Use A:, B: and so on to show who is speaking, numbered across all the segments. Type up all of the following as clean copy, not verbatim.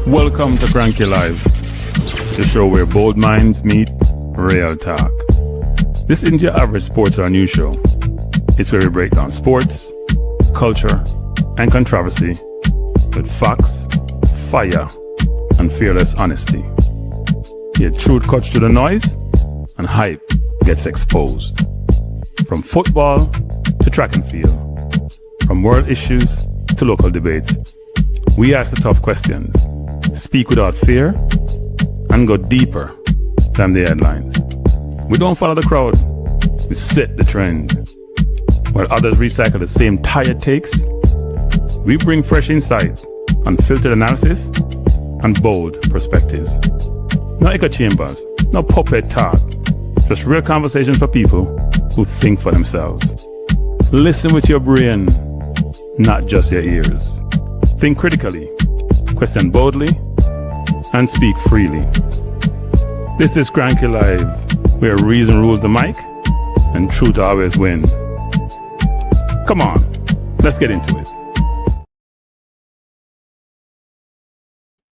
A: Welcome to Kranky Live, the show where bold minds meet real talk. This isn't your average sports or news show. It's where we break down sports, culture, and controversy with facts, fire, and fearless honesty. Yet truth cuts through the noise and hype gets exposed. From football to track and field, from world issues to local debates, we ask the tough questions, speak without fear, and go deeper than the headlines. We don't follow the crowd, we set the trend. While others recycle the same tired takes, we bring fresh insight, unfiltered analysis, and bold perspectives. No echo chambers, no puppet talk, just real conversation for people who think for themselves. Listen with your brain, not just your ears. Think critically, question boldly, and speak freely. This is Kranky Live, where reason rules the mic and truth always wins. Come on, let's get into it.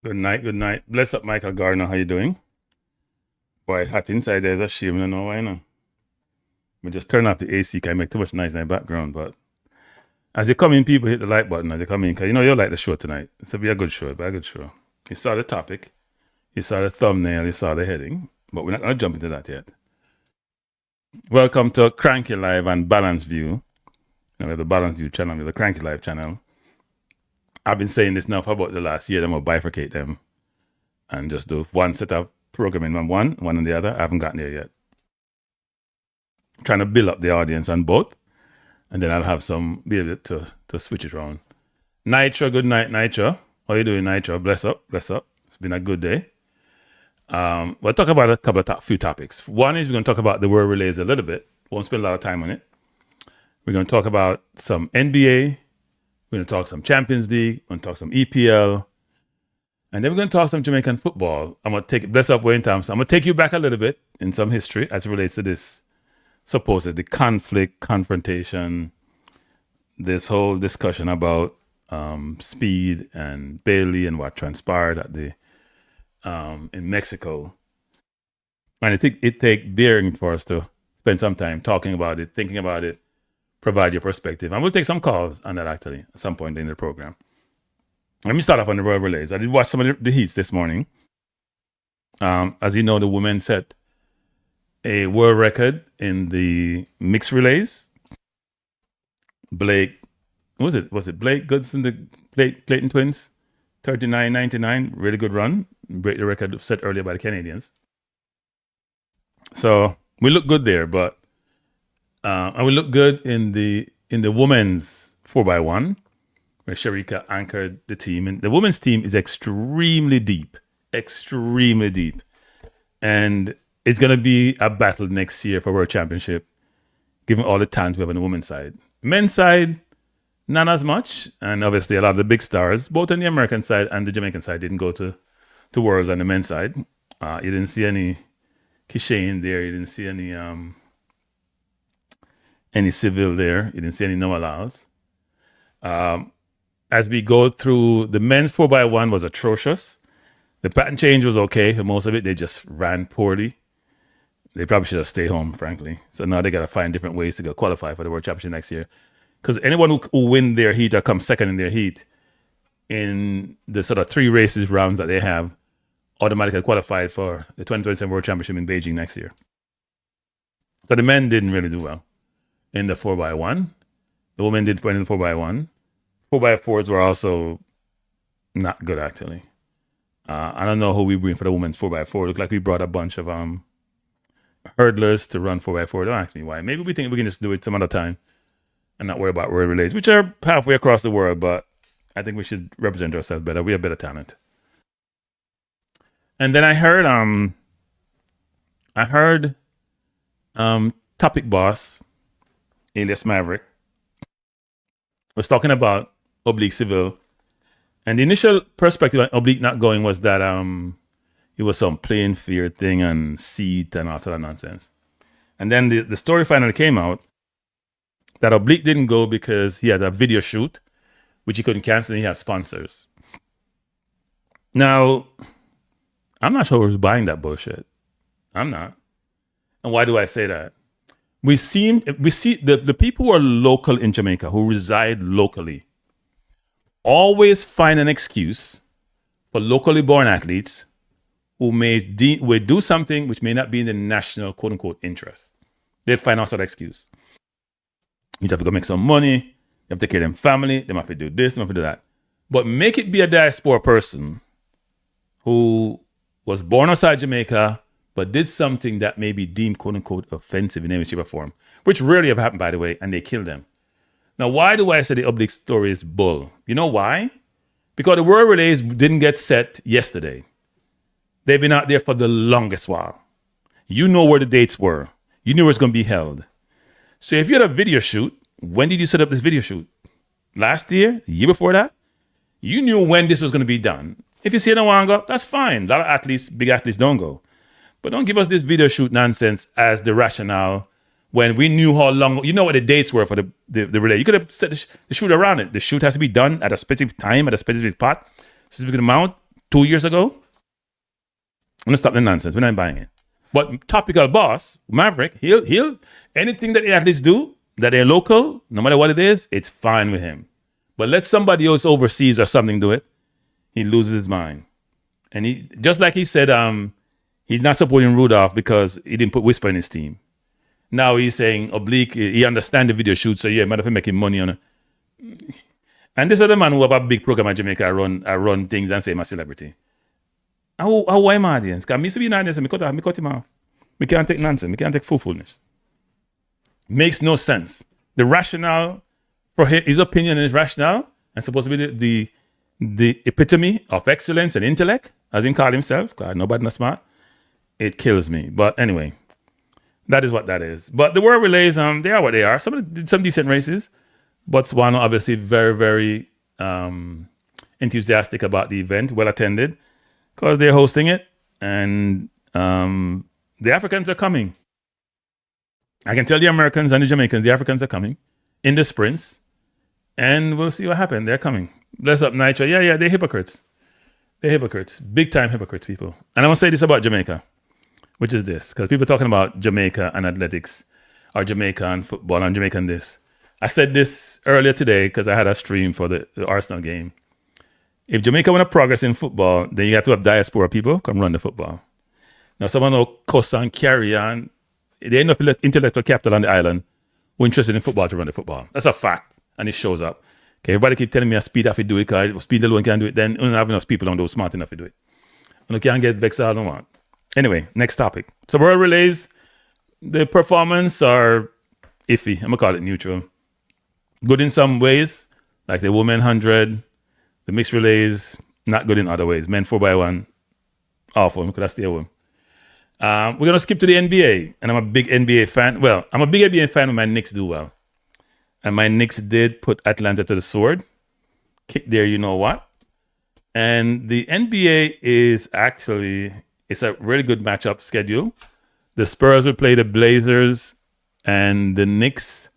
A: Good night. Bless up, Michael Gardner. How you doing? Boy, hot inside there is a shame. I don't know why, you know. We just turn off the AC, can make too much noise in the background, but as you come in, people hit the like button as you come in, because you know you'll like the show tonight. It's going to be a good show, You saw the topic, you saw the thumbnail, you saw the heading, but we're not going to jump into that yet. Welcome to Kranky Live and Balance View. We have the Balance View channel, we have the Kranky Live channel. I've been saying this now for about the last year. I'm going to bifurcate them and just do one set of programming on one on the other. I haven't gotten there yet. Trying to build up the audience on both. And then I'll have be able to switch it around. Nitro, good night, Nitro. How you doing, Nitro? Bless up. It's been a good day. We'll talk about a few topics. One is we're going to talk about the world relays a little bit. Won't spend a lot of time on it. We're going to talk about some NBA. We're going to talk some Champions League. We're going to talk some EPL. And then we're going to talk some Jamaican football. I'm going to take, bless up Wayne Thompson. I'm going to take you back a little bit in some history as it relates to this supposedly conflict, confrontation, this whole discussion about Speid and Bailey and what transpired at the in Mexico. And I think it takes bearing for us to spend some time talking about it, thinking about it, provide your perspective. And we'll take some calls on that actually at some point in the program. Let me start off on the Royal Relays. I did watch some of the heats this morning. As you know, the women set a world record in the mixed relays. Blake, was it Blake Goodson, the Clayton twins? 39.99, really good run. Break the record set earlier by the Canadians. So we look good there, but and we look good in the women's 4x1, where Sharika anchored the team. And the women's team is extremely deep. And it's going to be a battle next year for World Championship, given all the talent we have on the women's side. Men's side, not as much. And obviously a lot of the big stars, both on the American side and the Jamaican side, didn't go to Worlds on the men's side. You didn't see any Kishane there. You didn't see any Seville there. You didn't see any Noah Laws. As we go through, the men's 4x1 was atrocious. The pattern change was okay. For most of it, they just ran poorly. They probably should have stayed home, frankly. So now they got to find different ways to go qualify for the World Championship next year. Because anyone who win their heat or come second in their heat in the sort of 3 races rounds that they have automatically qualified for the 2027 World Championship in Beijing next year. So the men didn't really do well in the 4x1. The women did well in the 4x1. 4x4s were also not good, actually. I don't know who we bring for the women's 4x4. It looked like we brought a bunch of hurdlers to run 4x4. Don't ask me why. Maybe we think we can just do it some other time and not worry about world relays, which are halfway across the world, but I think we should represent ourselves better. We have better talent. And then I heard Topic Boss, alias Maverick, was talking about Oblique Seville. And the initial perspective on Oblique not going was that it was some playing fear thing and seat and all sort of nonsense. And then the story finally came out that Oblique didn't go because he had a video shoot, which he couldn't cancel, and he had sponsors. Now, I'm not sure who's buying that bullshit. I'm not. And why do I say that? We see the people who are local in Jamaica, who reside locally, always find an excuse for locally born athletes who will do something which may not be in the national quote unquote interest. They'd find out that excuse. You have to go make some money, you have to take care of them family, they have to do this, they have to do that. But make it be a diaspora person who was born outside Jamaica, but did something that may be deemed quote unquote offensive in any shape or form, which rarely ever happened, by the way, and they killed them. Now, why do I say the Oblique story is bull? You know why? Because the World Relays didn't get set yesterday. They've been out there for the longest while. You know where the dates were. You knew where it's going to be held. So if you had a video shoot, when did you set up this video shoot? Last year? The year before that? You knew when this was going to be done. If you see it in Wanga, that's fine. A lot of athletes, big athletes don't go. But don't give us this video shoot nonsense as the rationale when we knew how long, you know what the dates were for the relay. You could have set the shoot around it. The shoot has to be done at a specific time, at a specific part, specific amount, 2 years ago. I'm going to stop the nonsense. We're not buying it. But topical boss, Maverick, he'll anything that the athletes do, that they're local, no matter what it is, it's fine with him. But let somebody else overseas or something do it, he loses his mind. And he, just like he said, he's not supporting Rudolph because he didn't put Whisper in his team. Now he's saying Oblique, he understands the video shoot, so yeah, matter of fact, making money on it. And this other man who have a big program in Jamaica, I run things and say I'm a celebrity. How am I audience? Because I used to be an audience and I cut him off. We can't take nonsense. We can't take foolfulness. Makes no sense. The rationale for his opinion and his rationale and supposed to be the epitome of excellence and intellect, as he called himself, because nobody not smart. It kills me. But anyway, that is what that is. But the World Relays, they are what they are. Some decent races. Botswana obviously very, very enthusiastic about the event, well attended, because they're hosting it. And the Africans are coming. I can tell the Americans and the Jamaicans, the Africans are coming in the sprints. And we'll see what happens. They're coming. Bless up Nitro. Yeah, they're hypocrites. They're hypocrites. Big time hypocrites, people. And I want to say this about Jamaica, which is this, because people are talking about Jamaica and athletics, or Jamaica and football, and Jamaica and this. I said this earlier today because I had a stream for the Arsenal game. If Jamaica want to progress in football, then you have to have diaspora people come run the football. Now, someone will cuss and carry on. There ain't enough intellectual capital on the island who are interested in football to run the football. That's a fact, and it shows up. Okay, everybody keep telling me a speed have to do it, because speed alone can do it. Then you don't have enough people on those smart enough to do it. And you can't get vexed all I don't want. Anyway, next topic. So World Relays, the performance are iffy. I'm going to call it neutral. Good in some ways, like the women 100, the mixed relays, not good in other ways. Men 4x1, awful. Could I stay home? We're going to skip to the NBA, and I'm a big NBA fan. Well, I'm a big NBA fan when my Knicks do well. And my Knicks did put Atlanta to the sword. Kick there, you know what. And the NBA is actually, it's a really good matchup schedule. The Spurs will play the Blazers, and the Knicks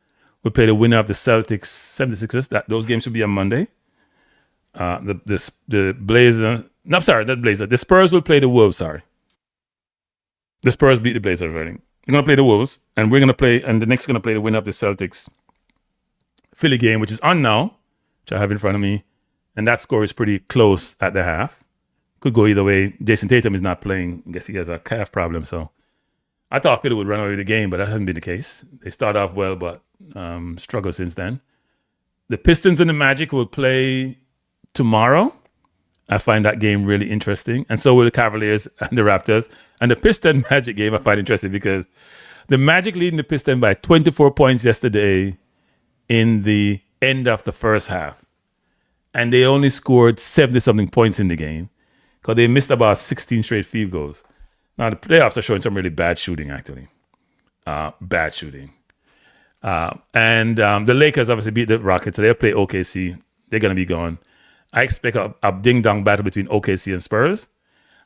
A: will play the winner of the Celtics 76ers. Those games will be on Monday. The Blazers, no, sorry, not Blazers. The Spurs will play the Wolves, sorry. The Spurs beat the Blazers already. They're going to play the Wolves, and the Knicks are going to play the winner of the Celtics Philly game, which is on now, which I have in front of me. And that score is pretty close at the half. Could go either way. Jason Tatum is not playing. I guess he has a calf problem. So I thought Philly would run away with the game, but that hasn't been the case. They start off well, but struggle since then. The Pistons and the Magic will play tomorrow. I find that game really interesting. And so will the Cavaliers and the Raptors. And the Piston Magic game I find interesting because the Magic leading the Piston by 24 points yesterday in the end of the first half. And they only scored 70-something points in the game because they missed about 16 straight field goals. Now, the playoffs are showing some really bad shooting, actually. Bad shooting. And the Lakers obviously beat the Rockets, so they'll play OKC. They're going to be gone. I expect a ding-dong battle between OKC and Spurs.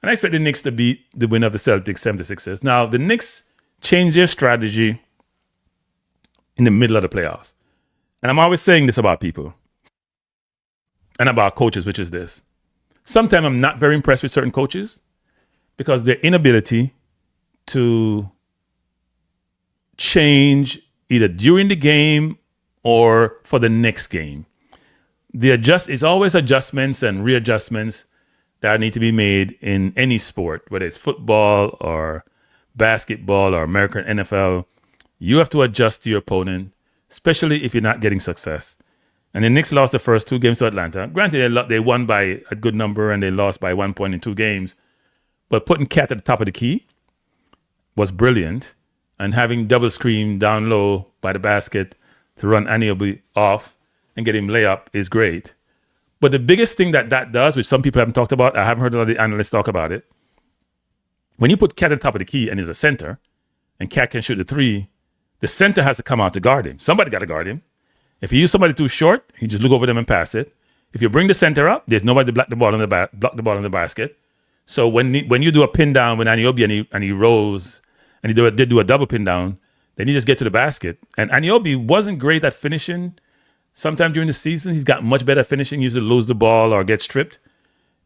A: And I expect the Knicks to beat the winner of the Celtics 76ers. Now, the Knicks changed their strategy in the middle of the playoffs. And I'm always saying this about people and about coaches, which is this. sometimes I'm not very impressed with certain coaches because their inability to change either during the game or for the next game. It's always adjustments and readjustments that need to be made in any sport, whether it's football or basketball or American NFL. You have to adjust to your opponent, especially if you're not getting success. And the Knicks lost the first 2 games to Atlanta. Granted, they won by a good number and they lost by 1 point in 2 games. But putting Cat at the top of the key was brilliant. And having double screen down low by the basket to run Aniobi off and get him layup is great. But the biggest thing that does, which some people haven't talked about, I haven't heard a lot of the analysts talk about it. When you put Cat at the top of the key and he's a center, and Cat can shoot the 3, the center has to come out to guard him. Somebody got to guard him. If you use somebody too short, you just look over them and pass it. If you bring the center up, there's nobody to block the ball in the basket. So when you do a pin down with Aniobi and he rolls and they do a double pin down, then you just get to the basket. And Aniobi wasn't great at finishing. Sometime during the season, he's got much better at finishing. He usually lose the ball or get stripped.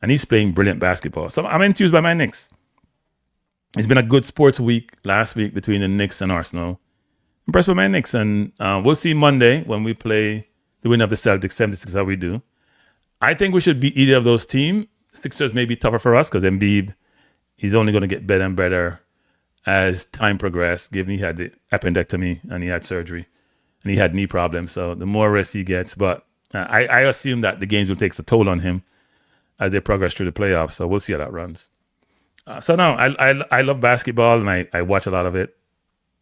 A: And he's playing brilliant basketball. So I'm enthused by my Knicks. It's been a good sports week last week between the Knicks and Arsenal. Impressed with my Knicks. And we'll see Monday when we play the winner of the Celtics, 76, how we do. I think we should beat either of those teams. Sixers may be tougher for us because Embiid, he's only going to get better and better as time progressed, given he had the appendectomy and he had surgery and he had knee problems. So the more rest he gets. But I assume that the games will take a toll on him as they progress through the playoffs. So we'll see how that runs. So no, I love basketball and I watch a lot of it.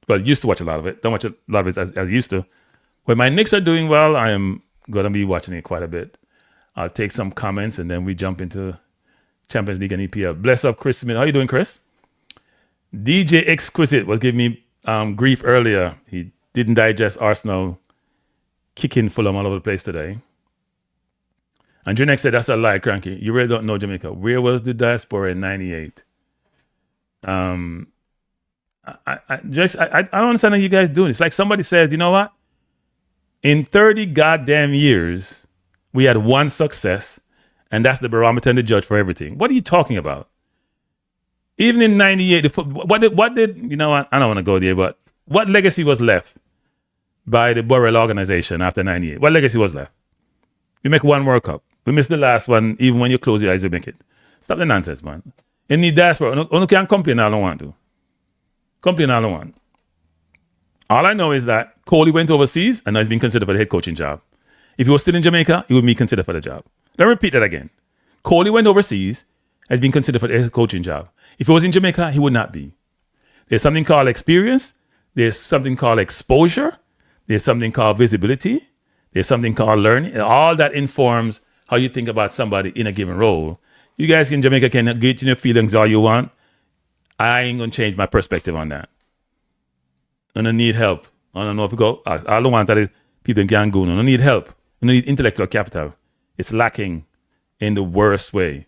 A: Well, used to watch a lot of it. Don't watch a lot of it as I used to. When my Knicks are doing well, I am going to be watching it quite a bit. I'll take some comments and then we jump into Champions League and EPL. Bless up, Chris Smith. How you doing, Chris? DJ Exquisite was giving me grief earlier. He didn't digest Arsenal kicking Fulham all over the place today. And Junek said, that's a lie, Kranky. You really don't know Jamaica. Where was the diaspora in 98? I don't understand how you guys doing. It's like somebody says, you know what? In 30 goddamn years, we had one success, and that's the barometer and the judge for everything. What are you talking about? Even in 98, what did you know what? I don't want to go there, but what legacy was left by the Burrell organization after 98? What legacy was left? We make one World Cup. We missed the last one. Even when you close your eyes, you make it. Stop the nonsense, man. In the diaspora, you can't complain all I want to. Complain all I want. All I know is that Coley went overseas and now he's being considered for the head coaching job. If he was still in Jamaica, he would be considered for the job. Let me repeat that again. Coley went overseas, has been considered for the head coaching job. If he was in Jamaica, he would not be. There's something called experience. There's something called exposure. There's something called visibility. There's something called learning. And all that informs how you think about somebody in a given role. You guys in Jamaica can get in your feelings all you want. I ain't going to change my perspective on that. And I need help. I don't know if we go. I don't want that people can go. I need help. I need intellectual capital. It's lacking in the worst way.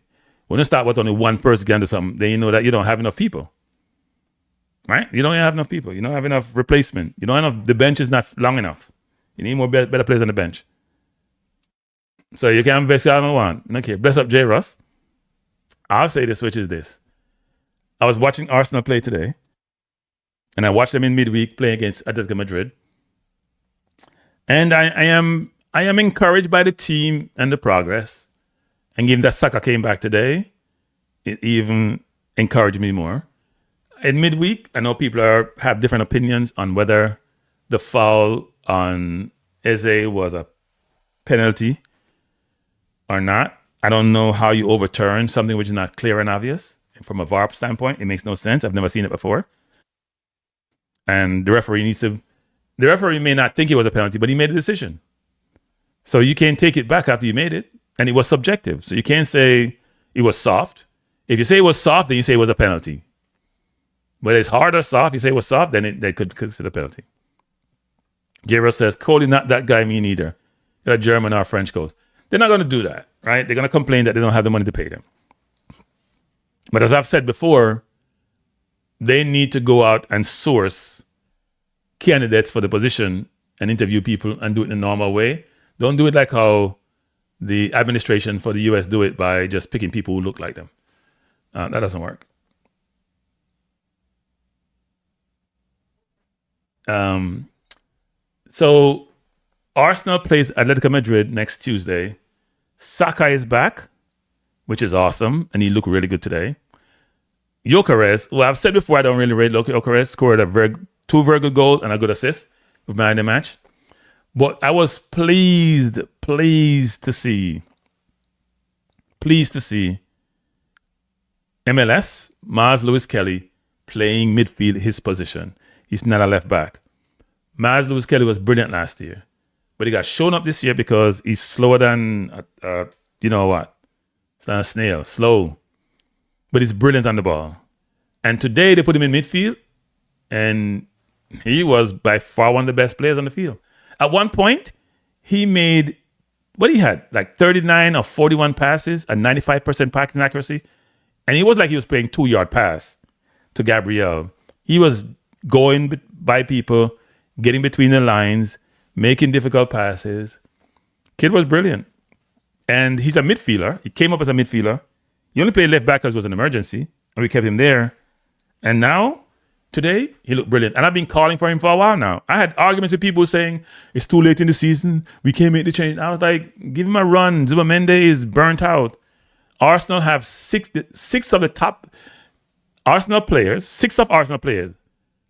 A: When you start with only one person can do something, then you know that you don't have enough people. Right? You don't have enough people. You don't have enough replacement. You don't have enough. The bench is not long enough. You need more better players on the bench. So you can invest all you want. Okay, bless up J. Russ. I'll say this, which is this. I was watching Arsenal play today, and I watched them in midweek play against Atletico Madrid. And I am encouraged by the team and the progress. And given that Saka came back today, it even encouraged me more. In midweek, I know people have different opinions on whether the foul on Eze was a penalty or not. I don't know how you overturn something which is not clear and obvious. From a VAR standpoint, it makes no sense. I've never seen it before. And the referee may not think it was a penalty, but he made a decision. So you can't take it back after you made it. And it was subjective. So you can't say it was soft. If you say it was soft, then you say it was a penalty. Whether it's hard or soft, you say it was soft, then they could consider a penalty. J-Ross says, Coley not that guy, me neither. You're a German or French coach. They're not going to do that, right? They're going to complain that they don't have the money to pay them. But as I've said before, they need to go out and source candidates for the position and interview people and do it in a normal way. Don't do it like how the administration for the US do it by just picking people who look like them. That doesn't work. So Arsenal plays Atletico Madrid next Tuesday. Saka is back, which is awesome, and he looked really good today. Gyökeres, who I've said before, I don't really rate Gyökeres, scored two very good goals and a good assist with man in the match. But I was pleased to see MLS, Mars Lewis Kelly, playing midfield his position. He's not a left back. Mars Lewis Kelly was brilliant last year, but he got shown up this year because he's slower than, you know what? It's not a snail, slow. But he's brilliant on the ball. And today they put him in midfield, and he was by far one of the best players on the field. At one point, he made, what he had, like 39 or 41 passes, a 95% passing accuracy. And he was like he was playing 2-yard pass to Gabriel. He was going by people, getting between the lines, making difficult passes. Kid was brilliant. And he's a midfielder. He came up as a midfielder. He only played left back because it was an emergency, and we kept him there. And now, today, he looked brilliant. And I've been calling for him for a while now. I had arguments with people saying, it's too late in the season. We can't make the change. I was like, give him a run. Zubimendi is burnt out. Arsenal have six of the top Arsenal players,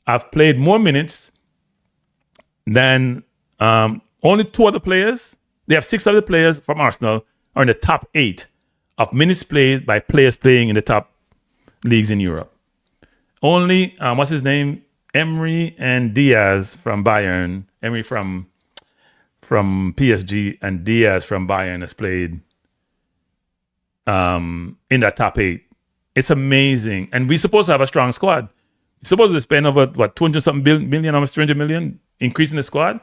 A: have played more minutes than only 2 other players. They have 6 other players from Arsenal are in the top 8 of minutes played by players playing in the top leagues in Europe. Only, what's his name? Emery and Diaz from Bayern. Emery from PSG and Diaz from Bayern has played in that top 8. It's amazing. And we're supposed to have a strong squad. We're supposed to spend over, 200-something million, almost 300 million, increasing the squad.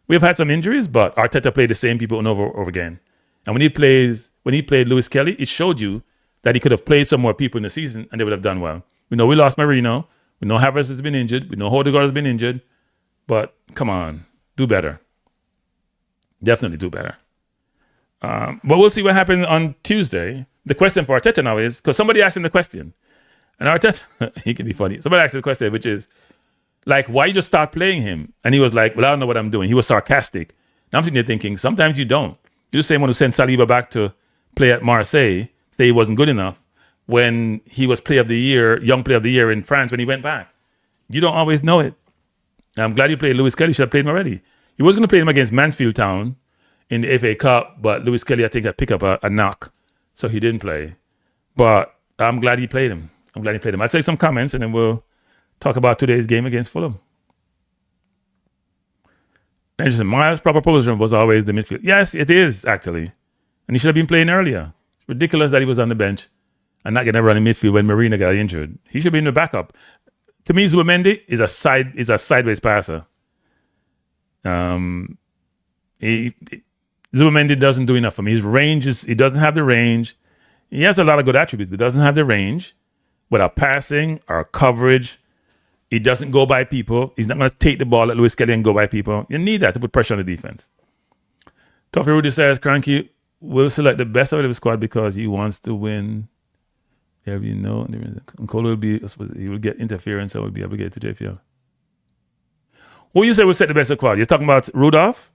A: We've had some injuries, but Arteta played the same people over again. And when he played Lewis Kelly, it showed you that he could have played some more people in the season and they would have done well. We know we lost Marino. We know Havertz has been injured. We know Odegaard has been injured. But come on, do better. Definitely do better. But we'll see what happens on Tuesday. The question for Arteta now is, because somebody asked him the question, and Arteta, he can be funny. Somebody asked him the question, which is, like, why you just start playing him? And he was like, well, I don't know what I'm doing. He was sarcastic. Now I'm sitting there thinking, sometimes you don't. You're the same one who sent Saliba back to play at Marseille, say he wasn't good enough, when he was player of the year, young player of the year in France when he went back. You don't always know it. And I'm glad you played Lewis Kelly. You should have played him already. He was going to play him against Mansfield Town in the FA Cup, but Lewis Kelly, I think, had picked up a knock, so he didn't play. But I'm glad he played him. I'll say some comments, and then we'll talk about today's game against Fulham. Interesting. Miles' proper position was always the midfield. Yes, it is, actually. And he should have been playing earlier. It's ridiculous that he was on the bench and not getting a run in midfield when Marina got injured. He should be in the backup. To me, Zubimendi is a sideways passer. Zubimendi doesn't do enough for me. His range he doesn't have the range. He has a lot of good attributes, but doesn't have the range. Without passing or coverage, he doesn't go by people. He's not going to take the ball at Lewis Kelly and go by people. You need that to put pressure on the defense. Toffee Rudy says, Kranky will select the best out of the squad because he wants to win. You know, Cole he will get interference, so will be able to get to JPL. Who you say will set the best squad? You're talking about Rudolph?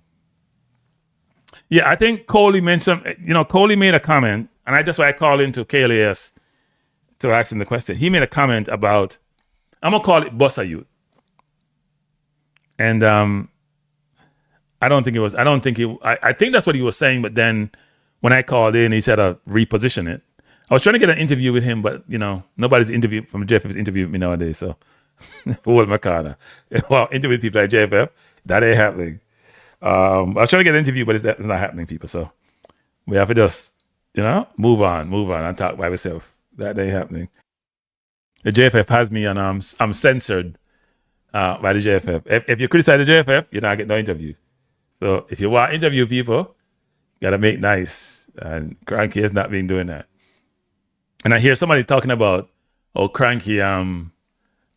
A: Yeah, I think Coley mentioned, Coley made a comment, and that's why I called into KLAS to ask him the question. He made a comment about, I'm going to call it Bossa Youth. And I think that's what he was saying, but then when I called in, he said I'll reposition it. I was trying to get an interview with him, but, nobody's interview from JFF is interviewing me nowadays, so fool Makana. Well, interview people at JFF, that ain't happening. I was trying to get an interview, but it's not happening, people, so we have to just, move on and talk by myself. That ain't happening. The JFF has me, and I'm censored by the JFF. If you criticize the JFF, you're not getting no interview. So if you want to interview people, you got to make nice. And Kranky has not been doing that. And I hear somebody talking about, Kranky,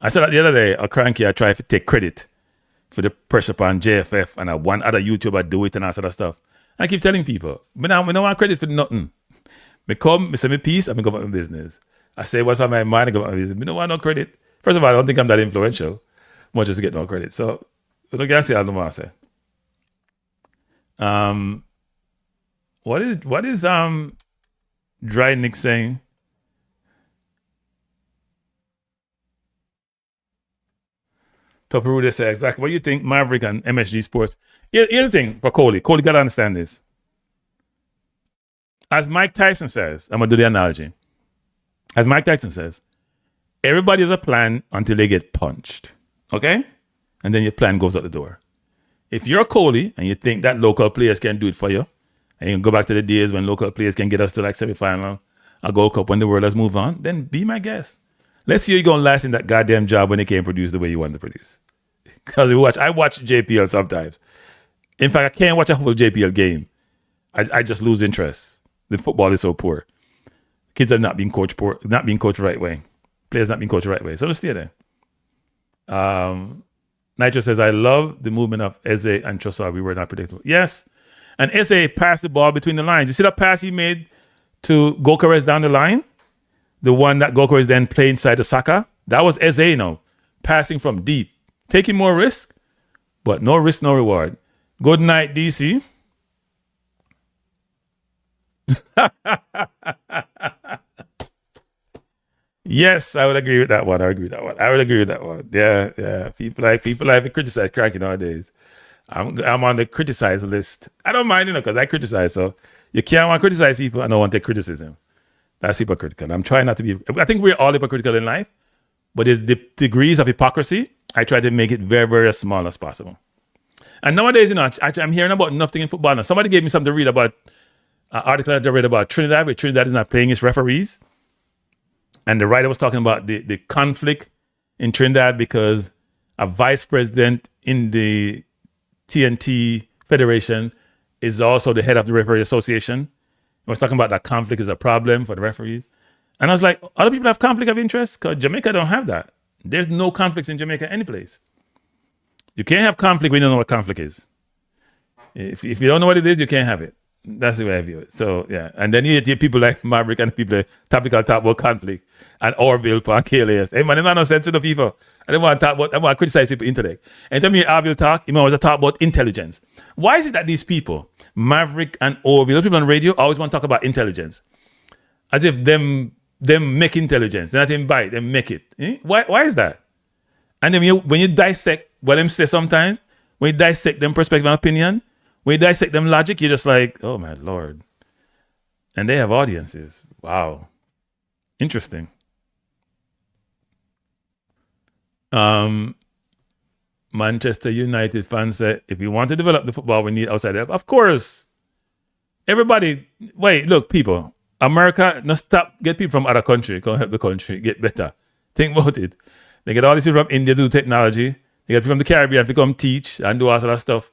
A: I said that the other day, Kranky, I try to take credit for the pressure upon JFF and one other YouTuber do it and all sort of stuff. I keep telling people, but now we don't want credit for nothing. Me come, me say me peace, and me go about my business. I say what's on my mind, I go about my business. Me don't want no credit. First of all, I don't think I'm that influential, much as to get no credit. So, I don't say I don't want to say. What is Dry Nick saying? Top Rudy say exactly. What do you think, Maverick and MSG Sports? Here's the thing for Coley. Coley got to understand this. As Mike Tyson says, I'm going to do the analogy. As Mike Tyson says, everybody has a plan until they get punched. Okay? And then your plan goes out the door. If you're Coley and you think that local players can do it for you, and you can go back to the days when local players can get us to like semi-final, a Gold Cup when the world has moved on, then be my guest. Let's see how you're going to last in that goddamn job when they can't produce the way you want to produce. Because I watch JPL sometimes. In fact, I can't watch a whole JPL game. I just lose interest. The football is so poor. Kids are not being coached the right way. Players not being coached the right way. So let's stay there. Nitro says, I love the movement of Eze and Trossard. We were not predictable. Yes. And Eze passed the ball between the lines. You see that pass he made to Gokares down the line? The one that Gokares then played inside the Saka? That was Eze now. Passing from deep. Taking more risk, but no risk, no reward. Good night, DC. Yes, I would agree with that one. I would agree with that one. Yeah. People like to criticize Kranky nowadays. I'm on the criticized list. I don't mind, because I criticize. So you can't want to criticize people and don't want to take criticism. That's hypocritical. I'm trying not to be. I think we're all hypocritical in life, but there's the degrees of hypocrisy. I try to make it very, very as small as possible. And nowadays, I'm hearing about nothing in football now. Somebody gave me something to read about an article that I read about Trinidad, where Trinidad is not paying its referees. And the writer was talking about the conflict in Trinidad because a vice president in the TNT Federation is also the head of the Referee Association. I was talking about that conflict is a problem for the referees. And I was like, other people have conflict of interest? Because Jamaica don't have that. There's no conflicts in Jamaica anyplace. You can't have conflict when you don't know what conflict is. If you don't know what it is, you can't have it. That's the way I view it. So, yeah. And then you hear people like Maverick and people like topical talk about conflict and Orville and KLAS. Hey, man, there's not no sense to the people. I don't want to criticize people intellect. And then you hear Orville talk, you always talk about intelligence. Why is it that these people, Maverick and Orville, people on radio always want to talk about intelligence? As if them make intelligence. They're not in bite, they make it. Why is that? And then when you dissect what them say sometimes, when you dissect them perspective and opinion, when you dissect them logic, you're just like, oh my Lord. And they have audiences. Wow. Interesting. Manchester United fans say, if we want to develop the football, we need outside help. Of course. Everybody, wait, look, people. America, no stop, get people from other country, come help the country get better. Think about it. They get all these people from India to do technology. They get people from the Caribbean to come teach and do all sort of stuff.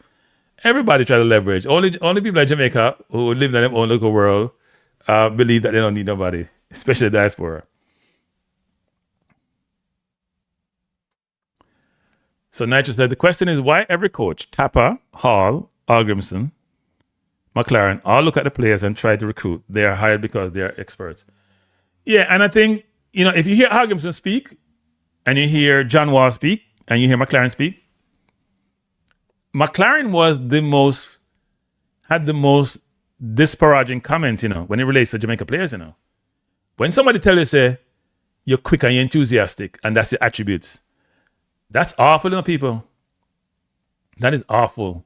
A: Everybody try to leverage. Only people like Jamaica who live in their own local world believe that they don't need nobody, especially the diaspora. So Nigel said, the question is why every coach, Tapper, Hall, Algrimson, McLaren, all look at the players and try to recruit. They are hired because they are experts. Yeah, and I think, if you hear Algrimson speak and you hear John Wall speak and you hear McLaren speak, McLaren had the most disparaging comments, when it relates to Jamaica players, When somebody tells you, say, you're quick and you're enthusiastic and that's your attributes, that's awful, people. That is awful.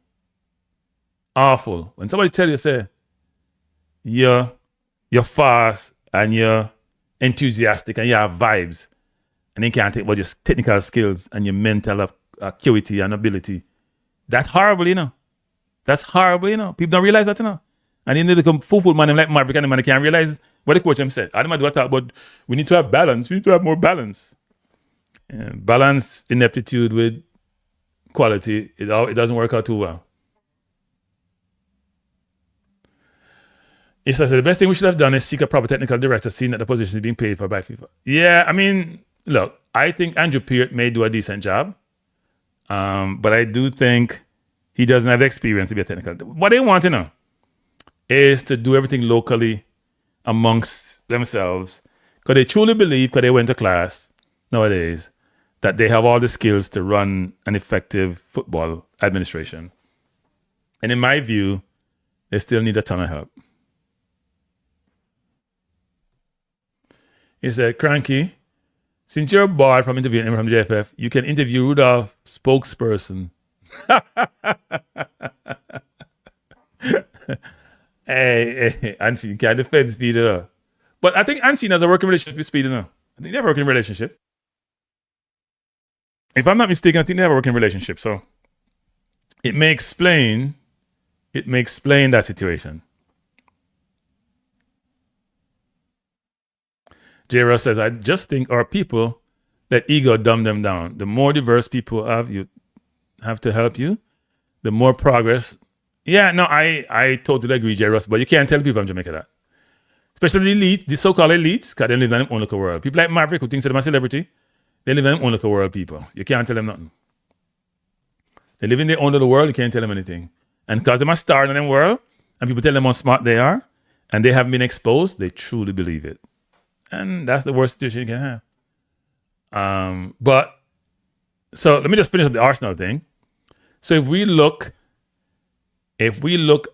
A: Awful. When somebody tells you, say, you're fast and you're enthusiastic and you have vibes, and they can't take about your technical skills and your mental acuity and ability, that's horrible, That's horrible, People don't realize that, And then they come fool man like Maverick and the man can't realize what the coach them said. I don't know what talk about. We need to have balance. We need to have more balance. Balance, ineptitude with quality, it doesn't work out too well. He says the best thing we should have done is seek a proper technical director, seeing that the position is being paid for by FIFA. Yeah, I mean, look, I think Andrew Peart may do a decent job, but I do think he doesn't have the experience to be a technical. What they want, is to do everything locally amongst themselves, because they truly believe, because they went to class nowadays, that they have all the skills to run an effective football administration. And in my view, they still need a ton of help. He said, Kranky, since you're barred from interviewing him from JFF, you can interview Rudolph spokesperson. Hey, Ansi, you can't defend Speid enough. But I think Ansi has a working relationship with Speid enough. I think they have a working relationship. If I'm not mistaken, I think they have a working relationship. So it may explain that situation. J. Ross says, I just think our people let ego dumb them down. The more diverse people have to help you, the more progress. Yeah, no, I totally agree, J. Ross, but you can't tell people from Jamaica that. Especially the elites, the so-called elites, because they live in their own little world. People like Maverick, who thinks they're a celebrity, they live in their own little world, people. You can't tell them nothing. They live in their own little world, you can't tell them anything. And because they're a star in their world, and people tell them how smart they are, and they haven't been exposed, they truly believe it. And that's the worst situation you can have. But, so let me just finish up the Arsenal thing. So if we look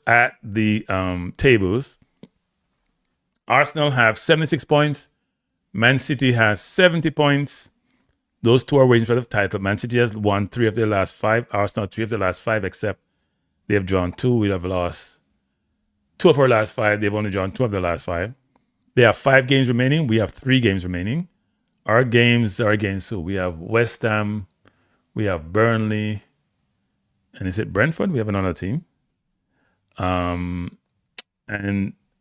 A: at the tables, Arsenal have 76 points. Man City has 70 points. Those two are waiting for the title. Man City has won 3 of their last 5. Arsenal 3 of their last 5, except they have drawn 2. We have lost 2 of our last 5. They've only drawn 2 of their last 5. They have 5 games remaining. We have 3 games remaining. Our games are against who? We have West Ham. We have Burnley. And is it Brentford? We have another team. And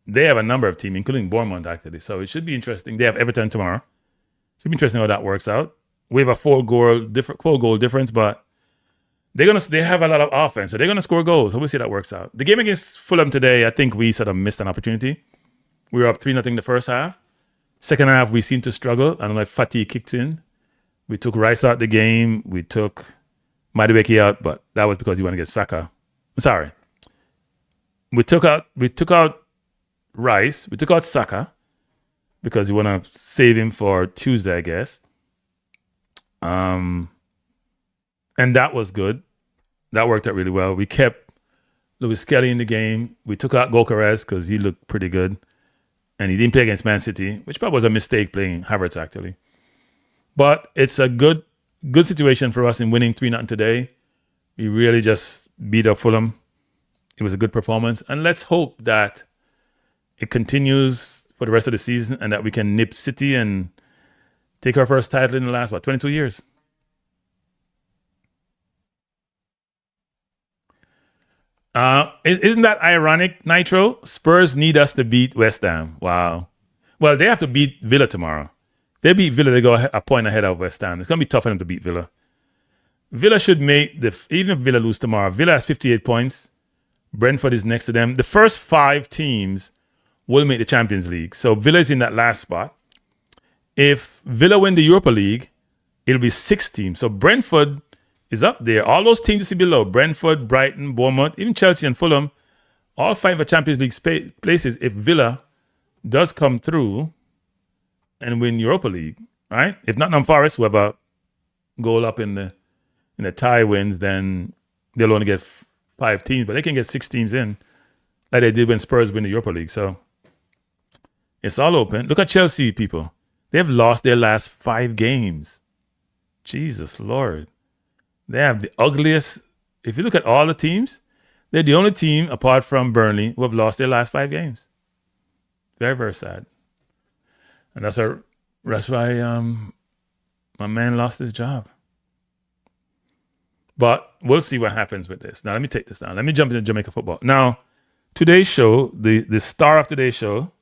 A: they have a number of teams, including Bournemouth, actually. So it should be interesting. They have Everton tomorrow. It should be interesting how that works out. We have a 4 goal difference, but they have a lot of offense, so they're gonna score goals. So we'll see how that works out. The game against Fulham today, I think we sort of missed an opportunity. We were up 3-0 the first half. Second half, we seemed to struggle. I don't know if fatigue kicked in. We took Rice out the game. We took Madueke out, but that was because you want to get Saka. I'm sorry. We took out Rice. We took out Saka because we want to save him for Tuesday, I guess. And that was good. That worked out really well. We kept Lewis Kelly in the game. We took out Gokares because he looked pretty good. And he didn't play against Man City, which probably was a mistake playing Havertz, actually. But it's a good situation for us in winning 3-0 today. We really just beat up Fulham. It was a good performance. And let's hope that it continues for the rest of the season and that we can nip City and take our first title in the last, 22 years. Isn't that ironic, Nitro? Spurs need us to beat West Ham. Wow. Well, they have to beat Villa tomorrow. They beat Villa, they go a point ahead of West Ham. It's going to be tough for them to beat Villa. Villa should make, even if Villa lose tomorrow, Villa has 58 points. Brentford is next to them. The first 5 teams will make the Champions League. So Villa is in that last spot. If Villa win the Europa League, it'll be 6 teams. So Brentford is up there. All those teams you see below, Brentford, Brighton, Bournemouth, even Chelsea and Fulham, all 5 for Champions League places if Villa does come through and win Europa League, right? If Nottingham Forest, who have a goal up in the tie wins, then they'll only get 5 teams, but they can get 6 teams in, like they did when Spurs win the Europa League. So it's all open. Look at Chelsea, people. They've lost their last 5 games. Jesus Lord. They have the ugliest. If you look at all the teams, they're the only team apart from Burnley who have lost their last 5 games. Very, very sad. And that's why my man lost his job. But we'll see what happens with this. Now, let me take this down. Let me jump into Jamaica football. Now, today's show, the star of today's show,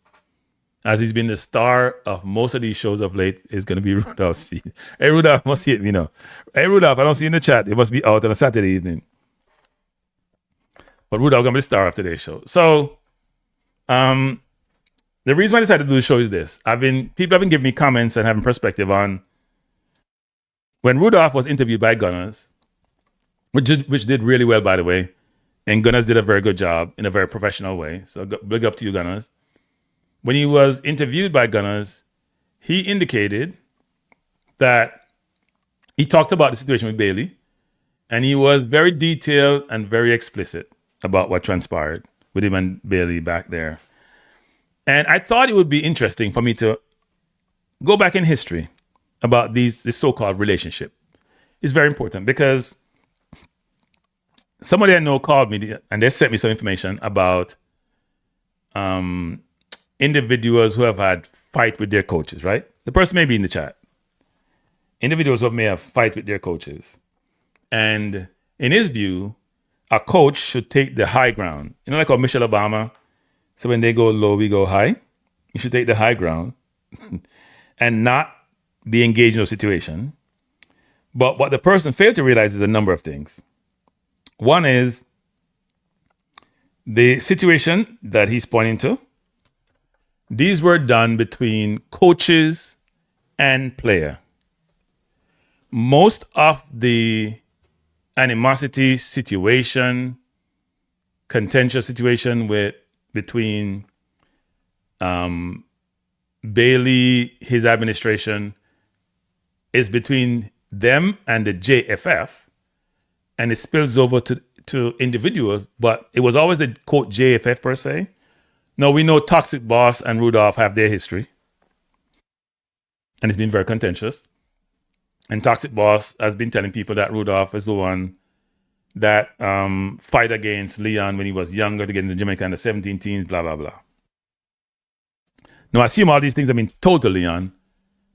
A: as he's been the star of most of these shows of late, is going to be Rudolph Speid. Hey, Rudolph, must see it, you know. Hey, Rudolph, I don't see you in the chat. It must be out on a Saturday evening. But Rudolph going to be the star of today's show. So, the reason why I decided to do the show is this. People have been giving me comments and having perspective on when Rudolph was interviewed by Gunners, which did really well, by the way. and Gunners did a very good job in a very professional way. So big up to you, Gunners. When he was interviewed by Gunners, he indicated that he talked about the situation with Bailey, and he was very detailed and very explicit about what transpired with him and Bailey back there. And I thought it would be interesting for me to go back in history about this so-called relationship. It's very important because somebody I know called me and they sent me some information about individuals who have had fight with their coaches, right? The person may be in the chat. Individuals who may have fight with their coaches. And in his view, a coach should take the high ground. You know, like how Michelle Obama, so when they go low, we go high. You should take the high ground and not be engaged in a situation. But what the person failed to realize is a number of things. One is the situation that he's pointing to. These were done between coaches and player. Most of the animosity situation, contentious situation between Bailey, his administration, is between them and the JFF, and it spills over to individuals, but it was always the quote JFF per se. Now we know Toxic Boss and Rudolph have their history, and it's been very contentious. And Toxic Boss has been telling people that Rudolph is the one that fight against Leon when he was younger to get into Jamaican under 17 teams, blah, blah, blah. Now, I assume all these things have been told to Leon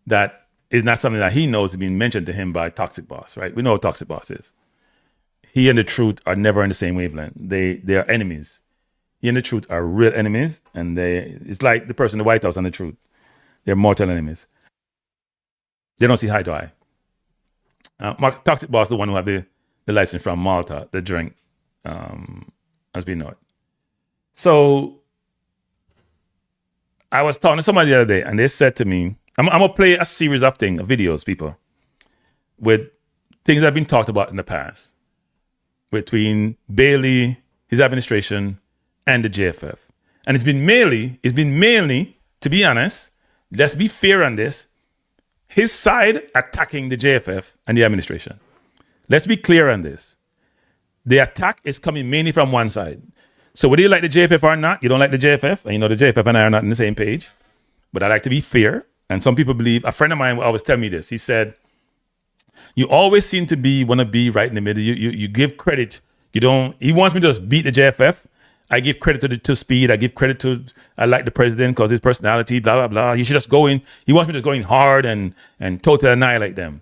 A: that is not something that he knows is being mentioned to him by Toxic Boss, right? We know what Toxic Boss is. He and the Truth are never in the same wavelength. They are enemies. He and the Truth are real enemies, and it's like the person in the White House and the Truth. They're mortal enemies. They don't see eye to eye. Toxic Boss is the one who had the license from Malta, the drink, as we know it. So I was talking to somebody the other day, and they said to me, I'm going to play a series of videos, people, with things that have been talked about in the past between Bailey, his administration, and the JFF. And it's been mainly, to be honest, let's be fair on this, his side attacking the JFF and the administration. Let's be clear on this. The attack is coming mainly from one side. So whether you like the JFF or not, you don't like the JFF, and you know the JFF and I are not on the same page. But I like to be fair. And some people believe, a friend of mine will always tell me this. He said, you always seem to want to be right in the middle. You give credit. He wants me to just beat the JFF. I give credit to Speid. I like the president because his personality, blah, blah, blah. He should just go in. He wants me to go in hard and totally annihilate them.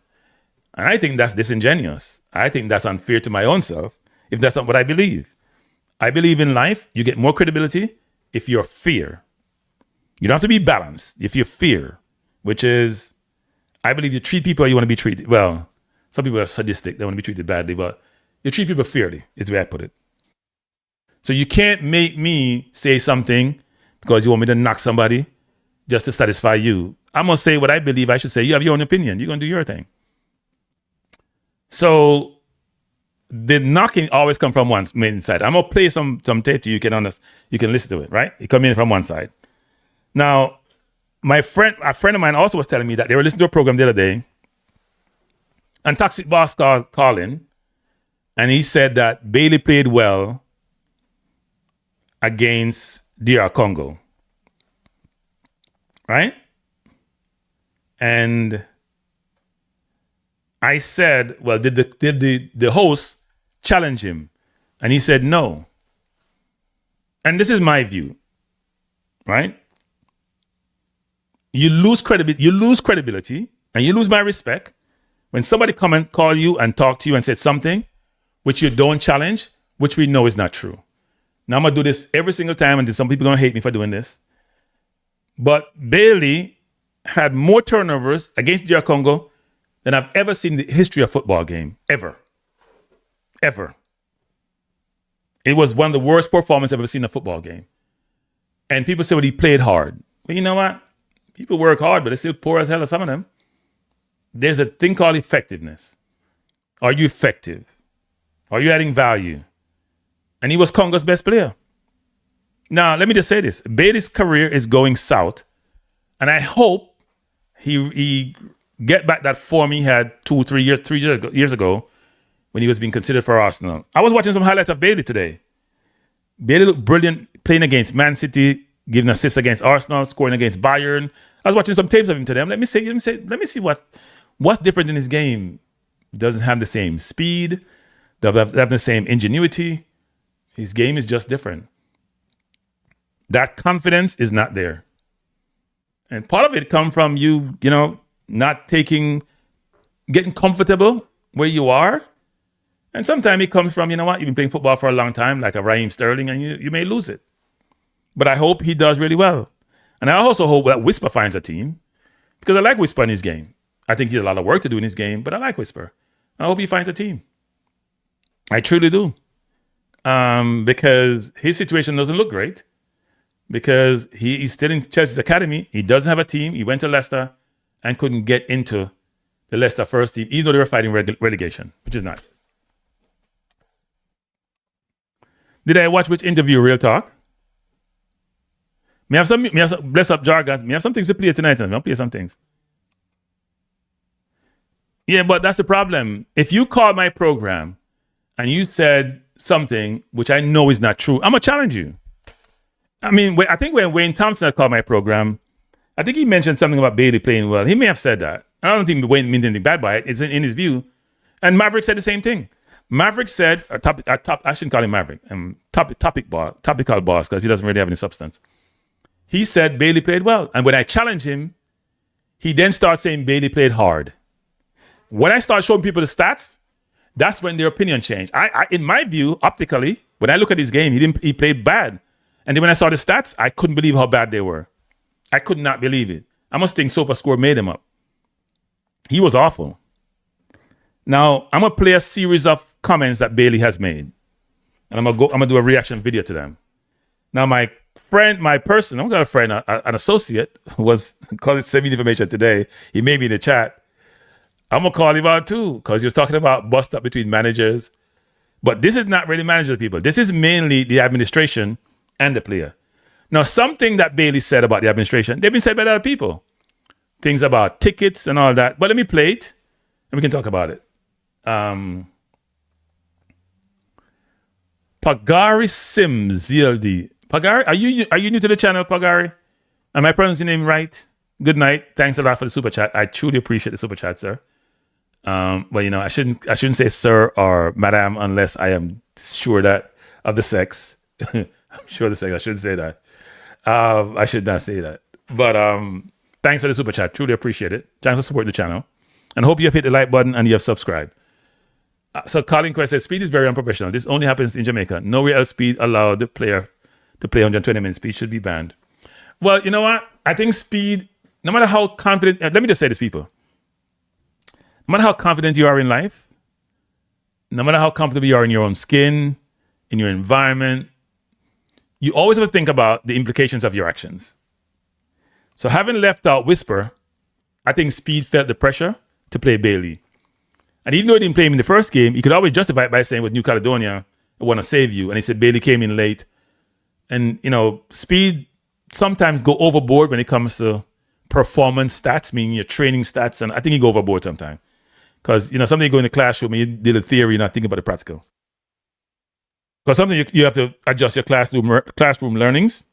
A: And I think that's disingenuous. I think that's unfair to my own self if that's not what I believe. I believe in life, you get more credibility if you're fair. You don't have to be balanced if you're fair, which is, I believe you treat people how you want to be treated. Well, some people are sadistic. They want to be treated badly, but you treat people fairly is the way I put it. So you can't make me say something because you want me to knock somebody just to satisfy you. I'm going to say what I believe I should say. You have your own opinion. You're going to do your thing. So the knocking always comes from one main side. I'm going to play some tape to you. You can listen to it, right? It comes in from one side. Now, a friend of mine also was telling me that they were listening to a program the other day, and Toxic Boss called in, and he said that Bailey played well against DR Congo, right? And I said, well, did the host challenge him? And he said no. And this is my view, right? You lose credibility, and you lose my respect when somebody come and call you and talk to you and said something which you don't challenge, which we know is not true. Now I'm gonna do this every single time, and some people are gonna hate me for doing this. But Bailey had more turnovers against DR Congo than I've ever seen in the history of football game. Ever. It was one of the worst performances I've ever seen in a football game. And people say, well, he played hard. Well, you know what? People work hard, but they're still poor as hell, some of them. There's a thing called effectiveness. Are you effective? Are you adding value? And he was Congo's best player. Now, let me just say this. Bailey's career is going south. And I hope he get back that form he had 3 years ago when he was being considered for Arsenal. I was watching some highlights of Bailey today. Bailey looked brilliant playing against Man City, giving assists against Arsenal, scoring against Bayern. I was watching some tapes of him today. Let me see what's different in his game. Doesn't have the same speed, doesn't have the same ingenuity. His game is just different. That confidence is not there. And part of it comes from you not getting comfortable where you are. And sometimes it comes from, you've been playing football for a long time, like a Raheem Sterling, and you may lose it. But I hope he does really well. And I also hope that Whisper finds a team, because I like Whisper in his game. I think he has a lot of work to do in his game, but I like Whisper. I hope he finds a team. I truly do. Because his situation doesn't look great. Because he's still in Chelsea's academy. He doesn't have a team. He went to Leicester and couldn't get into the Leicester first team, even though they were fighting relegation, which is not. Did I watch which interview? Real talk. Me have some bless up jargon. Me have some things to play tonight. I'll play some things. Yeah, but that's the problem. If you call my program and you said something which I know is not true, I'm gonna challenge you. I mean, I think when Wayne Thompson had called my program, I think he mentioned something about Bailey playing well. He may have said that. I don't think Wayne meant anything bad by it. It's in his view. And Maverick said the same thing. Maverick said, I shouldn't call him Maverick, topical boss, because he doesn't really have any substance. He said Bailey played well. And when I challenged him, he then started saying Bailey played hard. When I start showing people the stats, that's when their opinion changed. I in my view, optically, when I look at his game, he played bad. And then when I saw the stats, I couldn't believe how bad they were. I could not believe it. I must think SofaScore made him up. He was awful. Now, I'm going to play a series of comments that Bailey has made. And I'm going to do a reaction video to them. Now, my friend, I'm got a friend, an associate, was sending me information today. He may be in the chat. I'm going to call him out too, because he was talking about bust up between managers. But this is not really manager people. This is mainly the administration and the player. Now, something that Bailey said about the administration, they've been said by other people. Things about tickets and all that. But let me play it, and we can talk about it. Pagari Sims, ZLD. Pagari, are you new to the channel, Pagari? Am I pronouncing your name right? Good night. Thanks a lot for the super chat. I truly appreciate the super chat, sir. Well, I shouldn't say sir or madam unless I am sure that of the sex. I'm sure the sex. I shouldn't say that. I should not say that. But thanks for the super chat. Truly appreciate it. Thanks for supporting the channel. And hope you have hit the like button and you have subscribed. So Colin Quest says, Speed is very unprofessional. This only happens in Jamaica. Nowhere else Speed allowed the player to play 120 minutes. Speed should be banned. Well, you know what? I think Speed, no matter how confident, let me just say this, people. No matter how confident you are in life, no matter how comfortable you are in your own skin, in your environment, you always have to think about the implications of your actions. So having left out Whisper, I think Speed felt the pressure to play Bailey. And even though he didn't play him in the first game, he could always justify it by saying with New Caledonia, I want to save you. And he said Bailey came in late. And, Speed sometimes go overboard when it comes to performance stats, meaning your training stats. And I think he go overboard sometimes. Because, something you go in the classroom and you deal with theory, you're not thinking about the practical. Because something you have to adjust your classroom learnings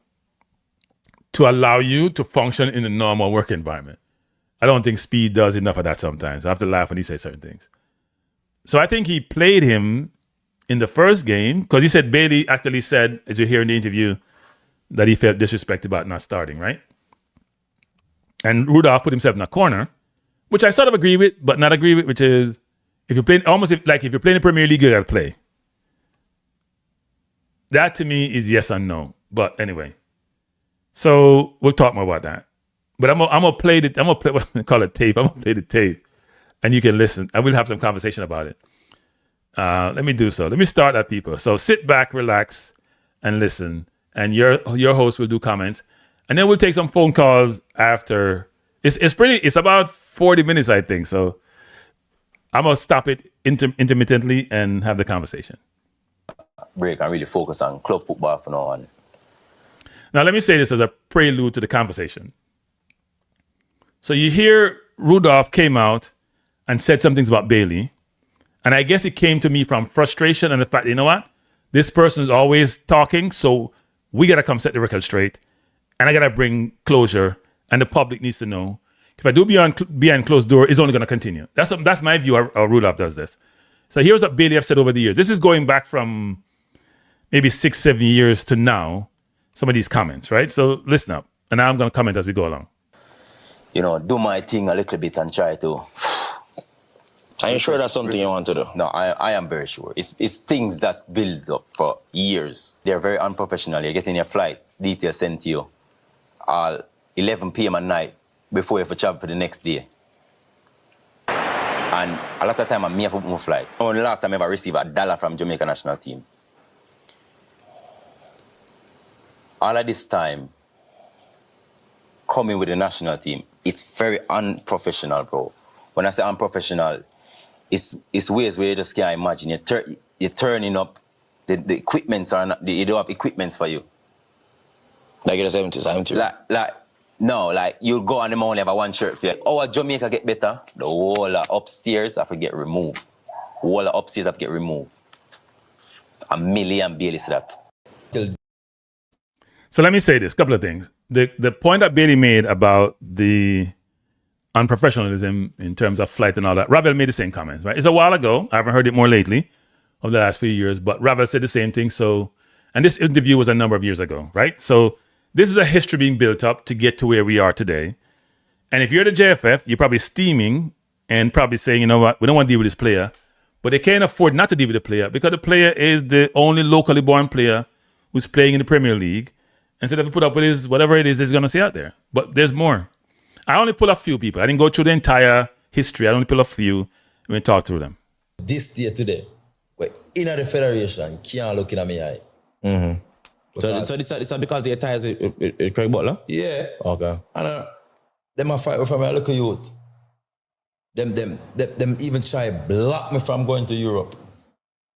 A: to allow you to function in a normal work environment. I don't think Speed does enough of that sometimes. I have to laugh when he says certain things. So I think he played him in the first game because he said Bailey actually said, as you hear in the interview, that he felt disrespected about not starting, right? And Rudolph put himself in a corner, which I sort of agree with, but not agree with, which is if you're playing if you're playing the Premier League, you gotta play. That to me is yes and no. But anyway, so we'll talk more about that. But I'm gonna play what I call it tape. I'm gonna play the tape, and you can listen, and we'll have some conversation about it. Let me do so. Let me start that, people. So sit back, relax, and listen. And your host will do comments, and then we'll take some phone calls after. It's about 40 minutes, I think. So I'm gonna stop it intermittently and have the conversation.
B: break and really focus on club football for now on.
A: Now, let me say this as a prelude to the conversation. So you hear Rudolph came out and said some things about Bailey. And I guess it came to me from frustration and the fact, you know what? This person is always talking, so we got to come set the record straight. And I got to bring closure, and the public needs to know. If I do behind closed door, it's only going to continue. That's my view how Rudolph does this. So here's what Bailey have said over the years. This is going back from maybe 6-7 years to now, some of these comments, right? So listen up, and now I'm going to comment as we go along.
B: You know, do my thing a little bit and try to...
C: Are you sure that's something you want to do?
B: No, I am very sure. It's things that build up for years. They're very unprofessional. You're getting your flight details sent to you all 11 p.m. at night before you have to travel for the next day. And a lot of time I'm here for my flight. Only last time I ever received $1 from Jamaican national team. All of this time, coming with the national team, it's very unprofessional, bro. When I say unprofessional, it's ways where you just can't imagine. You're turning up, the equipments are not, you don't have equipments for you.
C: Like in the 70s,
B: Like you'll go on them only have a one shirt for you. Oh, Jamaica get better. The whole upstairs have to get removed. Whole upstairs have to get removed. A million Bailey said that.
A: So let me say this, couple of things. The point that Bailey made about the unprofessionalism in terms of flight and all that, Ravel made the same comments, right? It's a while ago. I haven't heard it more lately over the last few years, but Ravel said the same thing. So, and this interview was a number of years ago, right? So this is a history being built up to get to where we are today. And if you're the JFF, you're probably steaming and probably saying, you know what, we don't want to deal with this player, but they can't afford not to deal with the player because the player is the only locally born player who's playing in the Premier League. And so they have to put up with his, whatever it is he's going to say out there. But there's more. I only pull a few people. I didn't go through the entire history. I only pull a few and we talk through them.
D: This day today, but in the federation, can't look in my eye.
C: Mm-hmm. So this is because they ties with Craig Butler?
D: Yeah.
C: Okay.
D: And them a fight from my local youth. Them even try block me from going to Europe.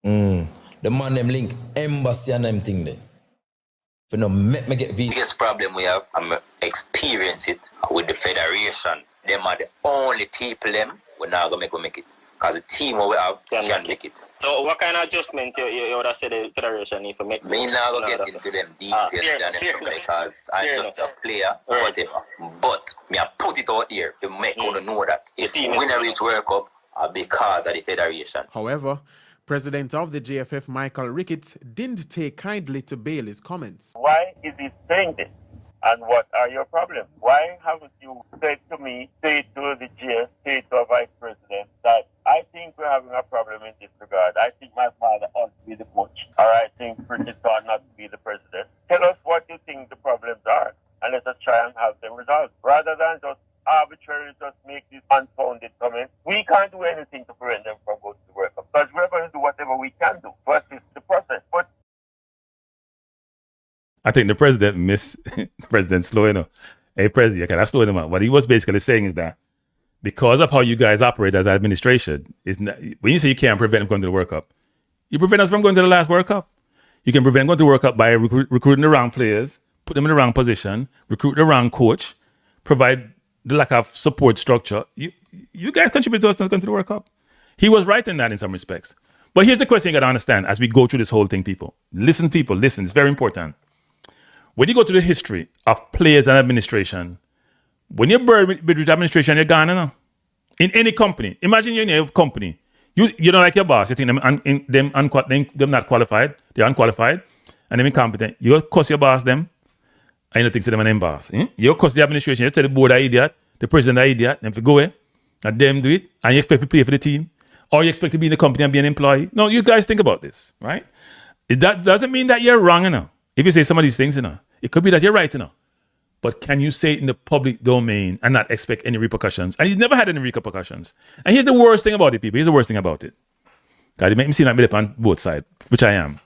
D: The man them link embassy and them thing there. For no make me get visa.
B: The biggest problem we have, I'm experience it with the federation. Them are the only people them we're not gonna make it. Because the team we have can make it.
E: So what kind of adjustment you would have said the federation need to make?
B: Me not gonna get into them details because I'm just a player, whatever. But me I put it out here to make you know that if the winner reach World Cup because of the federation.
F: However, President of the JFF, Michael Ricketts, didn't take kindly to Bailey's comments.
G: Why is he saying this? And what are your problems? Why haven't you said to me, say to the GS, say to a vice president, that I think we're having a problem in this regard. I think my father ought to be the coach, or I think Ricketts ought not to be the president. Tell us what you think the problems are, and let us try and have them resolved. Rather than just arbitrarily just make these unfounded comments, we can't do anything to prevent them from going to the World Cup. Because we're going to do whatever we can do to assist the process. But
A: I think the president missed President slow enough. Hey, President, you cannot slow him up. What he was basically saying is that because of how you guys operate as administration, when you say you can't prevent him going to the World Cup, you prevent us from going to the last World Cup. You can prevent going to the World Cup by recruiting the wrong players, put them in the wrong position, recruit the wrong coach, provide the lack of support structure. You guys contribute to us not going to the World Cup. He was right in that in some respects. But here's the question you got to understand as we go through this whole thing, people. Listen, it's very important. When you go to the history of players and administration, when you're buried with administration, you're gone, you know? In any company. Imagine you're in a company. You don't like your boss. You think them not qualified. They're unqualified. And they're incompetent. You cuss your boss them. And you don't think to them an boss. You cuss the administration. You tell the board an idiot. The president an idiot. And if you go away, and them do it. And you expect to play for the team. Or you expect to be in the company and be an employee. No, you guys think about this, right? That doesn't mean that you're wrong, you know. If you say some of these things, you know, it could be that you're right, you know. But can you say it in the public domain and not expect any repercussions? And he's never had any repercussions. And here's the worst thing about it, people. Here's the worst thing about it. God, it make me seem like I'm on both sides, which I am.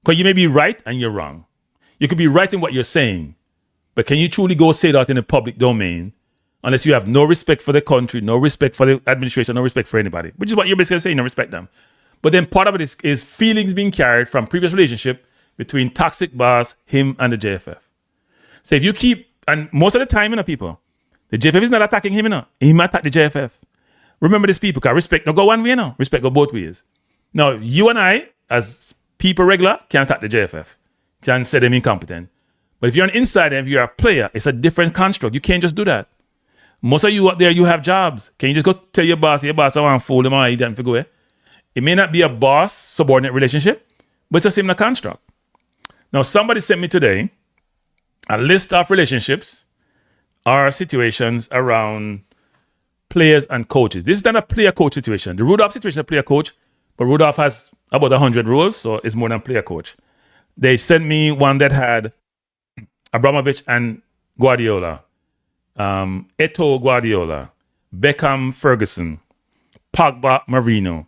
A: Because you may be right and you're wrong. You could be right in what you're saying. But can you truly go say that in the public domain unless you have no respect for the country, no respect for the administration, no respect for anybody? Which is what you're basically saying, no respect them. But then part of it is feelings being carried from previous relationship between toxic boss, him, and the JFF. So if you keep, and most of the time, people, the JFF is not attacking him, he might attack the JFF. Remember this, people, because respect don't go one way, respect go both ways. Now, you and I, as people regular, can attack the JFF, can say them incompetent. But if you're an insider, if you're a player, it's a different construct. You can't just do that. Most of you out there, you have jobs. Can you just go tell your boss, I want to fool them or he didn't figure away? It may not be a boss-subordinate relationship, but it's a similar construct. Now, somebody sent me today a list of relationships or situations around players and coaches. This is not a player-coach situation. The Rudolph situation is a player-coach, but Rudolph has about 100 rules, so it's more than player-coach. They sent me one that had Abramovich and Guardiola, Eto'o Guardiola, Beckham Ferguson, Pogba Marino,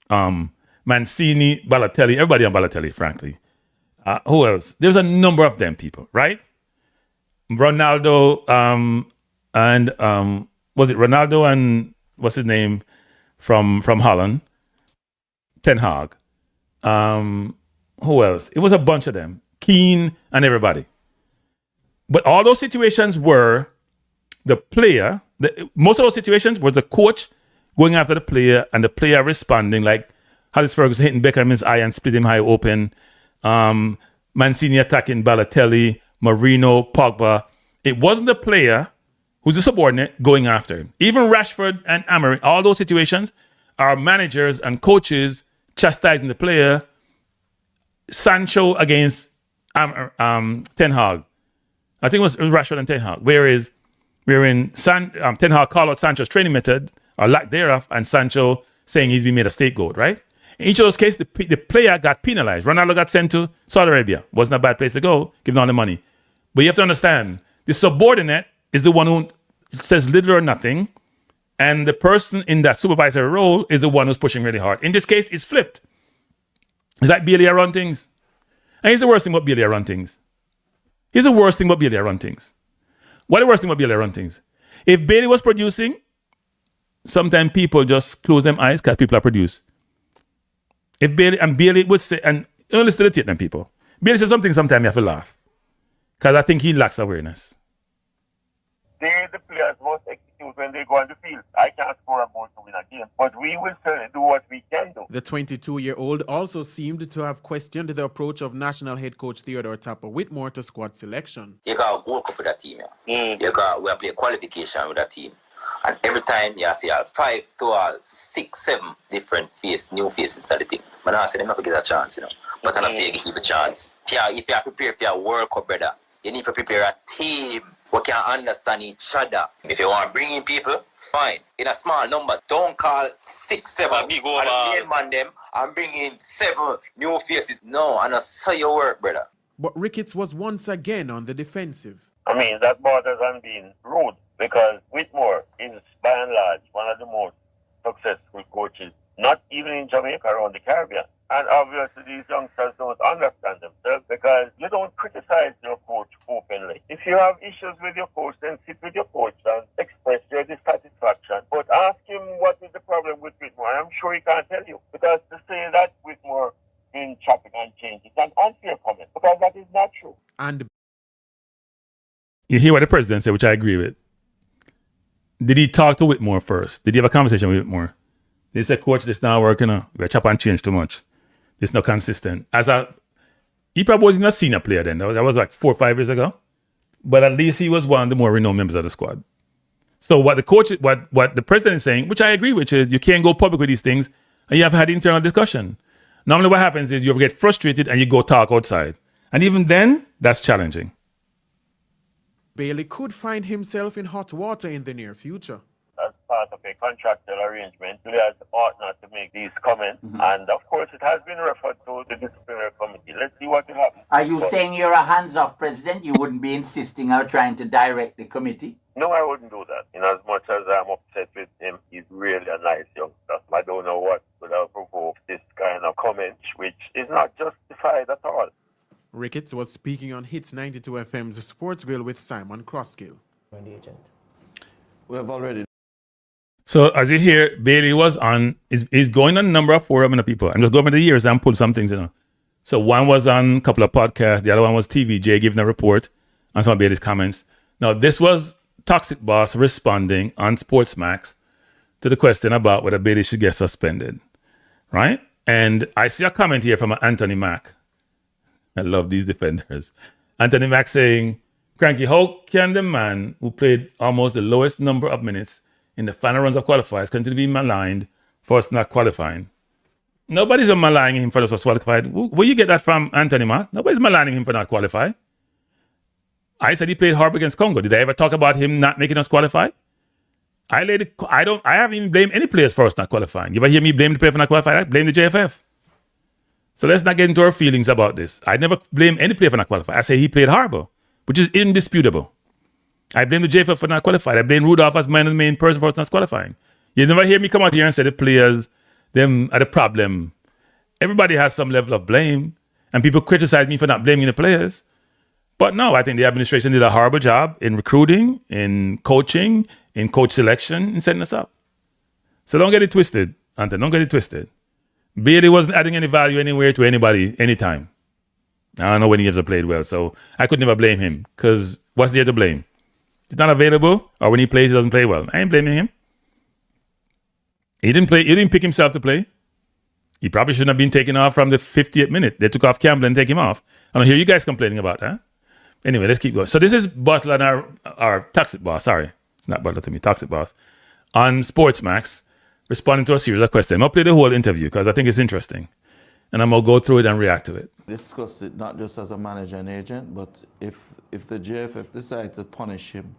A: Mancini, Balotelli, everybody on Balotelli, frankly. Who else? There's a number of them, people, right? Ronaldo and was it Ronaldo and what's his name from Holland? Ten Hag. Who else? It was a bunch of them. Keane and everybody. But all those situations were the player. Most of those situations was the coach going after the player and the player responding, like Harris Ferguson hitting Beckham in his eye and split him high open. Mancini attacking Balotelli, Marino, Pogba. It wasn't the player who's the subordinate going after him. Even Rashford and Amorim, all those situations are managers and coaches chastising the player. Sancho against Ten Hag. I think it was Rashford and Ten Hag. Whereas Ten Hag called out Sancho's training method or lack thereof, and Sancho saying he's been made a scapegoat, right? In each of those cases, the player got penalized. Ronaldo got sent to Saudi Arabia. Wasn't a bad place to go, given all the money. But you have to understand, the subordinate is the one who says little or nothing, and the person in that supervisory role is the one who's pushing really hard. In this case, it's flipped. It's like Bailey run things. And here's the worst thing about Bailey run things. What the worst thing about Bailey run things? If Bailey was producing, sometimes people just close them eyes because people are produced. If Bailey would say, and you know, listen to the tape then, people. Bailey says something, sometimes you have to laugh. Because I think he lacks awareness.
G: The players must execute when they go on the field. I can't score a goal to win a game, but we will certainly do what we can do.
F: The 22-year-old also seemed to have questioned the approach of national head coach Theodore Tapper Whitmore to squad selection.
B: You got a World Cup with that team, yeah. We play qualification with that team. And every time you see 5 to 6, 7 different new faces of the team. But I say them have to get a chance, But I say you give a chance. If you are prepared for your World Cup, brother, you need to prepare a team who can understand each other. If you want to bring in people, fine. In a small number, don't call 6, 7 and main man them and bring in 7 new faces. No, and that's how you work, brother.
F: But Ricketts was once again on the defensive.
G: I mean, that borders on being rude, because Whitmore is, by and large, one of the most successful coaches, not even in Jamaica, around the Caribbean. And obviously these youngsters don't understand themselves, because you don't criticize your coach openly. If you have issues with your coach, then sit with your coach and express your dissatisfaction. But ask him what is the problem with Whitmore. I'm sure he can't tell you, because to say that Whitmore in chopping and changing is an unfair comment, because that is not true.
F: And
A: you hear what the president said, which I agree with. Did he talk to Whitmore first? Did he have a conversation with Whitmore? They said, Coach, this not working. We're chop and change too much. It's not consistent. He probably wasn't a senior player then. That was like 4 or 5 years ago. But at least he was one of the more renowned members of the squad. So what the president is saying, which I agree with, is you can't go public with these things and you have had internal discussion. Normally what happens is you get frustrated and you go talk outside. And even then, that's challenging.
F: Bailey could find himself in hot water in the near future.
G: As part of a contractual arrangement, players ought not to make these comments. And of course, it has been referred to the disciplinary committee. Let's see what will happen.
H: Are you saying you're a hands-off president? You wouldn't be insisting or trying to direct the committee?
G: No, I wouldn't do that. In as much as I'm upset with him, he's really a nice youngster. I don't know what would have provoked this kind of comment, which is not justified at all.
F: Ricketts was speaking on Hits 92 FM's Sports Grill with Simon Crosskill.
C: We have already
A: So as you hear, Bailey was on, is going on a number of forums and people. I'm just going over the years and pull some things, So one was on a couple of podcasts. The other one was TVJ giving a report on some of Bailey's comments. Now, this was Toxic Boss responding on Sportsmax to the question about whether Bailey should get suspended, right? And I see a comment here from Anthony Mack. I love these defenders. Anthony Mack saying, Kranky, how can the man who played almost the lowest number of minutes in the final rounds of qualifiers continue to be maligned for us not qualifying? Nobody's maligning him for us qualified. Where you get that from, Anthony Mack? Nobody's maligning him for not qualifying. I said he played hard against Congo. Did I ever talk about him not making us qualify? I haven't even blamed any players for us not qualifying. You ever hear me blame the player for not qualifying? I blame the JFF. So let's not get into our feelings about this. I never blame any player for not qualifying. I say he played horrible, which is indisputable. I blame the JFF for not qualifying. I blame Rudolph as the main person for us not qualifying. You never hear me come out here and say the players, them are the problem. Everybody has some level of blame, and people criticize me for not blaming the players. But no, I think the administration did a horrible job in recruiting, in coaching, in coach selection, in setting us up. So don't get it twisted, Anthony. Don't get it twisted. Bailey wasn't adding any value anywhere to anybody, anytime. I don't know when he ever played well, so I could never blame him, because what's there to blame? He's not available, or when he plays, he doesn't play well. I ain't blaming him. He didn't play. He didn't pick himself to play. He probably shouldn't have been taken off from the 50th minute. They took off Campbell and take him off. I don't hear you guys complaining about that. Anyway, let's keep going. So this is Butler and our Toxic Boss. Sorry, it's not Butler to me. Toxic Boss on Sportsmax, responding to a series of questions. I'll play the whole interview because I think it's interesting, and I'm gonna go through it and react to it.
I: Discussed it not just as a manager and agent, but if the JFF decides to punish him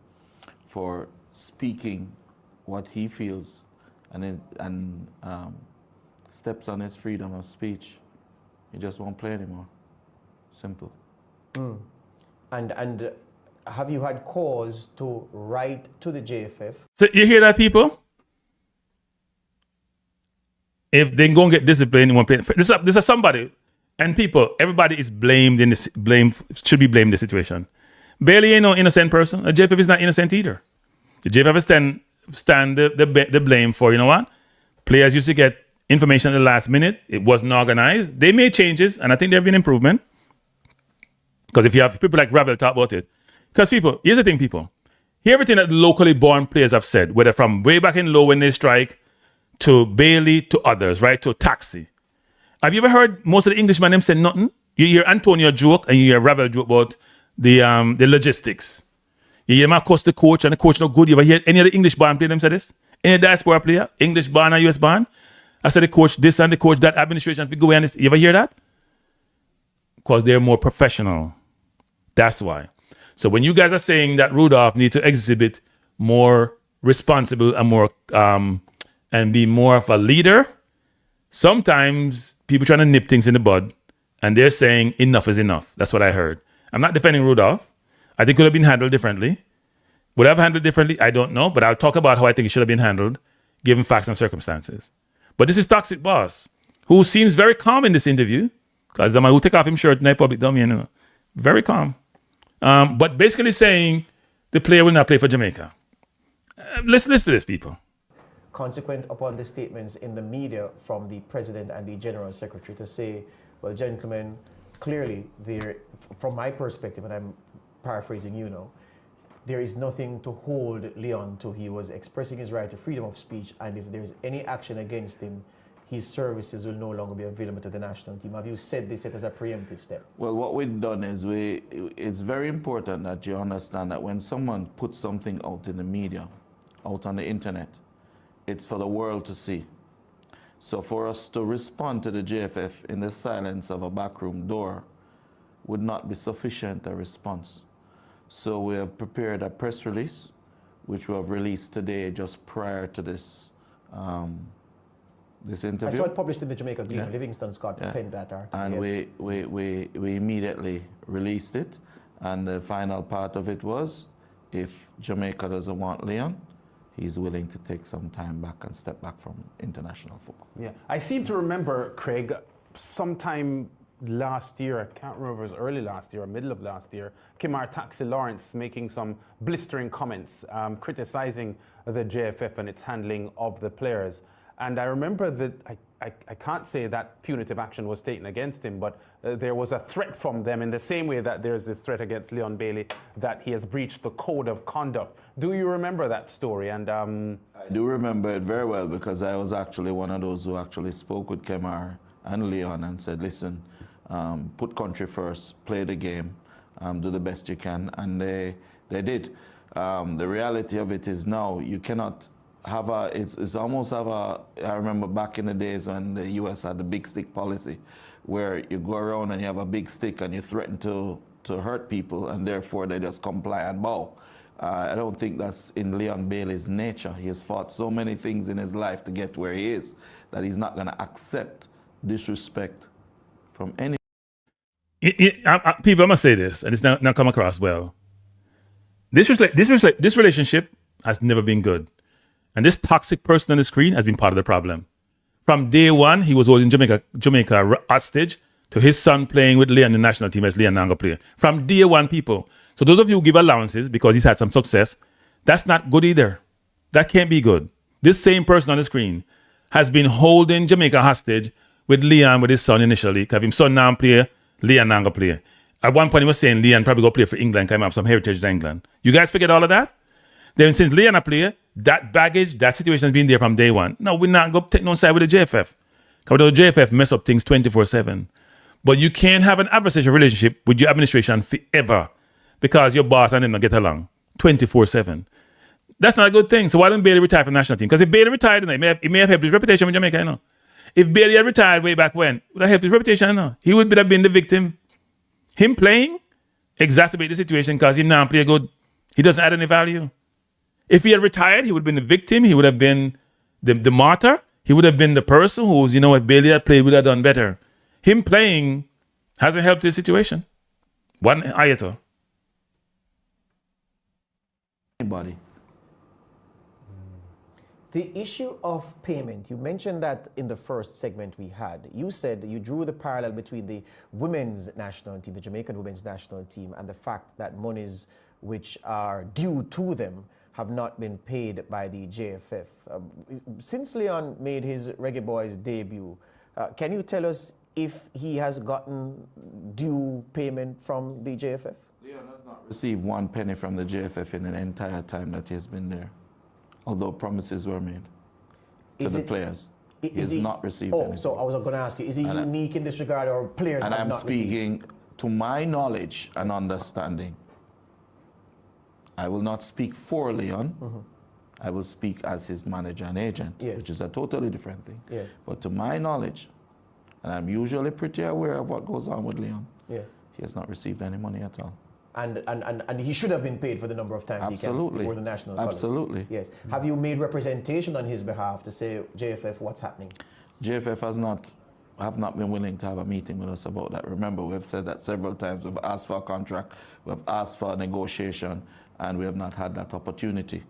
I: for speaking what he feels and steps on his freedom of speech, he just won't play anymore. Simple.
J: And have you had cause to write to the JFF?
A: So you hear that, people? If they go and get disciplined, won't play. This is somebody, and people, everybody is blamed in this. Should be blamed in this situation. Bailey ain't no innocent person. The JFF is not innocent either. The JFF stand the blame for, you know what? Players used to get information at the last minute. It wasn't organized. They made changes, and I think there have been improvement. Because if you have people like Ravel talk about it. Because people, here's the thing, people. Hear everything that locally born players have said, whether from way back in low when they strike, to Bailey, to others, right? To Taxi. Have you ever heard most of the Englishmen them say nothing? You hear Antonio joke and you hear Ravel joke about the logistics. You hear Marcos the coach and the coach no good. You ever hear any of the English born player them say this? Any diaspora player, English born or US born? I said the coach this and the coach that, administration, go away and this. You ever hear that? Because they're more professional. That's why. So when you guys are saying that Rudolph need to exhibit more responsible and more and be more of a leader, sometimes people trying to nip things in the bud and they're saying enough is enough. That's what I heard. I'm not defending Rudolph. I think it could have been handled differently. Would I have handled differently? I don't know, but I'll talk about how I think it should have been handled given facts and circumstances. But this is Toxic Boss, who seems very calm in this interview, because the man who take off him shirt in public domain, very calm. But basically saying the player will not play for Jamaica. Listen to this, people.
J: Consequent upon the statements in the media from the president and the general secretary to say, well, gentlemen, clearly there, from my perspective, and I'm paraphrasing you now, there is nothing to hold Leon to. He was expressing his right to freedom of speech, and if there's any action against him, his services will no longer be available to the national team. Have you said this as a preemptive step?
I: Well, what we've done is it's very important that you understand that when someone puts something out in the media, out on the internet, it's for the world to see. So for us to respond to the JFF in the silence of a backroom door would not be sufficient a response. So we have prepared a press release, which we have released today just prior to this this interview.
J: I saw it published in the Jamaica Gleaner. Livingston Scott penned that article.
I: And yes, we immediately released it. And the final part of it was, if Jamaica doesn't want Leon, he's willing to take some time back and step back from international football.
K: Yeah, I seem to remember, Craig, sometime last year, I can't remember if it was early last year or middle of last year, Kimar Taxi Lawrence making some blistering comments criticizing the JFF and its handling of the players. And I remember that I can't say that punitive action was taken against him, but there was a threat from them in the same way that there's this threat against Leon Bailey that he has breached the code of conduct. Do you remember that story? And
I: I do remember it very well because I was actually one of those who actually spoke with Kemar and Leon and said, listen, put country first, play the game, do the best you can, and they did. The reality of it is now you cannot have it's almost have I remember back in the days when the US had the big stick policy, where you go around and you have a big stick and you threaten to hurt people and therefore they just comply and bow. I don't think that's in Leon Bailey's nature. He has fought so many things in his life to get where he is that he's not going to accept disrespect from any.
A: People, I must say this, and it's not come across well. This relationship has never been good. And this toxic person on the screen has been part of the problem. From day one, he was holding Jamaica hostage to his son playing with Leon in the national team as Leon Nanga player. From day one, people. So those of you who give allowances because he's had some success, that's not good either. That can't be good. This same person on the screen has been holding Jamaica hostage with Leon, with his son initially, because his son now play, Leon Nanga play. At one point, he was saying Leon probably go play for England, because he have some heritage in England. You guys forget all of that? Then since Leon a player, that baggage, that situation has been there from day one. No, we're not going to take no side with the JFF. Because the JFF mess up things 24/7. But you can't have an adversarial relationship with your administration forever because your boss and them don't get along 24/7. That's not a good thing. So why don't Bailey retire from the national team? Because if Bailey retired, it may have helped his reputation with Jamaica, you know. If Bailey had retired way back when, would have helped his reputation, you know. He would have been the victim. Him playing exacerbate the situation because he now play good. He doesn't add any value. If he had retired, he would have been the victim. He would have been the martyr. He would have been the person who's, you know, if Bailey had played, would have done better. Him playing hasn't helped his situation. One iota.
I: Anybody.
J: The issue of payment, you mentioned that in the first segment we had. You said you drew the parallel between the women's national team, the Jamaican women's national team, and the fact that monies which are due to them have not been paid by the JFF. Since Leon made his Reggae Boys debut, can you tell us if he has gotten due payment from the JFF?
I: Leon has not received 1 penny from the JFF in the entire time that he has been there, although promises were made to the players. He has not received anything.
J: So I was going to ask you, is he unique in this regard, or players have not received?
I: And I'm speaking to my knowledge and understanding. I will not speak for Leon. I will speak as his manager and agent, which is a totally different thing.
J: Yes.
I: But to my knowledge, and I'm usually pretty aware of what goes on with Leon,
J: yes,
I: he has not received any money at all.
J: And he should have been paid for the number of times he can before the national colors.
I: Absolutely.
J: Yes. Have you made representation on his behalf to say, JFF, what's happening?
I: JFF have not been willing to have a meeting with us about that. Remember, we have said that several times. We've asked for a contract, we've asked for a negotiation, and we have not had that opportunity.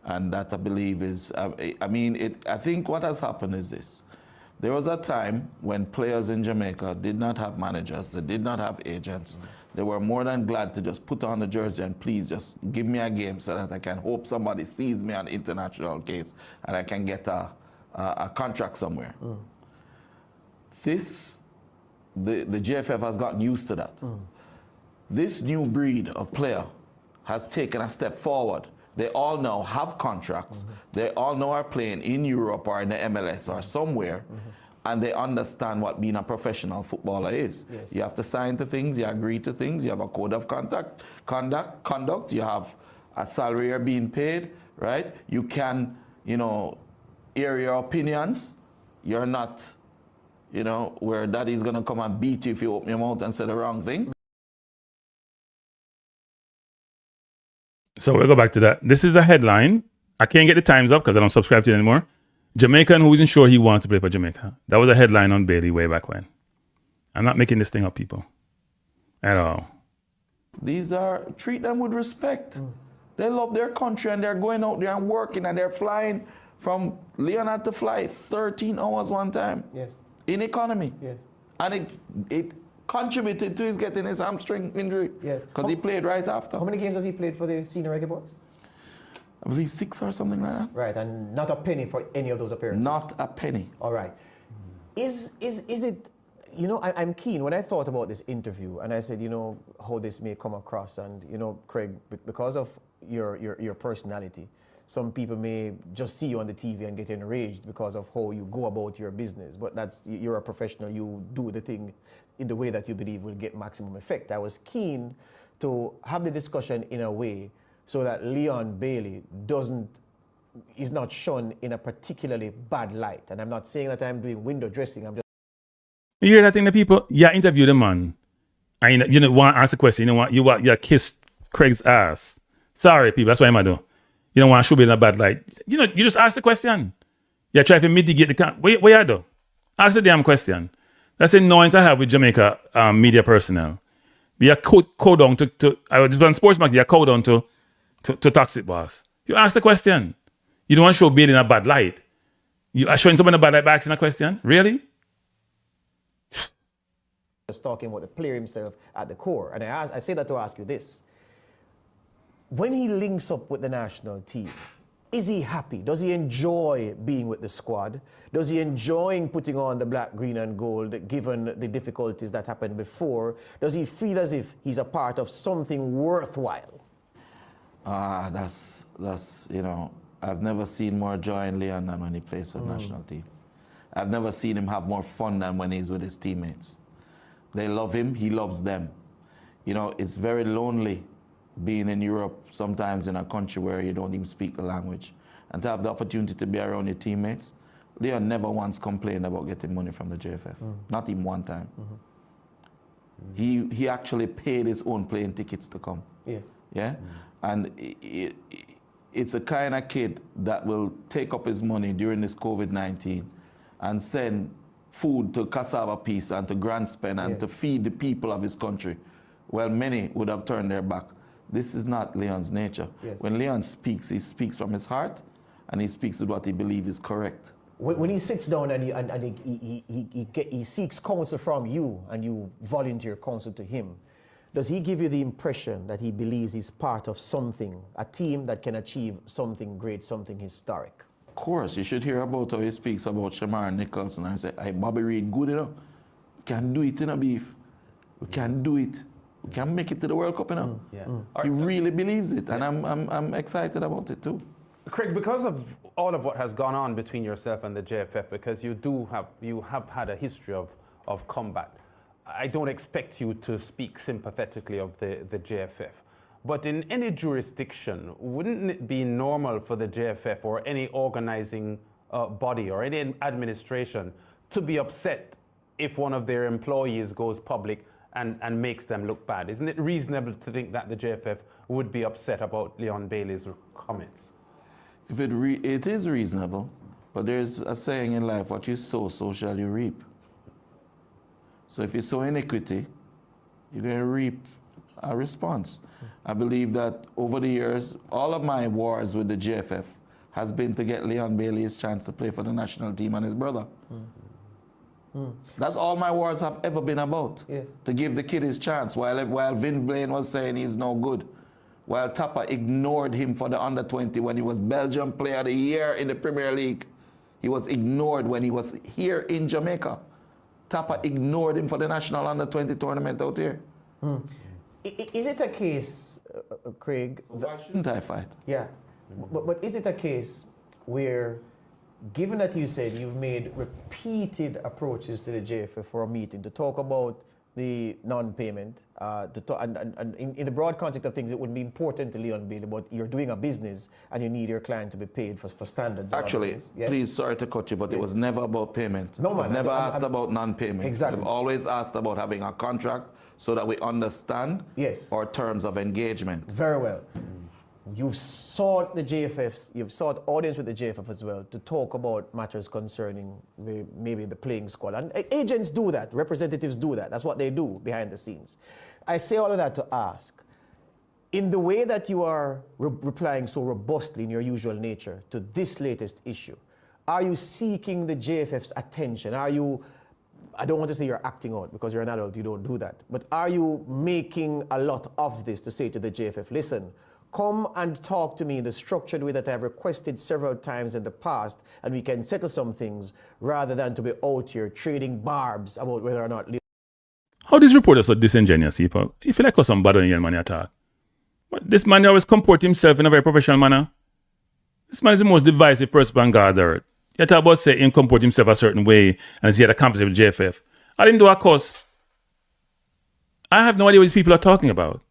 I: And that, I believe, is, I think what has happened is this. There was a time when players in Jamaica did not have managers, they did not have agents. They were more than glad to just put on the jersey and please just give me a game so that I can hope somebody sees me on the international case and I can get a contract somewhere. The JFF has gotten used to that. This new breed of player has taken a step forward. They all now have contracts. They all now are playing in Europe or in the MLS or somewhere, and they understand what being a professional footballer is. Yes. You have to sign to things, you agree to things, you have a code of conduct, you have a salary you're being paid, right? You can, air your opinions. You're not, where daddy's gonna come and beat you if you open your mouth and say the wrong thing.
A: So we'll go back to that. This is a headline. I can't get the times up because I don't subscribe to it anymore. Jamaican who isn't sure he wants to play for Jamaica. That was a headline on Bailey way back when. I'm not making this thing up, people. At all.
I: Treat them with respect. They love their country and they're going out there and working and they're flying from Leon had to fly 13 hours one time.
J: Yes.
I: In economy.
J: Yes.
I: And contributed to his getting his hamstring injury.
J: Yes.
I: Because he played right after.
J: How many games has he played for the senior reggae boys?
I: I believe 6 or something like that.
J: Right, and not a penny for any of those appearances?
I: Not a penny.
J: All right. Is it, you know, I'm keen, when I thought about this interview, and I said, you know, how this may come across, and, you know, Craig, because of your personality, some people may just see you on the TV and get enraged because of how you go about your business, but you're a professional, you do the thing in the way that you believe will get maximum effect. I was keen to have the discussion in a way so that Leon Bailey is not shown in a particularly bad light. And I'm not saying that I'm doing window dressing. I'm just.
A: You hear that thing, the people? Yeah, interview the man. And you know, want to ask a question. You want you kiss Craig's ass. Sorry, people. That's what I'm do. You don't want to show me in a bad light. You know, you just ask the question. You try to mitigate the what you do? Ask the damn question. That's the annoyance I have with Jamaica media personnel. You code down to I was on sports market. You code down to toxic boss. You ask the question. You don't want to show Bailey in a bad light. You are showing someone in a bad light by asking a question? Really?
J: Just talking about the player himself at the core. And I say that to ask you this. When he links up with the national team, is he happy? Does he enjoy being with the squad? Does he enjoy putting on the black, green and gold given the difficulties that happened before? Does he feel as if he's a part of something worthwhile?
I: That's you know, I've never seen more joy in Leon than when he plays for the national team. I've never seen him have more fun than when he's with his teammates. They love him, he loves them. You know, it's very lonely being in Europe, sometimes in a country where you don't even speak the language. And to have the opportunity to be around your teammates, Leon never once complained about getting money from the JFF, not even one time. He actually paid his own plane tickets to come.
J: Yes.
I: Yeah? And it's a kind of kid that will take up his money during this COVID-19 and send food to Cassava Peace and to Grand Spen and to feed the people of his country. Well, many would have turned their back. This is not Leon's nature.
J: Yes.
I: When Leon speaks, he speaks from his heart and he speaks with what he believes is correct.
J: When he sits down and he seeks counsel from you and you volunteer counsel to him, does he give you the impression that he believes he's part of something, a team that can achieve something great, something historic?
I: Of course, you should hear about how he speaks about Shamar Nicholson and say, hey, Bobby Reid, good enough. We can do it in a beef. We can do it. We can make it to the World Cup, you know. He really believes it, and I'm excited about it too.
K: Craig, because of all of what has gone on between yourself and the JFF, because you have had a history of combat, I don't expect you to speak sympathetically of the JFF. But in any jurisdiction, wouldn't it be normal for the JFF or any organizing body or any administration to be upset if one of their employees goes public and makes them look bad? Isn't it reasonable to think that the JFF would be upset about Leon Bailey's comments?
I: If it is reasonable, but there's a saying in life, what you sow, so shall you reap. So if you sow iniquity, you're going to reap a response. I believe that over the years, all of my wars with the JFF has been to get Leon Bailey his chance to play for the national team and his brother. That's all my wars have ever been about.
J: Yes.
I: To give the kid his chance. While Vin Blaine was saying he's no good. While Tappa ignored him for the under-20 when he was Belgium Player of the Year in the Premier League. He was ignored when he was here in Jamaica. Tappa ignored him for the national under-20 tournament out here.
J: Is it a case, Craig?
I: Why shouldn't I fight?
J: Yeah, but is it a case where, given that you said you've made repeated approaches to the JFF for a meeting to talk about the non-payment, and in the broad context of things, it would be important to Leon Bailey, but you're doing a business and you need your client to be paid for standards.
I: Actually,
J: yes?
I: please, sorry to cut you, but it was never about payment.
J: No, man.
I: I've never asked about non-payment.
J: Exactly.
I: I've always asked about having a contract so that we understand our terms of engagement.
J: Very well. You've sought the JFFs, you've sought audience with the JFF as well to talk about matters concerning maybe the playing squad. And agents do that, representatives do that. That's what they do behind the scenes. I say all of that to ask, in the way that you are replying so robustly in your usual nature to this latest issue, are you seeking the JFF's attention? Are you I don't want to say you're acting out because you're an adult, you don't do that. But are you making a lot of this to say to the JFF, listen, come and talk to me in the structured way that I've requested several times in the past, and we can settle some things rather than to be out here trading barbs about whether or not...
A: How these reporters are disingenuous, people? You feel like some bad on your man attack. But this man always comport himself in a very professional manner. This man is the most divisive person on God earth. You talk about say him comport himself a certain way and he had a conversation with JFF. I didn't do a course. I have no idea what these people are talking about.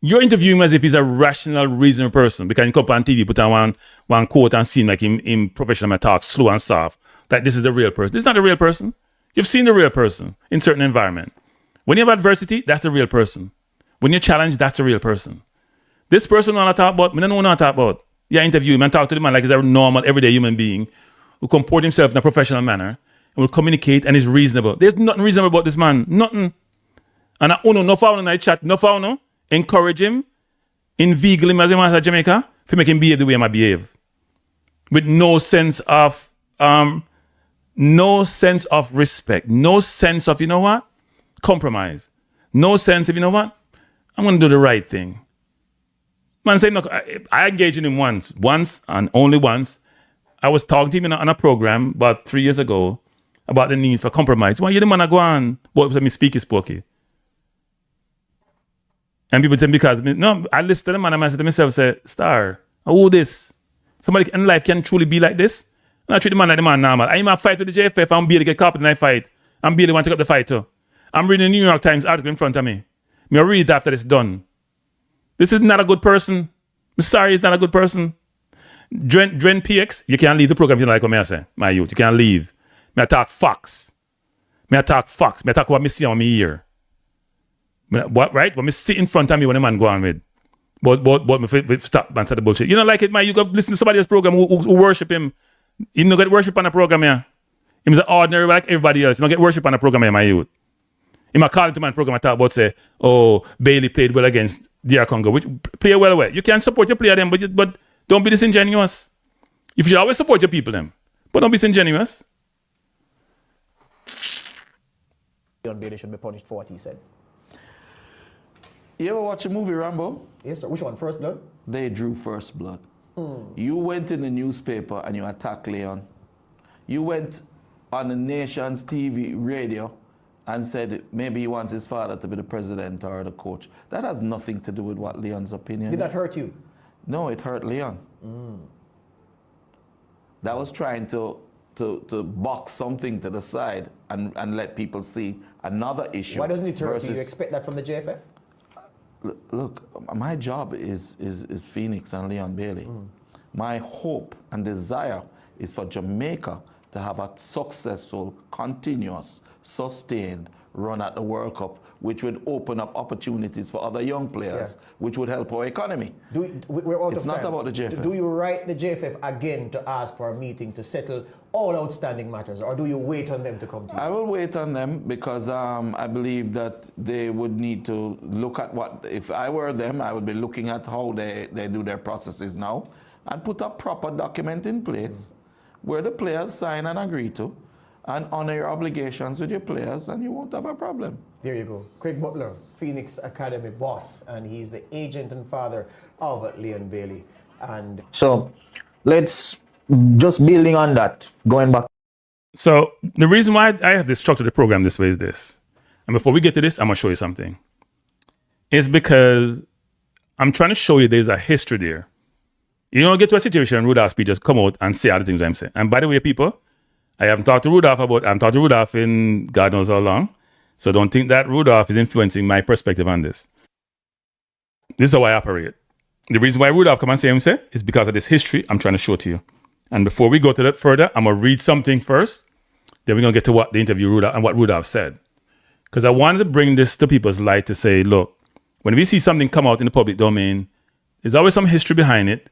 A: You're interviewing him as if he's a rational, reasonable person because he come on TV, put on one quote and seem like him professional talk, slow and soft. Like this is the real person. This is not the real person. You've seen the real person in certain environment. When you have adversity, that's the real person. When you're challenged, that's the real person. This person I talk about, I don't know what I talk about. Yeah, interview him and talk to the man like he's a normal, everyday human being who comport himself in a professional manner and will communicate and is reasonable. There's nothing reasonable about this man. Nothing. And I no foul in the chat, no foul, no. Encourage him, inveigle him as he wants at Jamaica, to make him behave the way he might behave. With no sense of respect, no sense of, you know what? Compromise. No sense of, you know what? I'm going to do the right thing. Man said, look, I engaged in him once and only once. I was talking to him on a program about 3 years ago about the need for compromise. Why you the man go on? But me speak is spooky. And people say, because, no, I listen to the man and I said to myself, say, Star, who this? Somebody in life can truly be like this? And I treat the man like the man normal. I'm a fight with the JFF, I'm barely get caught in I fight. I'm barely want to take up the fight too. I'm reading the New York Times article in front of me. I'll read it after it's done. This is not a good person. I'm sorry, he's not a good person. Dren PX, you can't leave the program if you like what I say, my youth. You can't leave. I talk facts. I talk what I see on me here. What, right? When I sit in front of me when a man go on with. But me stop and say the bullshit. You don't like it, man. You go listen to somebody else's program who worship him. You don't get worship on the program here. He's an ordinary like everybody else. You don't get worship on the program here, my youth. He might call into my program and talk about say, oh, Bailey played well against DR Congo. Which play well away. You can support your player them, but don't be disingenuous. You should always support your people them. But don't be disingenuous.
J: Bailey should be punished for what he said.
I: You ever watch a movie, Rambo?
J: Yes, sir. Which one? First Blood?
I: They drew First Blood. You went in the newspaper and you attacked Leon. You went on the nation's TV, radio, and said maybe he wants his father to be the president or the coach. That has nothing to do with what Leon's opinion is.
J: Did that hurt you?
I: No, it hurt Leon. That was trying to box something to the side and let people see another issue.
J: Why doesn't it hurt you? You expect that from the JFF?
I: Look, my job is Phoenix and Leon Bailey. My hope and desire is for Jamaica to have a successful, continuous, sustained run at the World Cup, which would open up opportunities for other young players, which would help our economy. It's not about the JFF.
J: Do you write the JFF again to ask for a meeting to settle all outstanding matters, or do you wait on them to come to you?
I: I will wait on them because I believe that they would need to look at what, if I were them, I would be looking at how they do their processes now and put a proper document in place where the players sign and agree to and honor your obligations with your players, and you won't have a problem.
J: There you go. Craig Butler, Phoenix Academy boss, and he's the agent and father of Leon Bailey. And
L: so let's just building on that, going back.
A: So the reason why I have this structure the program this way is this. And before we get to this, I'm going to show you something. It's because I'm trying to show you there's a history there. You don't get to a situation Rudolph Speid just come out and say all the things I'm saying. And by the way, people, I haven't talked to Rudolph in God knows how long. So don't think that Rudolph is influencing my perspective on this. This is how I operate. The reason why Rudolph come and say him say is because of this history I'm trying to show to you. And before we go to that further, I'm going to read something first. Then we're going to get to what the interview Rudolph and what Rudolph said. Because I wanted to bring this to people's light to say, look, when we see something come out in the public domain, there's always some history behind it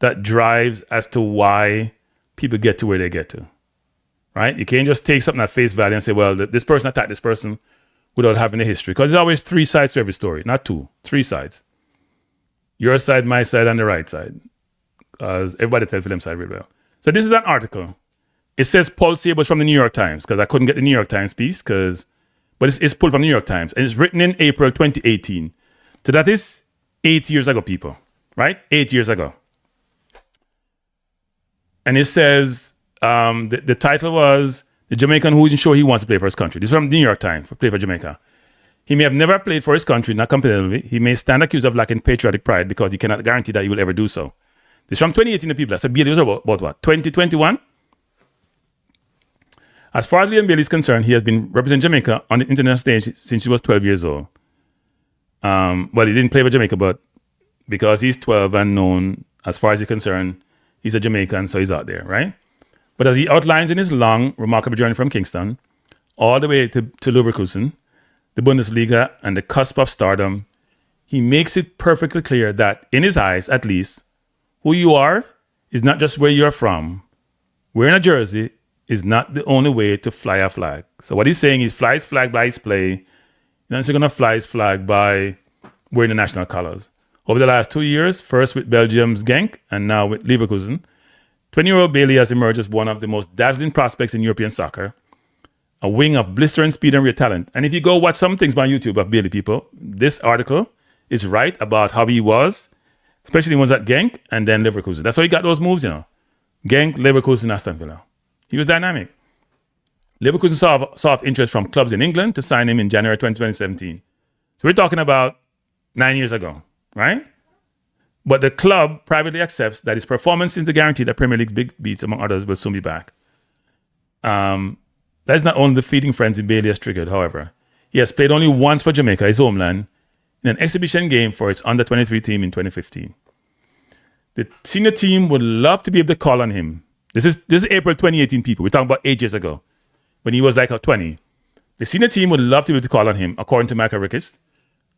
A: that drives as to why people get to where they get to. Right? You can't just take something at face value and say, well, this person attacked this person without having a history. Because there's always three sides to every story. Not two, three sides. Your side, my side, and the right side. Everybody tells for them side really well. So this is an article It says Pulse here, but it's from the New York Times because I couldn't get the New York Times piece but it's pulled from the New York Times and it's written in April 2018. So that is 8 years ago, people, right? 8 years ago. And it says, the title was, "The Jamaican Who Isn't Sure He Wants to Play for His Country." This is from the New York Times, for play for Jamaica. "He may have never played for his country, not competitively. He may stand accused of lacking patriotic pride because he cannot guarantee that he will ever do so." This is from 2018, the people. That's a Bailey was about what? 2021? "As far as Liam Bailey is concerned, he has been representing Jamaica on the international stage since he was 12 years old. Well, he didn't play for Jamaica, but because he's 12 and known, as far as he's concerned, he's a Jamaican, so he's out there, right? But as he outlines in his long, remarkable journey from Kingston all the way to Leverkusen, the Bundesliga, and the cusp of stardom, he makes it perfectly clear that, in his eyes at least, who you are is not just where you're from. Wearing a jersey is not the only way to fly a flag." So what he's saying is fly his flag by his play. You're not going to fly his flag by wearing the national colors. Over the last 2 years, first with Belgium's Genk and now with Leverkusen, 20-year-old Bailey has emerged as one of the most dazzling prospects in European soccer, a wing of blistering speed and real talent. And if you go watch some things on YouTube of Bailey, people, this article is right about how he was, especially when he was at Genk and then Leverkusen. That's how he got those moves, Genk, Leverkusen, Aston Villa. He was dynamic. Leverkusen saw interest from clubs in England to sign him in January 2017. So we're talking about 9 years ago, right? But the club privately accepts that his performance is a guarantee that Premier League's big beats, among others, will soon be back. That is not only the feeding frenzy Bailey has triggered, however. He has played only once for Jamaica, his homeland, in an exhibition game for its under-23 team in 2015. The senior team would love to be able to call on him. This is April 2018, people. We're talking about 8 years ago, when he was like 20. The senior team would love to be able to call on him, according to Michael Ricketts,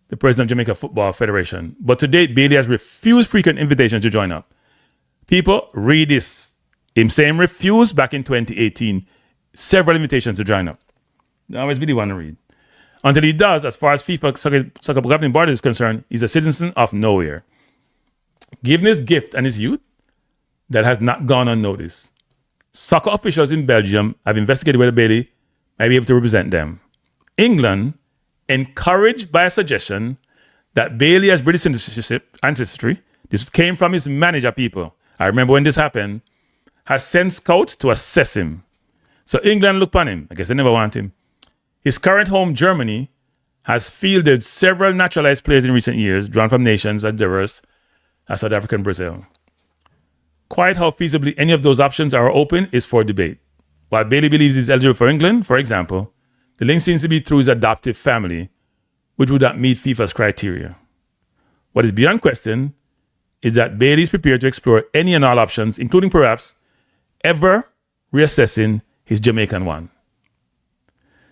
A: the president of Jamaica Football Federation. But to date, Bailey has refused frequent invitations to join up. People, read this. Him saying refused back in 2018, several invitations to join up. I always really want to read. Until he does, as far as FIFA soccer governing body is concerned, he's a citizen of nowhere. Given his gift and his youth, that has not gone unnoticed. Soccer officials in Belgium have investigated whether Bailey might be able to represent them. England, encouraged by a suggestion that Bailey has British ancestry, this came from his manager, people. I remember when this happened, has sent scouts to assess him. So England looked upon him. I guess they never want him. His current home, Germany, has fielded several naturalized players in recent years, drawn from nations as diverse as South Africa and Brazil. Quite how feasibly any of those options are open is for debate. While Bailey believes he's eligible for England, for example, the link seems to be through his adoptive family, which would not meet FIFA's criteria. What is beyond question is that Bailey is prepared to explore any and all options, including perhaps ever reassessing his Jamaican one.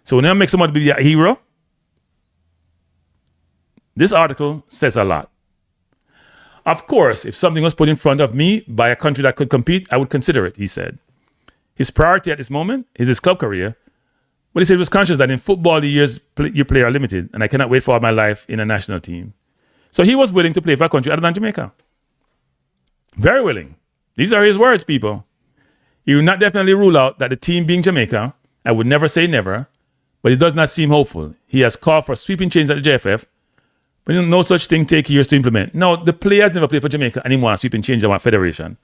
A: So when I make someone be a hero, this article says a lot. Of course, if something was put in front of me by a country that could compete, I would consider it, he said. His priority at this moment is his club career, but he said he was conscious that in football, the years you play are limited, and I cannot wait for all my life in a national team. So he was willing to play for a country other than Jamaica. Very willing. These are his words, people. He will not definitely rule out that the team being Jamaica, I would never say never, but it does not seem hopeful. He has called for sweeping change at the JFF, but no such thing take years to implement. No, the players never play for Jamaica and he wants sweeping change in our federation.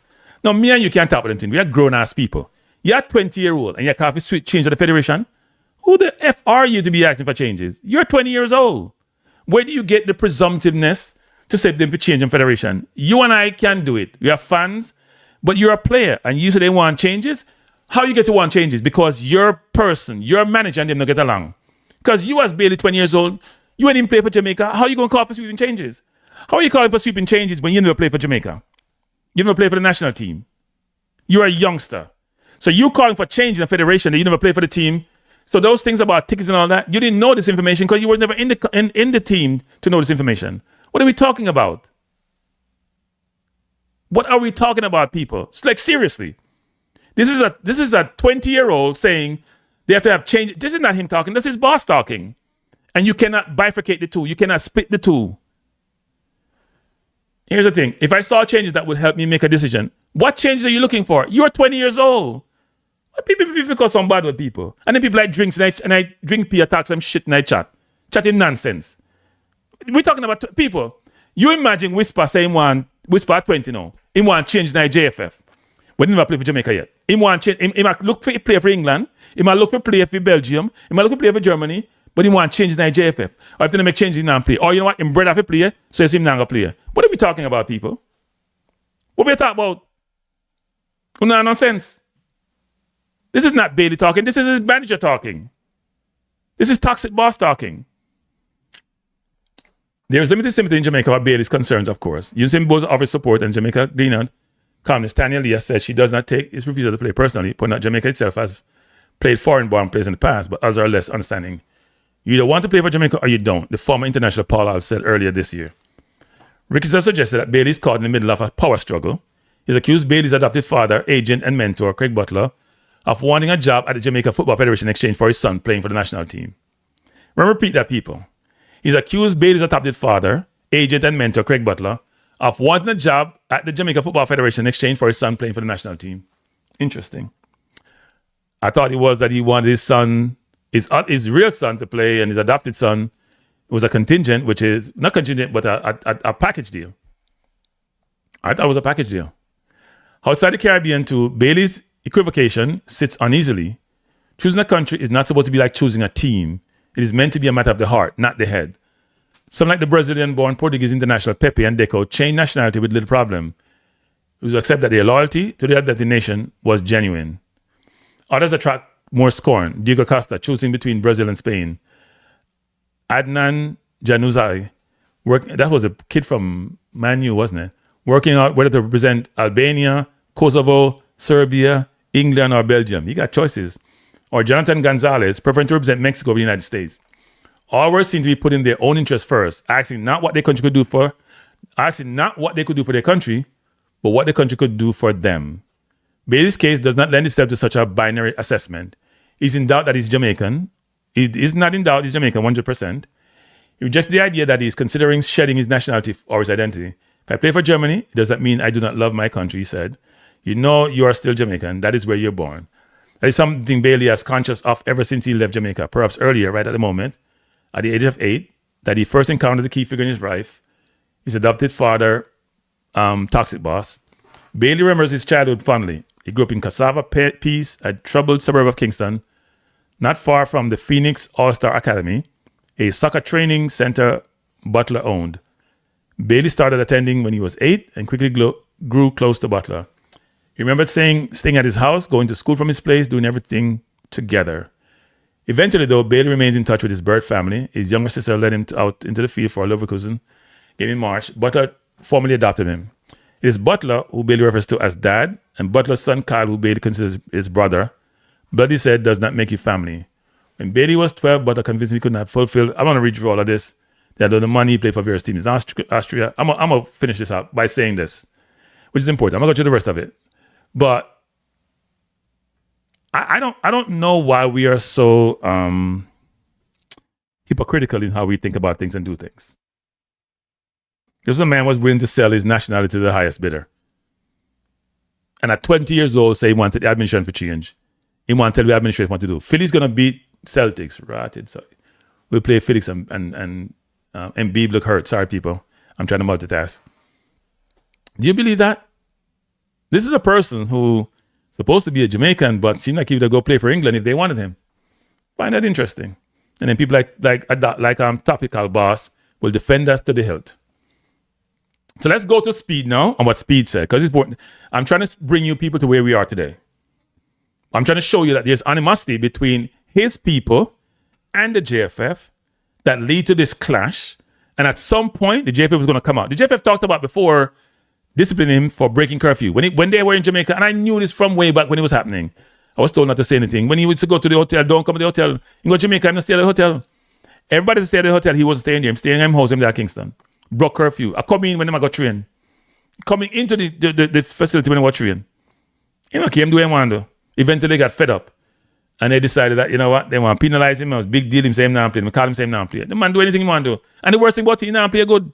A: No, me and you can't talk about them things. We are grown-ass people. You're 20-year-old and you're calling for sweep change of the federation? Who the F are you to be asking for changes? You're 20 years old. Where do you get the presumptiveness to say them for change in federation? You and I can do it. We are fans, but you're a player and you say they want changes. How you get to want changes? Because your person, your manager and them don't get along. Because you as Bailey, 20 years old, you ain't even play for Jamaica. How are you going to call for sweeping changes? How are you calling for sweeping changes when you never play for Jamaica? You never play for the national team. You're a youngster. So you calling for change in the federation that you never play for the team. So those things about tickets and all that, you didn't know this information because you were never in the team to know this information. What are we talking about? What are we talking about, people? It's like, seriously. This is a 20-year-old saying they have to have change. This is not him talking. This is his boss talking. And you cannot bifurcate the two. You cannot split the two. Here's the thing. If I saw changes that would help me make a decision, what changes are you looking for? You're 20 years old. People because I'm bad with people. And then people like drinks and I drink beer, talk some shit and I chat. Chatting nonsense. We're talking about people. You imagine Whisper saying Whisper at 20 now. He want to change the JFF. We never play for Jamaica yet. He want to change. He might look for play for England. He might look for play for Belgium. He might look for play for Germany. But he want to change the JFF. Or if they make changes, he not play. Or you know what? Him brother have to play, so he's him not going to play. What are we talking about, people? What are we talking about? No nonsense. This is not Bailey talking. This is his manager talking. This is toxic boss talking. There is limited sympathy in Jamaica about Bailey's concerns, of course. UNICEF both offers support, and Jamaica Greenland columnist Tanya Leah said she does not take his refusal to play personally, pointing out Jamaica itself has played foreign-born players in the past, but others are less understanding. You either want to play for Jamaica or you don't, the former international Paul Hall said earlier this year. Ricky suggested that Bailey is caught in the middle of a power struggle. He's accused Bailey's adopted father, agent, and mentor, Craig Butler, of wanting a job at the Jamaica Football Federation in exchange for his son playing for the national team. Repeat that, people. He's accused Bailey's adopted father, agent, and mentor, Craig Butler, of wanting a job at the Jamaica Football Federation in exchange for his son playing for the national team. Interesting. I thought it was that he wanted his son, his real son to play, and his adopted son was a contingent, which is not contingent, but a package deal. I thought it was a package deal. Outside the Caribbean, too, Bailey's equivocation sits uneasily. Choosing a country is not supposed to be like choosing a team. It is meant to be a matter of the heart, not the head. Some, like the Brazilian-born Portuguese international Pepe and Deco, changed nationality with little problem. It was accept that their loyalty to their adopted nation was genuine. Others attract more scorn. Diego Costa, choosing between Brazil and Spain. Adnan Januzaj, that was a kid from Man U, wasn't it? Working out whether to represent Albania, Kosovo, Serbia, England, or Belgium. You got choices. Or Jonathan Gonzalez, preferring to represent Mexico or the United States. All were seen to be putting their own interests first, asking not what their country could do for their country, but what the country could do for them. Bailey's case does not lend itself to such a binary assessment. He's in doubt that he's Jamaican. He is not in doubt he's Jamaican 100%. He rejects the idea that he's considering shedding his nationality or his identity. If I play for Germany, it does not mean I do not love my country, he said. You know you are still Jamaican. That is where you're born. That is something Bailey has conscious of ever since he left Jamaica, perhaps earlier, right at the moment, at the age of 8, that he first encountered the key figure in his life, his adopted father, toxic boss. Bailey remembers his childhood fondly. He grew up in Cassava Peace, a troubled suburb of Kingston, not far from the Phoenix All-Star Academy, a soccer training center Butler owned. Bailey started attending when he was 8 and quickly grew close to Butler. He remembered staying at his house, going to school from his place, doing everything together. Eventually, though, Bailey remains in touch with his birth family. His younger sister led him out into the field for a Leverkusen game in March. Butler formally adopted him. It is Butler who Bailey refers to as dad, and Butler's son Kyle, who Bailey considers his brother. Bloody said does not make you family. When Bailey was 12, Butler convinced him he could not fulfill. I'm going to read through all of this. They had done the money, he played for various teams. Now, Austria, I'm going to finish this out by saying this, which is important. I'm going to go through the rest of it. But I don't know why we are so hypocritical in how we think about things and do things. This man was willing to sell his nationality to the highest bidder. And at 20 years old, say he wanted the administration for change. He wanted to tell the administration what to do. Philly's going to beat Celtics, right? So we'll play Felix and Embiid look hurt. Sorry, people. I'm trying to multitask. Do you believe that? This is a person who supposed to be a Jamaican, but seemed like he would go play for England if they wanted him. Find that interesting. And then people like Topical Boss will defend us to the hilt. So let's go to Speid now and what Speid said, because it's important. I'm trying to bring you people to where we are today. I'm trying to show you that there's animosity between his people and the JFF that lead to this clash. And at some point, the JFF was going to come out. The JFF talked about before disciplining him for breaking curfew. When they were in Jamaica, and I knew this from way back when it was happening. I was told not to say anything. When he used to go to the hotel, don't come to the hotel. You go to Jamaica, I'm not stay at the hotel. Everybody stay at the hotel. He wasn't staying there. I'm staying at my house. I'm there at Kingston. Broke curfew. I come in when I got train. Coming into the facility when I got train. You know, came do what I want to do. Eventually they got fed up. And they decided that, you know what, they want to penalize him. It was a big deal. Him say him not play. They call him say him not play. The man do anything he want to do. And the worst thing about it, he not play good.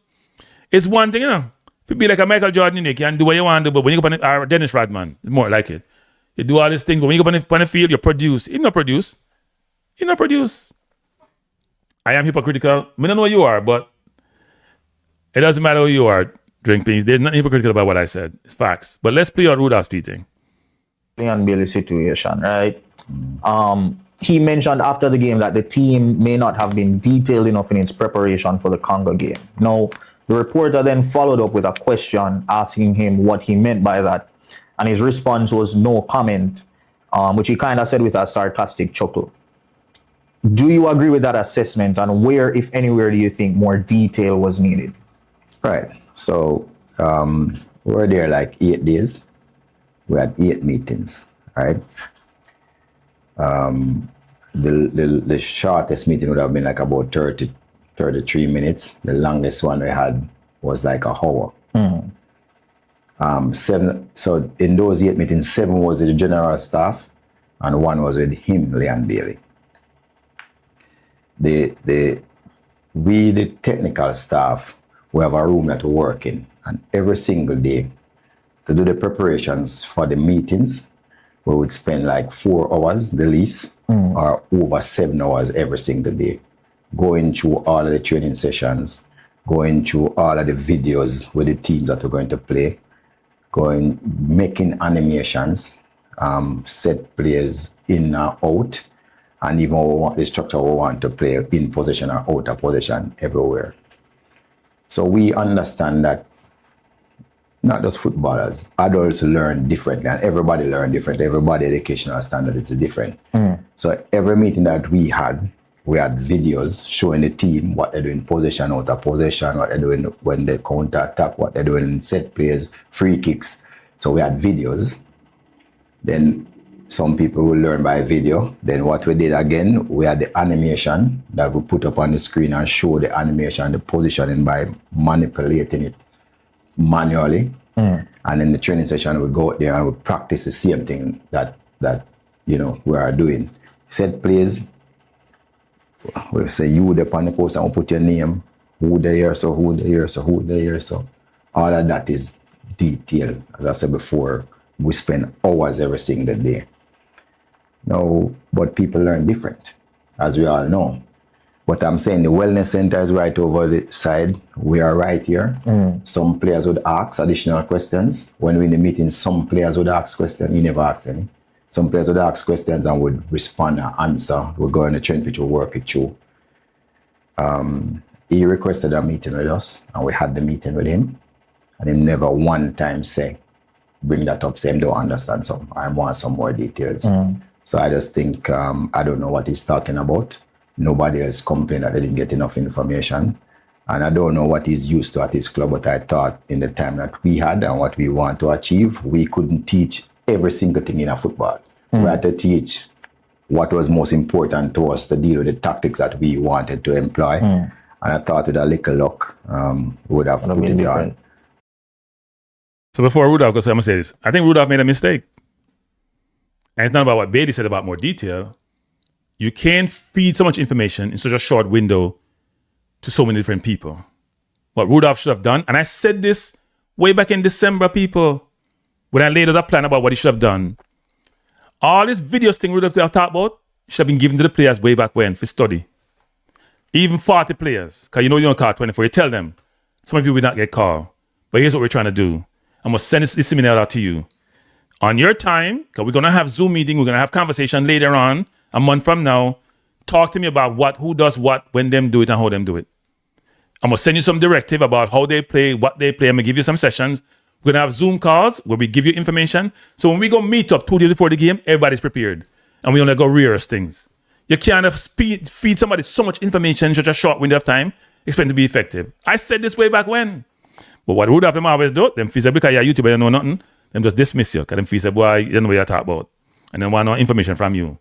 A: It's one thing, you know. If you be like a Michael Jordan, you can do what you want to do. But when you go up on Dennis Rodman, it's more like it. You do all these things, but when you go on the field, you produce. You not produce. You not produce. I am hypocritical. I don't know who you are, but it doesn't matter who you are, Drink Peas. There's nothing hypocritical about what I said. It's facts. But let's play on Rudolph Speid thing.
L: And Bailey situation, right? He mentioned after the game that the team may not have been detailed enough in its preparation for the Congo game. Now, the reporter then followed up with a question asking him what he meant by that. And his response was no comment, which he kind of said with a sarcastic chuckle. Do you agree with that assessment? And where, if anywhere, do you think more detail was needed?
M: Right. So we were there like 8 days. We had 8 meetings, right? The shortest meeting would have been like about 33 minutes. The longest one we had was like an hour. So in those 8 meetings, 7 was with the general staff and 1 was with him, Leon Bailey. We, the technical staff, we have a room that we work in, and every single day to do the preparations for the meetings, we would spend like 4 hours, the least, or over 7 hours every single day, going through all of the training sessions, going through all of the videos with the teams that we're going to play, making animations, set players in or out, and even the structure we want to play in position or out of position everywhere. So we understand that not just footballers, adults learn differently, and everybody learn differently. Everybody's educational standard is different. So every meeting that we had videos showing the team what they're doing position, out of position, what they're doing when they counter attack, what they're doing in set plays, free kicks. So we had videos. Then some people will learn by video. Then what we did again, we had the animation that we put up on the screen and show the animation, the positioning by manipulating it manually. And in the training session, we go out there and we practice the same thing that we are doing. Set plays, we say you up on the post and we put your name, who they here, so who they here, so who they here, so all of that is detailed. As I said before, we spend hours every single day. No, but people learn different, as we all know. But I'm saying the wellness center is right over the side. We are right here. Some players would ask additional questions. When we're in the meeting, some players would ask questions. You never ask any. Some players would ask questions and would respond and answer. We'll go on the training pitch, we'll work it through. He requested a meeting with us, and we had the meeting with him. And he never one time say, bring that up, say, I don't understand something. I want some more details. So I just think, I don't know what he's talking about. Nobody else complained that they didn't get enough information. And I don't know what he's used to at his club, but I thought in the time that we had and what we want to achieve, we couldn't teach every single thing in a football. We had to teach what was most important to us to deal with the tactics that we wanted to employ. And I thought with a little luck, we would have put it on.
A: So before Rudolph goes, I'm going to say this. I think Rudolph made a mistake. And it's not about what Bailey said about more detail. You can't feed so much information in such a short window to so many different people. What Rudolph should have done, and I said this way back in December, people, when I laid out a plan about what he should have done. All this videos thing Rudolph talked about should have been given to the players way back when for study. Even 40 players, because you don't call 24. You tell them, some of you will not get called. But here's what we're trying to do. I'm going to send this seminar out to you. On your time, because we're going to have Zoom meeting, we're going to have conversation later on, a month from now. Talk to me about who does what, when them do it, and how them do it. I'm going to send you some directive about how they play, what they play. I'm going to give you some sessions. We're going to have Zoom calls where we give you information. So when we go meet up 2 days before the game, everybody's prepared. And we only go rehearse things. You can't feed somebody so much information in such a short window of time, expect to be effective. I said this way back when. But what Rudolph them always do, them feel because you're a YouTuber, you know nothing, them just dismiss you. Because them feel boy, you don't know what you're talking about. And then want no information from you.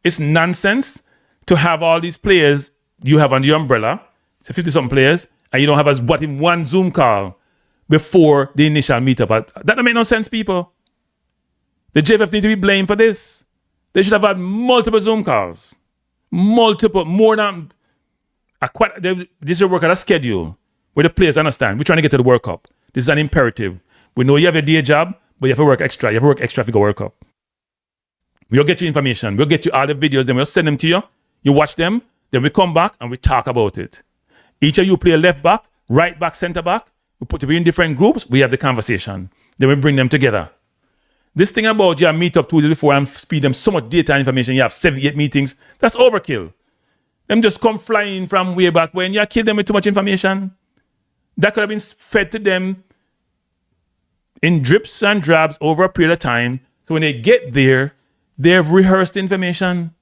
A: It's nonsense to have all these players you have under your umbrella, so 50-something players, and you don't have us but in one Zoom call before the initial meetup. That don't make no sense, people. The JFF need to be blamed for this. They should have had multiple Zoom calls. Multiple, more than this should work at a schedule where the players understand. We're trying to get to the World Cup. This is an imperative. We know you have a day job, but you have to work extra. You have to work extra if you go World Cup. We'll get you information. We'll get you all the videos, then we'll send them to you. You watch them, then we come back and we talk about it. Each of you play left back, right back, center back. We put you in different groups. We have the conversation. Then we bring them together. This thing about you meet up 2 days before and speed them so much data and information. You have 7-8 meetings. That's overkill. Them just come flying from way back when you kill them with too much information. That could have been fed to them in drips and drabs over a period of time. So when they get there, they've rehearsed information.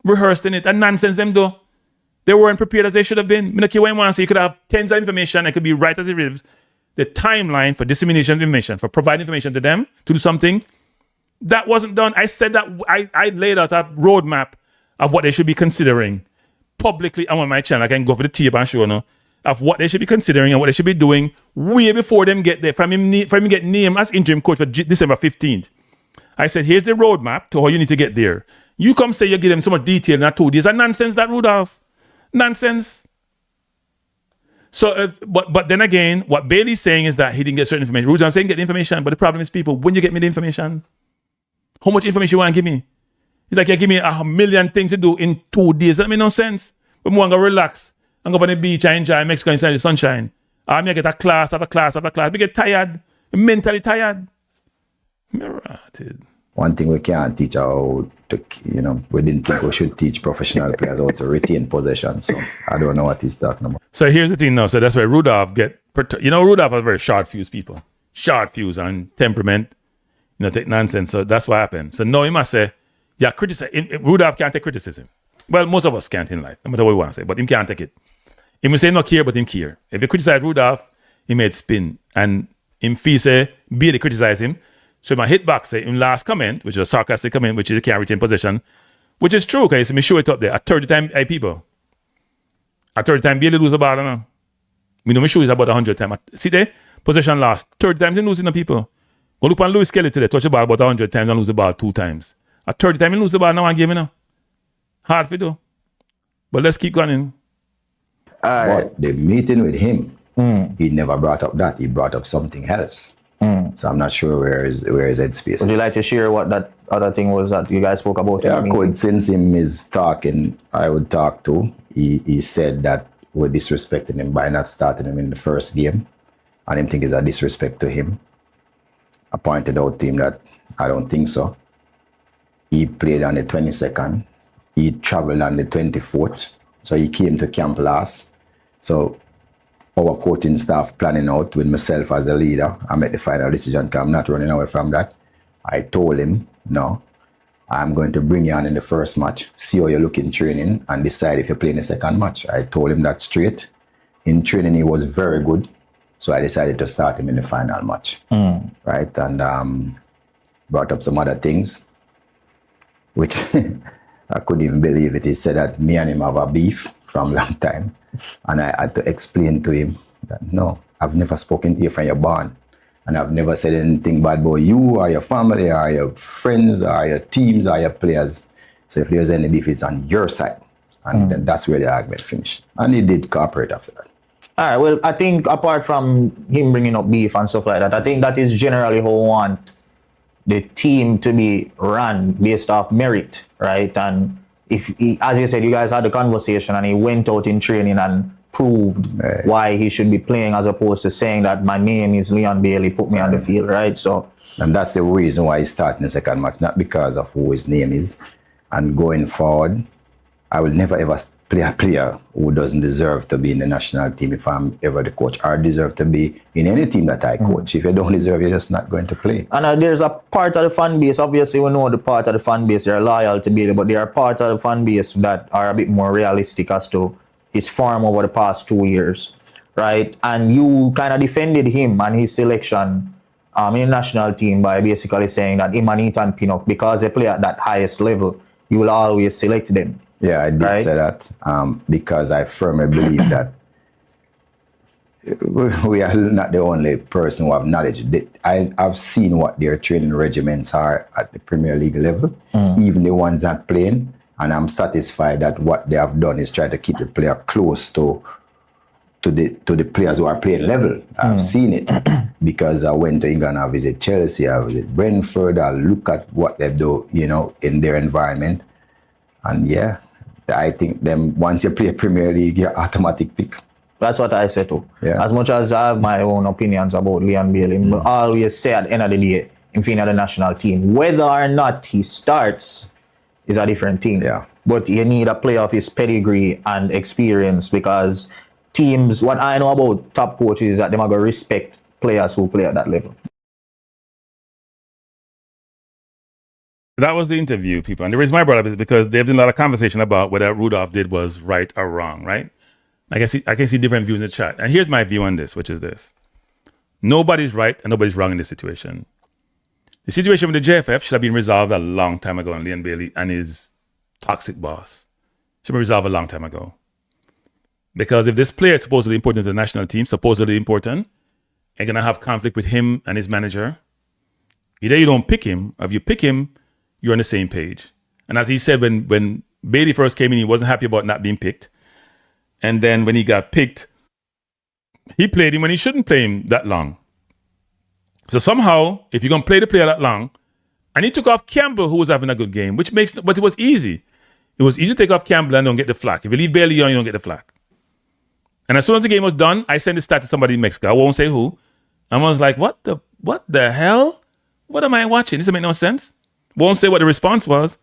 A: Rehearsed in it. And nonsense them though. They weren't prepared as they should have been. I mean, okay, when you could have tens of information, it could be right as it is. The timeline for dissemination of information, for providing information to them to do something, that wasn't done. I said that I laid out a roadmap of what they should be considering publicly. I'm on my channel. I can go for the tape and show now of what they should be considering and what they should be doing way before them get there. For him get named as interim coach for December 15th. I said, here's the roadmap to how you need to get there. You come say you give them so much detail in that 2 days. That's nonsense, that Rudolph. Nonsense. So, but then again, what Bailey's saying is that he didn't get certain information. Rudolph saying get the information, but the problem is people, when you get me the information, how much information you want to give me? It's like you give me 1,000,000 things to do in 2 days. That makes no sense. But I want to go relax and go on the beach and enjoy Mexico inside the sunshine. I may get a class after class after class. We get tired, mentally tired.
M: One thing we can't teach how to, we didn't think we should teach professional players how to retain possession. So I don't know what he's talking about.
A: So here's the thing now. So that's why Rudolph Rudolph has very short fuse people. Short fuse and temperament, take nonsense. So that's what happened. So now he must say, yeah, Rudolph can't take criticism. Well, most of us can't in life, no matter what we want to say, but him can't take it. He may say no care, but him care. If you criticize Rudolph, he made spin. And him fee say, Bailey criticize him. So my hit back say, in last comment, which is a sarcastic comment, which is you can't retain possession, which is true, because me show it up there. At 30 time, people. At 30 time, Bailey lose the ball, no? Me know me show it about 100 times. See there? Possession lost. 30 times, he losing the people. Go look on Louis Kelly today, touch the ball about 100 times and lose the ball 2 times. At 30 times, he lose the ball now and game, Hard for do. But let's keep going.
M: But the meeting with him, he never brought up that. He brought up something else. So I'm not sure where his headspace is.
L: Would you like to share what that other thing was that you guys spoke about?
M: Yeah, I could. Since him is talking, I would talk too. He said that we're disrespecting him by not starting him in the first game. And him think it's a disrespect to him. I pointed out to him that I don't think so. He played on the 22nd. He traveled on the 24th. So he came to camp last. So our coaching staff planning out with myself as the leader. I made the final decision because I'm not running away from that. I told him, no, I'm going to bring you on in the first match, see how you look in training, and decide if you play in the second match. I told him that straight. In training, he was very good. So I decided to start him in the final match. Right? And brought up some other things, which I couldn't even believe it. He said that me and him have a beef from a long time. And I had to explain to him that, no, I've never spoken to you from your barn. And I've never said anything bad about you or your family or your friends or your teams or your players. So if there's any beef, it's on your side. And then that's where the argument finished. And he did cooperate after that.
L: All right, well, I think apart from him bringing up beef and stuff like that, I think that is generally how we want the team to be run based off merit, right? And if he, as you said, you guys had a conversation and he went out in training and proved why he should be playing as opposed to saying that my name is Leon Bailey, put me on the field, right? So,
M: and that's the reason why he's starting the second match, not because of who his name is. And going forward, I will never ever play a player who doesn't deserve to be in the national team if I'm ever the coach, or deserve to be in any team that I coach. If you don't deserve, you're just not going to play.
L: And there's a part of the fan base, obviously we know the part of the fan base are loyal to Bailey, but there are parts of the fan base that are a bit more realistic as to his form over the past 2 years, right? And you kind of defended him and his selection in the national team by basically saying that him and Ethan Pinnock, because they play at that highest level, you will always select them.
M: Yeah, I did say that because I firmly believe that we are not the only person who have knowledge. I've seen what their training regiments are at the Premier League level, even the ones that playing, and I'm satisfied that what they have done is try to keep the player close to the players who are playing level. I've seen it because I went to England, I visit Chelsea, I visit Brentford, I look at what they do, you know, in their environment. And yeah, I think them once you play Premier League, you're automatic pick.
L: That's what I say too.
M: Yeah.
L: As much as I have my own opinions about Leon Bailey, I always say at the end of the day, in favor of the national team, whether or not he starts is a different thing.
M: Yeah.
L: But you need a player of his pedigree and experience, because teams, what I know about top coaches is that they're going to respect players who play at that level.
A: That was the interview, people. And the reason why I brought up is because there's been a lot of conversation about whether Rudolph did was right or wrong, right? I can see different views in the chat. And here's my view on this, which is this. Nobody's right and nobody's wrong in this situation. The situation with the JFF should have been resolved a long time ago, and Leon Bailey and his toxic boss should be resolved a long time ago. Because if this player is supposedly important to the national team, supposedly important, you're going to have conflict with him and his manager. Either you don't pick him, or if you pick him, you're on the same page. And as he said, when Bailey first came in, he wasn't happy about not being picked. And then when he got picked, he played him when he shouldn't play him that long. So somehow, if you're going to play the player that long, and he took off Campbell, who was having a good game, but it was easy. It was easy to take off Campbell and don't get the flack. If you leave Bailey on, you don't get the flack. And as soon as the game was done, I sent the stat to somebody in Mexico. I won't say who. And I was like, what the hell? What am I watching? This doesn't make no sense. Won't say what the response was,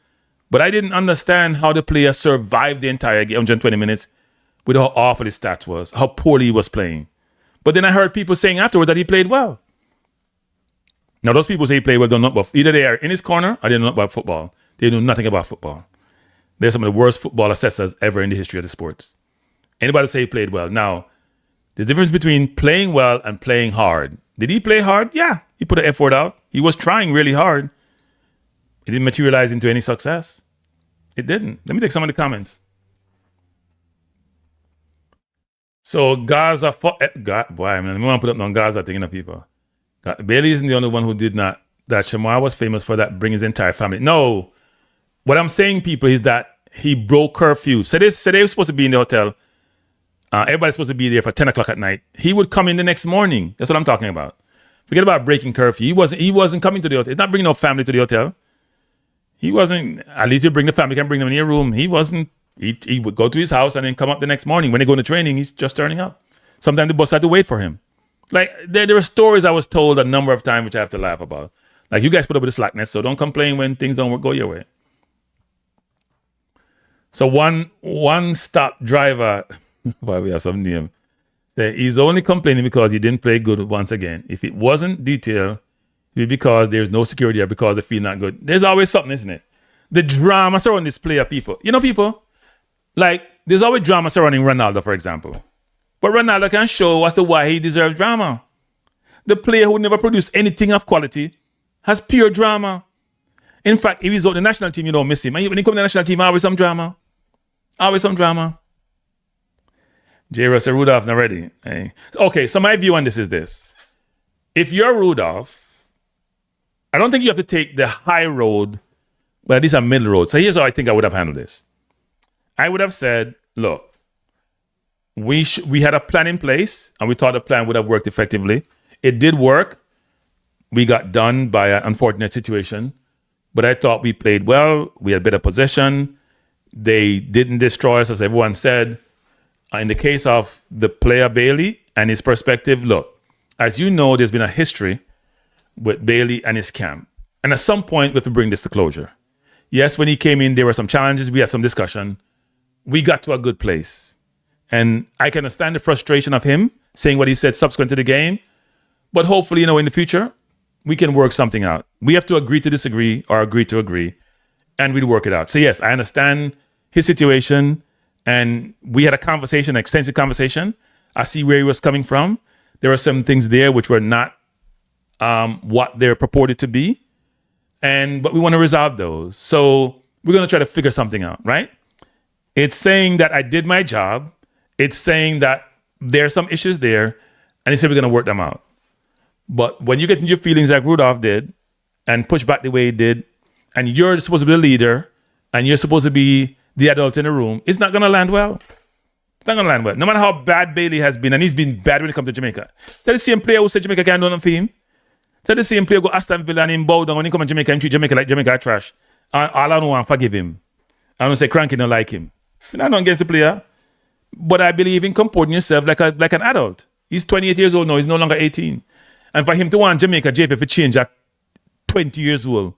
A: but I didn't understand how the player survived the entire game, 120 minutes, with how awful his stats was, how poorly he was playing. But then I heard people saying afterwards that he played well. Now, those people say he played well, don't know about, either they are in his corner or they don't know about football. They know nothing about football. They're some of the worst football assessors ever in the history of the sports. Anybody say he played well. Now, there's a difference between playing well and playing hard. Did he play hard? Yeah, he put an effort out. He was trying really hard. It didn't materialize into any success. It didn't. Let me take some of the comments. So Gaza, boy, I mean, I want to put up on Gaza thing, people. Bailey isn't the only one who did not. That Shamar was famous for that, bring his entire family. No, what I'm saying, people, is that he broke curfew. So they were supposed to be in the hotel. Everybody's supposed to be there for 10 o'clock at night. He would come in the next morning. That's what I'm talking about. Forget about breaking curfew. He wasn't coming to the hotel. He's not bringing no family to the hotel. He wasn't. At least you bring the family, can bring them in your room. He wasn't. He would go to his house and then come up the next morning. When they go to training, he's just turning up. Sometimes the boss had to wait for him. Like, there were stories I was told a number of times, which I have to laugh about. Like, you guys put up with the slackness, so don't complain when things don't go your way. So one stop driver, why we have some name, say he's only complaining because he didn't play good once again. If it wasn't detailed, it'd be because there's no security or because they feel not good. There's always something, isn't it? The drama surrounding this player, people. You know, people, like, there's always drama surrounding Ronaldo, for example. But Ronaldo can show as to why he deserves drama. The player who never produced anything of quality has pure drama. In fact, if he's on the national team, you don't miss him. And when he comes to the national team, always some drama. Always some drama. J. Russell Rudolph, not ready. Hey. Okay, so my view on this is this. If you're Rudolph, I don't think you have to take the high road, but at least a middle road. So here's how I think I would have handled this. I would have said, look, we had a plan in place, and we thought the plan would have worked effectively. It did work. We got done by an unfortunate situation, but I thought we played well. We had better possession. They didn't destroy us, as everyone said. In the case of the player Bailey and his perspective, look, as you know, there's been a history with Bailey and his camp. And at some point, we have to bring this to closure. Yes, when he came in, there were some challenges. We had some discussion. We got to a good place. And I can understand the frustration of him saying what he said subsequent to the game. But hopefully, in the future, we can work something out. We have to agree to disagree or agree to agree, and we'll work it out. So yes, I understand his situation, and we had a conversation, an extensive conversation. I see where he was coming from. There are some things there which were not what they're purported to be, but we want to resolve those. So we're going to try to figure something out, right? It's saying that I did my job. It's saying that there are some issues there, and he said we're going to work them out. But when you get into your feelings like Rudolph did and push back the way he did, and you're supposed to be the leader and you're supposed to be the adult in the room, it's not going to land well. It's not going to land well. No matter how bad Bailey has been, and he's been bad when it comes to Jamaica. So the same player who said Jamaica can't do nothing for him. So the same player go Aston Villa and him bow down when he come to Jamaica and treat Jamaica like Jamaica trash. And all I know and forgive him. I don't say Kranky don't like him. I'm not against the player. But I believe in comporting yourself like an adult. He's 28 years old now. He's no longer 18. And for him to want Jamaica JFF to change at 20 years old,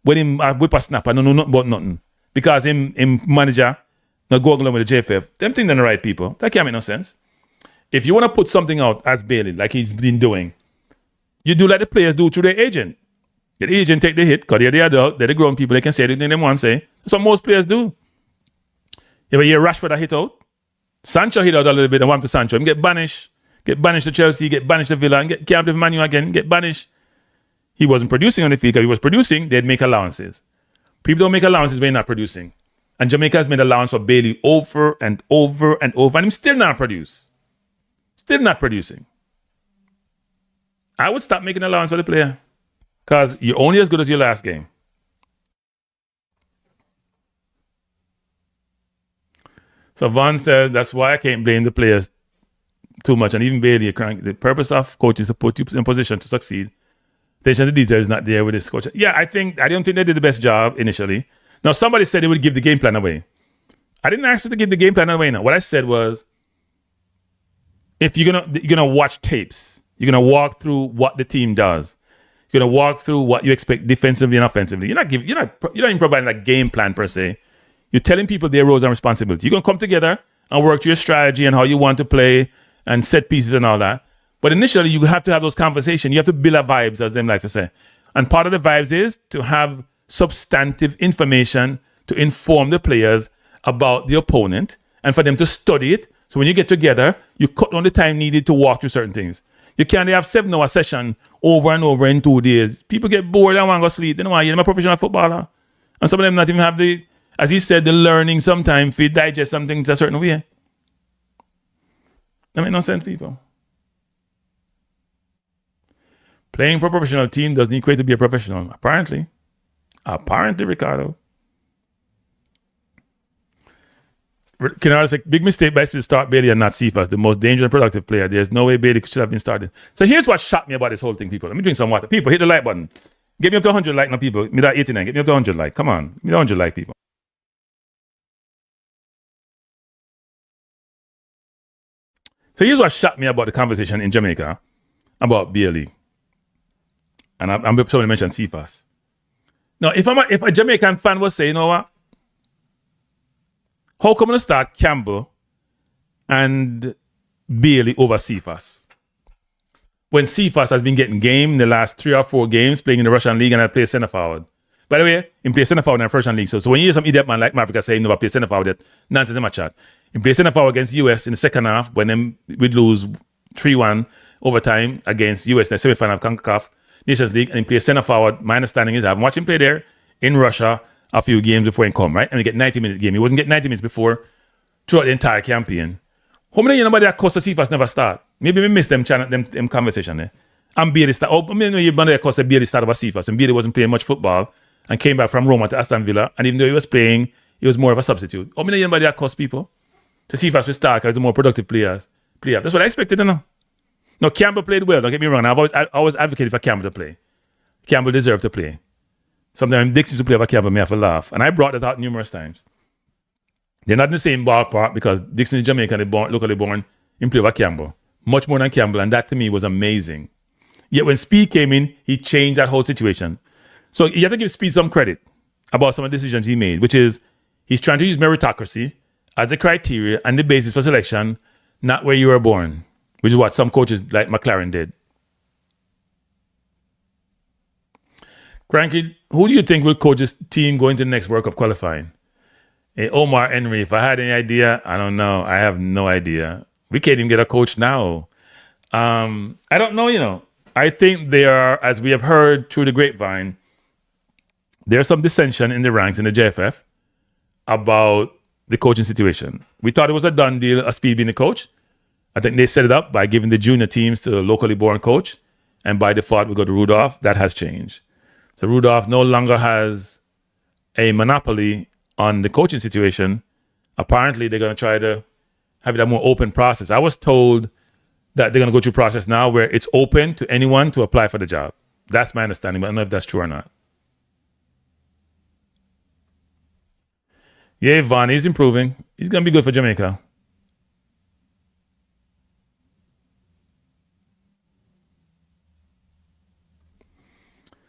A: when him whippersnapper, no nothing about nothing. Because him manager, not go along with the JFF, them things are the right people. That can't make no sense. If you want to put something out as Bailey, like he's been doing, you do like the players do through their agent. The agent take the hit, because they're the adult, they're the grown people, they can say anything they want to say. That's what most players do. You ever hear Rashford that hit out? Sancho hit out a little bit and want to Sancho. Him get banished to Chelsea, get banished to Villa, and can't play for Man U again, get banished. He wasn't producing on the field. If he was producing, they'd make allowances. People don't make allowances when they're not producing. And Jamaica has made allowance for Bailey over and over and over, and him still not produce. Still not producing. I would stop making allowance for the player. Because you're only as good as your last game. So Vaughn says, that's why I can't blame the players too much. And even Bailey, the purpose of coaching is to put you in position to succeed. Attention to detail is not there with this coach. Yeah, I don't think they did the best job initially. Now, somebody said they would give the game plan away. I didn't ask you to give the game plan away now. What I said was, if you're gonna watch tapes, you're gonna walk through what the team does. You're gonna walk through what you expect defensively and offensively. You're not even providing a game plan per se. You're telling people their roles and responsibilities. You're gonna come together and work through your strategy and how you want to play and set pieces and all that. But initially, you have to have those conversations. You have to build up vibes, as them like to say. And part of the vibes is to have substantive information to inform the players about the opponent and for them to study it. So when you get together, you cut down the time needed to walk through certain things. You can't have 7-hour session over and over in 2 days. People get bored and want to go sleep. They don't want to. I'm a professional footballer. And some of them not even have the, as he said, the learning sometimes to digest something a certain way. That makes no sense, people. Playing for a professional team doesn't equate to be a professional. Apparently, Ricardo. Kennard said, big mistake by Speed to start Bailey and not Cephas, the most dangerous and productive player. There's no way Bailey should have been started. So here's what shocked me about this whole thing, people. Let me drink some water. People, hit the like button. Get me up to 100 like now, people. Me that 89. Get me up to 100 like. Come on. Give me the 100 like, people. So here's what shocked me about the conversation in Jamaica about Bailey. And I'm somebody mentioned Cephas. Now, if a Jamaican fan was saying, you know what? How come to start Campbell and Bailey over Cephas? When Cephas has been getting game in the last 3 or 4 games, playing in the Russian league, and I play centre forward. By the way, he plays centre forward in the Russian league. So when you hear some idiot man like Maverick say he never plays centre forward, that nonsense in my chat. He plays centre forward against US in the second half when we'd lose 3-1 overtime against US in the semi-final of CONCACAF Nations League, and he plays centre forward. My understanding is I haven't watched him play there in Russia a few games before he come, right? And he get 90-minute game. He wasn't getting 90 minutes before throughout the entire campaign. How many of you know that Costa Cephas never start? Maybe we missed them conversation there. And Bailey start. Oh, I mean, you know that Costa Bailey started over Cephas, and Bailey wasn't playing much football and came back from Roma to Aston Villa. And even though he was playing, he was more of a substitute. How many of you know that cost people? To Cephas will start because the more productive players. That's what I expected, you know. No, Campbell played well. Don't get me wrong. I always advocated for Campbell to play. Campbell deserved to play. Sometimes Dixon to play over Campbell may have to laugh. And I brought that out numerous times. They're not in the same ballpark because Dixon is Jamaican, locally born, and play over Campbell. Much more than Campbell, and that to me was amazing. Yet when Speed came in, he changed that whole situation. So you have to give Speed some credit about some of the decisions he made, which is he's trying to use meritocracy as a criteria and the basis for selection, not where you were born, which is what some coaches like McLaren did. Kranky, who do you think will coach this team going to the next World Cup qualifying? Hey, Omar Henry, if I had any idea, I don't know. I have no idea. We can't even get a coach now. I don't know, you know. I think there are, as we have heard through the grapevine, there's some dissension in the ranks in the JFF about the coaching situation. We thought it was a done deal, a Speed being the coach. I think they set it up by giving the junior teams to a locally born coach. And by default, we go to Rudolph. That has changed. So Rudolph no longer has a monopoly on the coaching situation. Apparently, they're going to try to have it a more open process. I was told that they're going to go through a process now where it's open to anyone to apply for the job. That's my understanding, but I don't know if that's true or not. Yeah, Vaughn, he's improving. He's going to be good for Jamaica.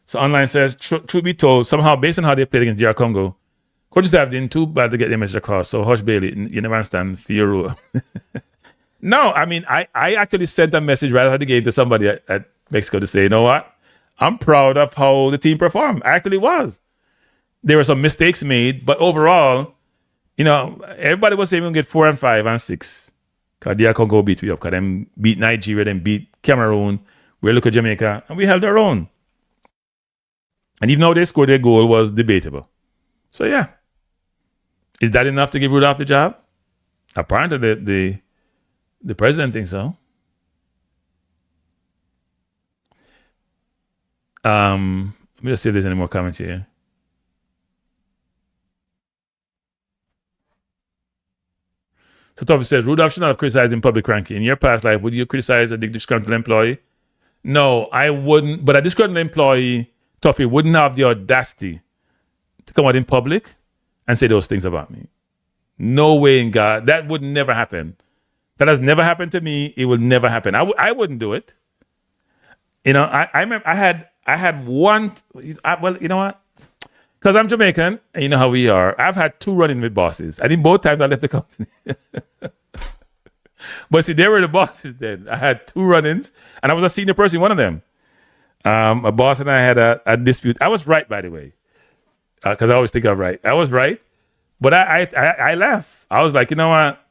A: So online says, truth be told, somehow based on how they played against DR Congo, coaches have been too bad to get their message across. So Hush Bailey, you never understand for your rule. No, I mean, I actually sent a message right after the game to somebody at Mexico to say, you know what? I'm proud of how the team performed. I actually was. There were some mistakes made, but overall, you know, everybody was saying we're going to get 4 and 5 and 6. Because DR Congo beat we up. Because them beat Nigeria, then beat Cameroon. We look at Jamaica, and we held our own. And even though they scored, their goal was debatable. So, yeah. Is that enough to give Rudolph the job? Apparently, the president thinks so. Let me just see if there's any more comments here. So Toby says, Rudolph should not have criticized in public, Kranky. In your past life, would you criticize a disgruntled employee? No, I wouldn't. But a disgruntled employee, Tuffy, wouldn't have the audacity to come out in public and say those things about me. No way in God. That would never happen. That has never happened to me. It will never happen. I wouldn't do it. You know, I remember I had one. Well, you know what? Because I'm Jamaican, and you know how we are. I've had 2 run-ins with bosses. I think both times I left the company. But see, they were the bosses then. I had 2 run-ins, and I was a senior person in one of them. A boss and I had a dispute. I was right, by the way, because I always think I'm right. I was right, but I left. I was like, you know what?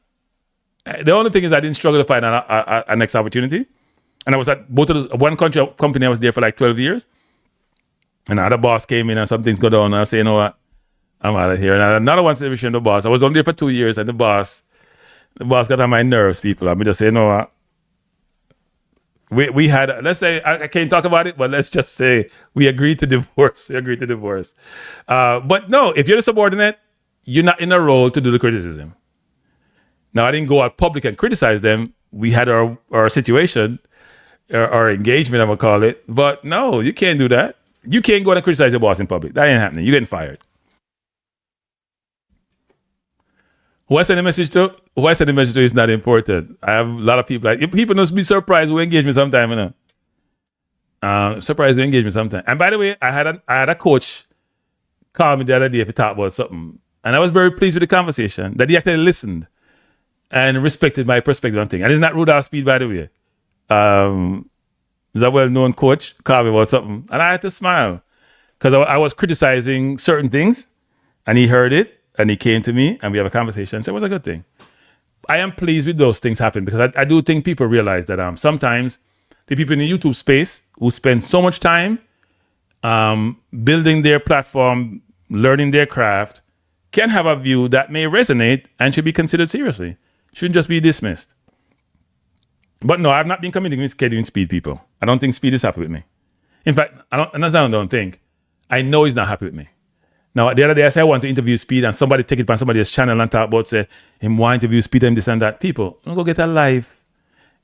A: The only thing is I didn't struggle to find a next opportunity. And I was at both of those, one company I was there for like 12 years. And another boss came in and something's going on. And I say, you know what? I'm out of here. And another one said, the boss. I was only there for 2 years. And the boss got on my nerves, people. I'm just saying, you know what? We had, let's say, I can't talk about it, but let's just say we agreed to divorce. But no, if you're the subordinate, you're not in a role to do the criticism. Now, I didn't go out public and criticize them. We had our situation, our engagement, I'm going to call it. But no, you can't do that. You can't go out and criticize your boss in public. That ain't happening. You're getting fired. Who I send a message to? Who I send a message to is not important. I have a lot of people. People must be surprised who engage me sometime, you know. Surprised who engage me sometime. And by the way, I had a coach call me the other day to talk about something. And I was very pleased with the conversation, that he actually listened and respected my perspective on things. And it's not Rudolph Speid, by the way. He's a well-known coach, called me about something. And I had to smile because I was criticizing certain things and he heard it and he came to me and we have a conversation. So it was a good thing. I am pleased with those things happening because I do think people realize that sometimes the people in the YouTube space who spend so much time building their platform, learning their craft, can have a view that may resonate and should be considered seriously. Shouldn't just be dismissed. But no, I've not been communicating with Speid, people. I don't think Speid is happy with me. In fact, I don't think. I know he's not happy with me. Now, the other day I said I want to interview Speid and somebody take it on somebody's channel and talk about, say, him want to interview Speid and this and that. People, don't go get a life.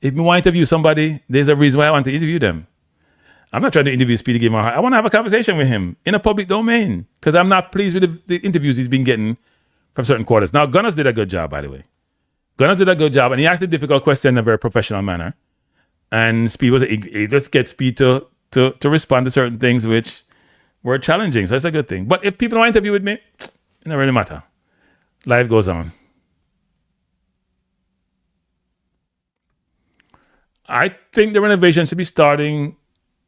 A: If you want to interview somebody, there's a reason why I want to interview them. I'm not trying to interview Speid to give him a heart. I want to have a conversation with him in a public domain because I'm not pleased with the interviews he's been getting from certain quarters. Now, Gunners did a good job, by the way. Gunners did a good job, and he asked a difficult question in a very professional manner. And Speid he just gets Speid to respond to certain things which were challenging. So it's a good thing. But if people want to interview with me, it doesn't really matter. Life goes on. I think the renovation should be starting.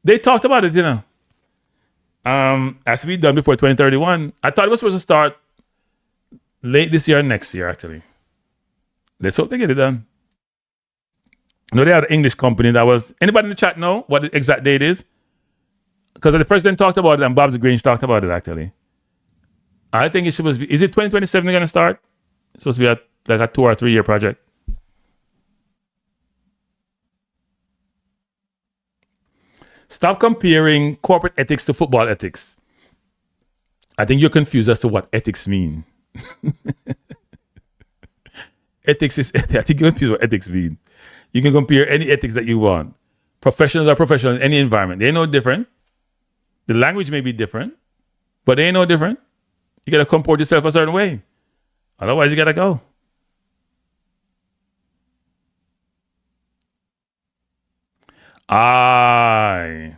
A: They talked about it, you know. Has to be done before 2031. I thought it was supposed to start late this year, next year, actually. Let's hope they get it done. No, they had an English company that was. Anybody in the chat know what the exact date is? Because the president talked about it and Bob's Grange talked about it, actually. I think it's supposed to be. Is it 2027 they're going to start? It's supposed to be like a 2 or 3 year project. Stop comparing corporate ethics to football ethics. I think you're confused as to what ethics mean. ethics is, I think you're confused what ethics mean. You can compare any ethics that you want. Professionals are professionals in any environment. They ain't no different. The language may be different, but they ain't no different. You got to comport yourself a certain way. Otherwise, you got to go. Aye.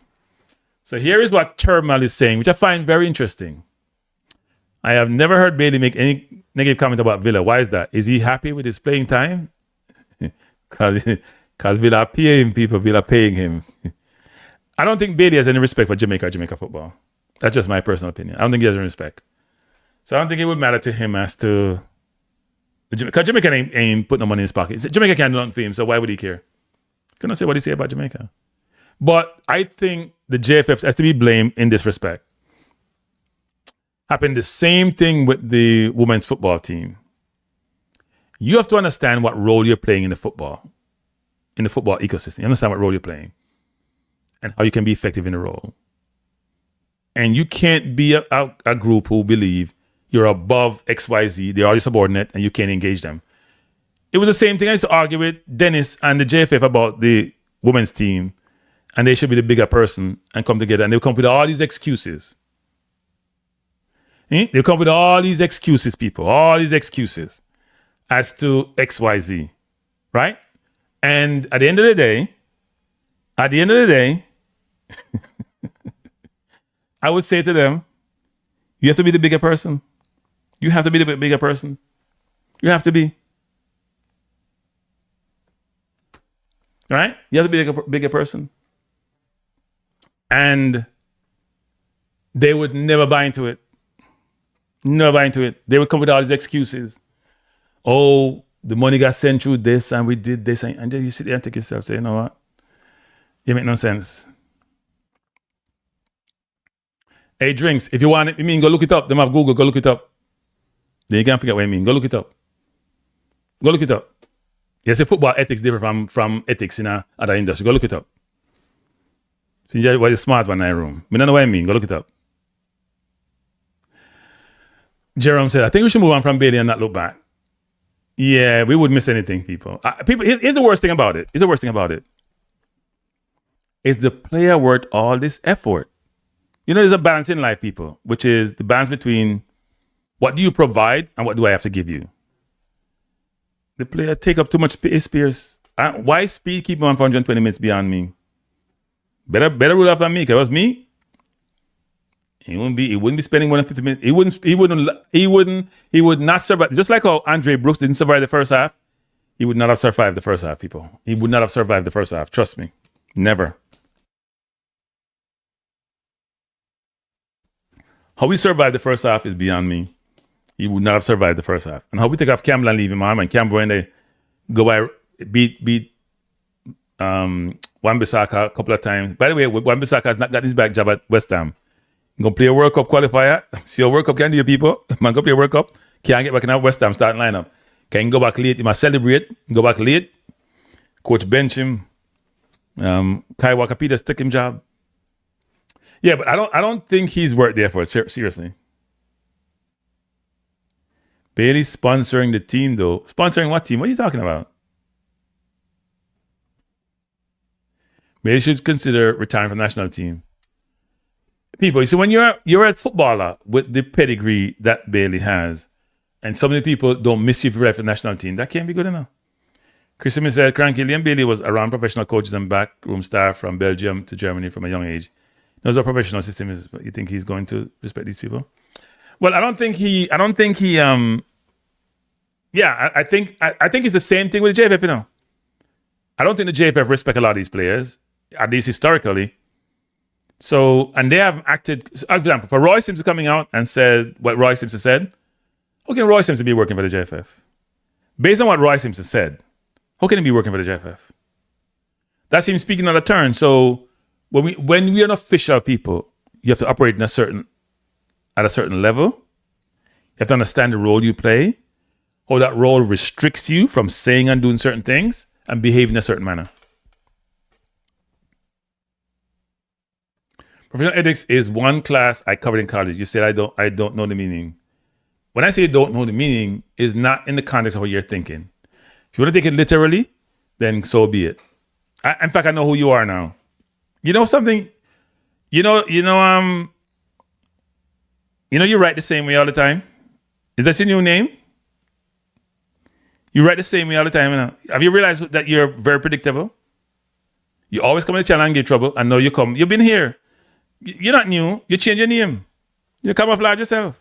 A: So here is what Termal is saying, which I find very interesting. I have never heard Bailey make any negative comment about Villa. Why is that? Is he happy with his playing time? Because Villa are paying people, Villa paying him. I don't think Bailey has any respect for Jamaica or Jamaica football. That's just my personal opinion. I don't think he has any respect. So I don't think it would matter to him as to... Because Jamaica ain't putting no money in his pocket. Jamaica can't do nothing for him, so why would he care? Couldn't say what he say about Jamaica. But I think the JFF has to be blamed in this respect. Happened the same thing with the women's football team. You have to understand what role you're playing in the football ecosystem. You understand what role you're playing and how you can be effective in the role. And you can't be a group who believe you're above XYZ, they are your subordinate, and you can't engage them. It was the same thing I used to argue with Dennis and the JFF about the women's team, and they should be the bigger person and come together, and they'll come with all these excuses. They'll come with all these excuses, people, all these excuses as to XYZ, right? And at the end of the day, I would say to them, you have to be the bigger person. You have to be the bigger person. You have to be. Right? You have to be a bigger person. And they would never buy into it. Never buy into it. They would come with all these excuses. Oh, the money got sent through this and we did this. And then you sit there and take yourself, say, you know what? You make no sense. Hey, Drinks, if you want it, go look it up. Them have Google, go look it up. Then you can't forget what I mean. Go look it up. Go look it up. Yes, football ethics different from ethics in other industry. Go look it up. So you was a smart one in that room. I don't know what I mean. Go look it up. Jerome said, I think we should move on from Bailey and not look back. Yeah, we wouldn't miss anything, people. Here's the worst thing about it. Here's the worst thing about it. Is the player worth all this effort? You know, there's a balance in life, people, which is the balance between what do you provide and what do I have to give you? The player take up too much space. Why Speed keep him on for 120 minutes beyond me? Better Rudolph than me. If it was me, he wouldn't be spending more than 50 minutes. He would not survive. Just like how Andre Brooks didn't survive the first half, he would not have survived the first half, people. He would not have survived the first half. Trust me. Never. How we survived the first half is beyond me. He would not have survived the first half. And how we take off Campbell and leave him on, and Campbell when they go by beat Wan-Bissaka a couple of times. By the way, Wan-Bissaka has not got his back job at West Ham. He's going to play a World Cup qualifier. See how World Cup can do, people. Man, go play a World Cup. Can't get back in that West Ham starting lineup. Can go back late. He must celebrate. Go back late. Coach bench him. Kai Walker-Peters took him job. Yeah, but I don't think he's worth the effort. Seriously. Bailey sponsoring the team, though. Sponsoring what team? What are you talking about? Bailey should consider retiring from the national team. People, you see, when you're a footballer with the pedigree that Bailey has, and so many people don't miss you for the national team, that can't be good enough. Chris Smith said, Kranky, Liam Bailey was around professional coaches and backroom staff from Belgium to Germany from a young age. Knows what professional system is. You think he's going to respect these people? Well, I think it's the same thing with the JFF, you know. I don't think the JFF respect a lot of these players, at least historically. So, and they have acted, for example, for Roy Simpson coming out and said what Roy Simpson said, how can Roy Simpson be working for the JFF? Based on what Roy Simpson said, how can he be working for the JFF? That's him speaking on a turn. So when we are an official people, you have to operate at a certain level. You have to understand the role you play, how that role restricts you from saying and doing certain things and behaving in a certain manner. Professional ethics is one class I covered in college. You said I don't know the meaning. When I say don't know the meaning, is not in the context of what you're thinking. If you want to take it literally, then so be it. In fact, I know who you are now. You know something? You write the same way all the time. Is that your new name? You write the same way all the time. You know? Have you realized that you're very predictable? You always come to the channel and get trouble, and now you come. You've been here. You're not new. You change your name. You camouflage yourself.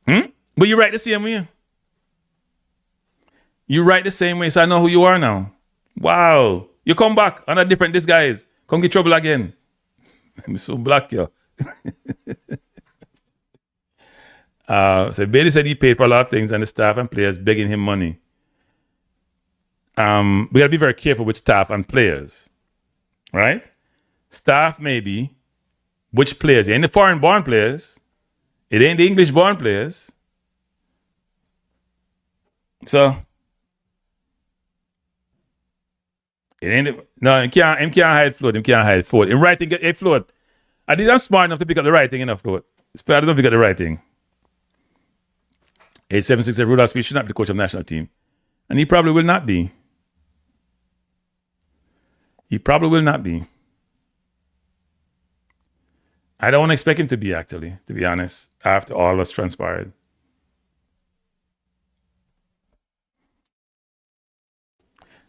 A: But you write the same way. You write the same way, so I know who you are now. Wow. You come back on a different disguise. Come get trouble again. I'm so black, yo. So Bailey said he paid for a lot of things and the staff and players begging him money. We gotta be very careful with staff and players. Right? Staff maybe. Which players? It ain't the foreign-born players. It ain't the English-born players. So it ain't him can't hide float. Him can't hide float. In writing, a float. I did not smart enough to pick up the writing enough float. I don't pick up the writing. 876 said Rudolph Speid should not be the coach of the national team. And he probably will not be. He probably will not be. I don't expect him to be, actually, to be honest, after all that's transpired.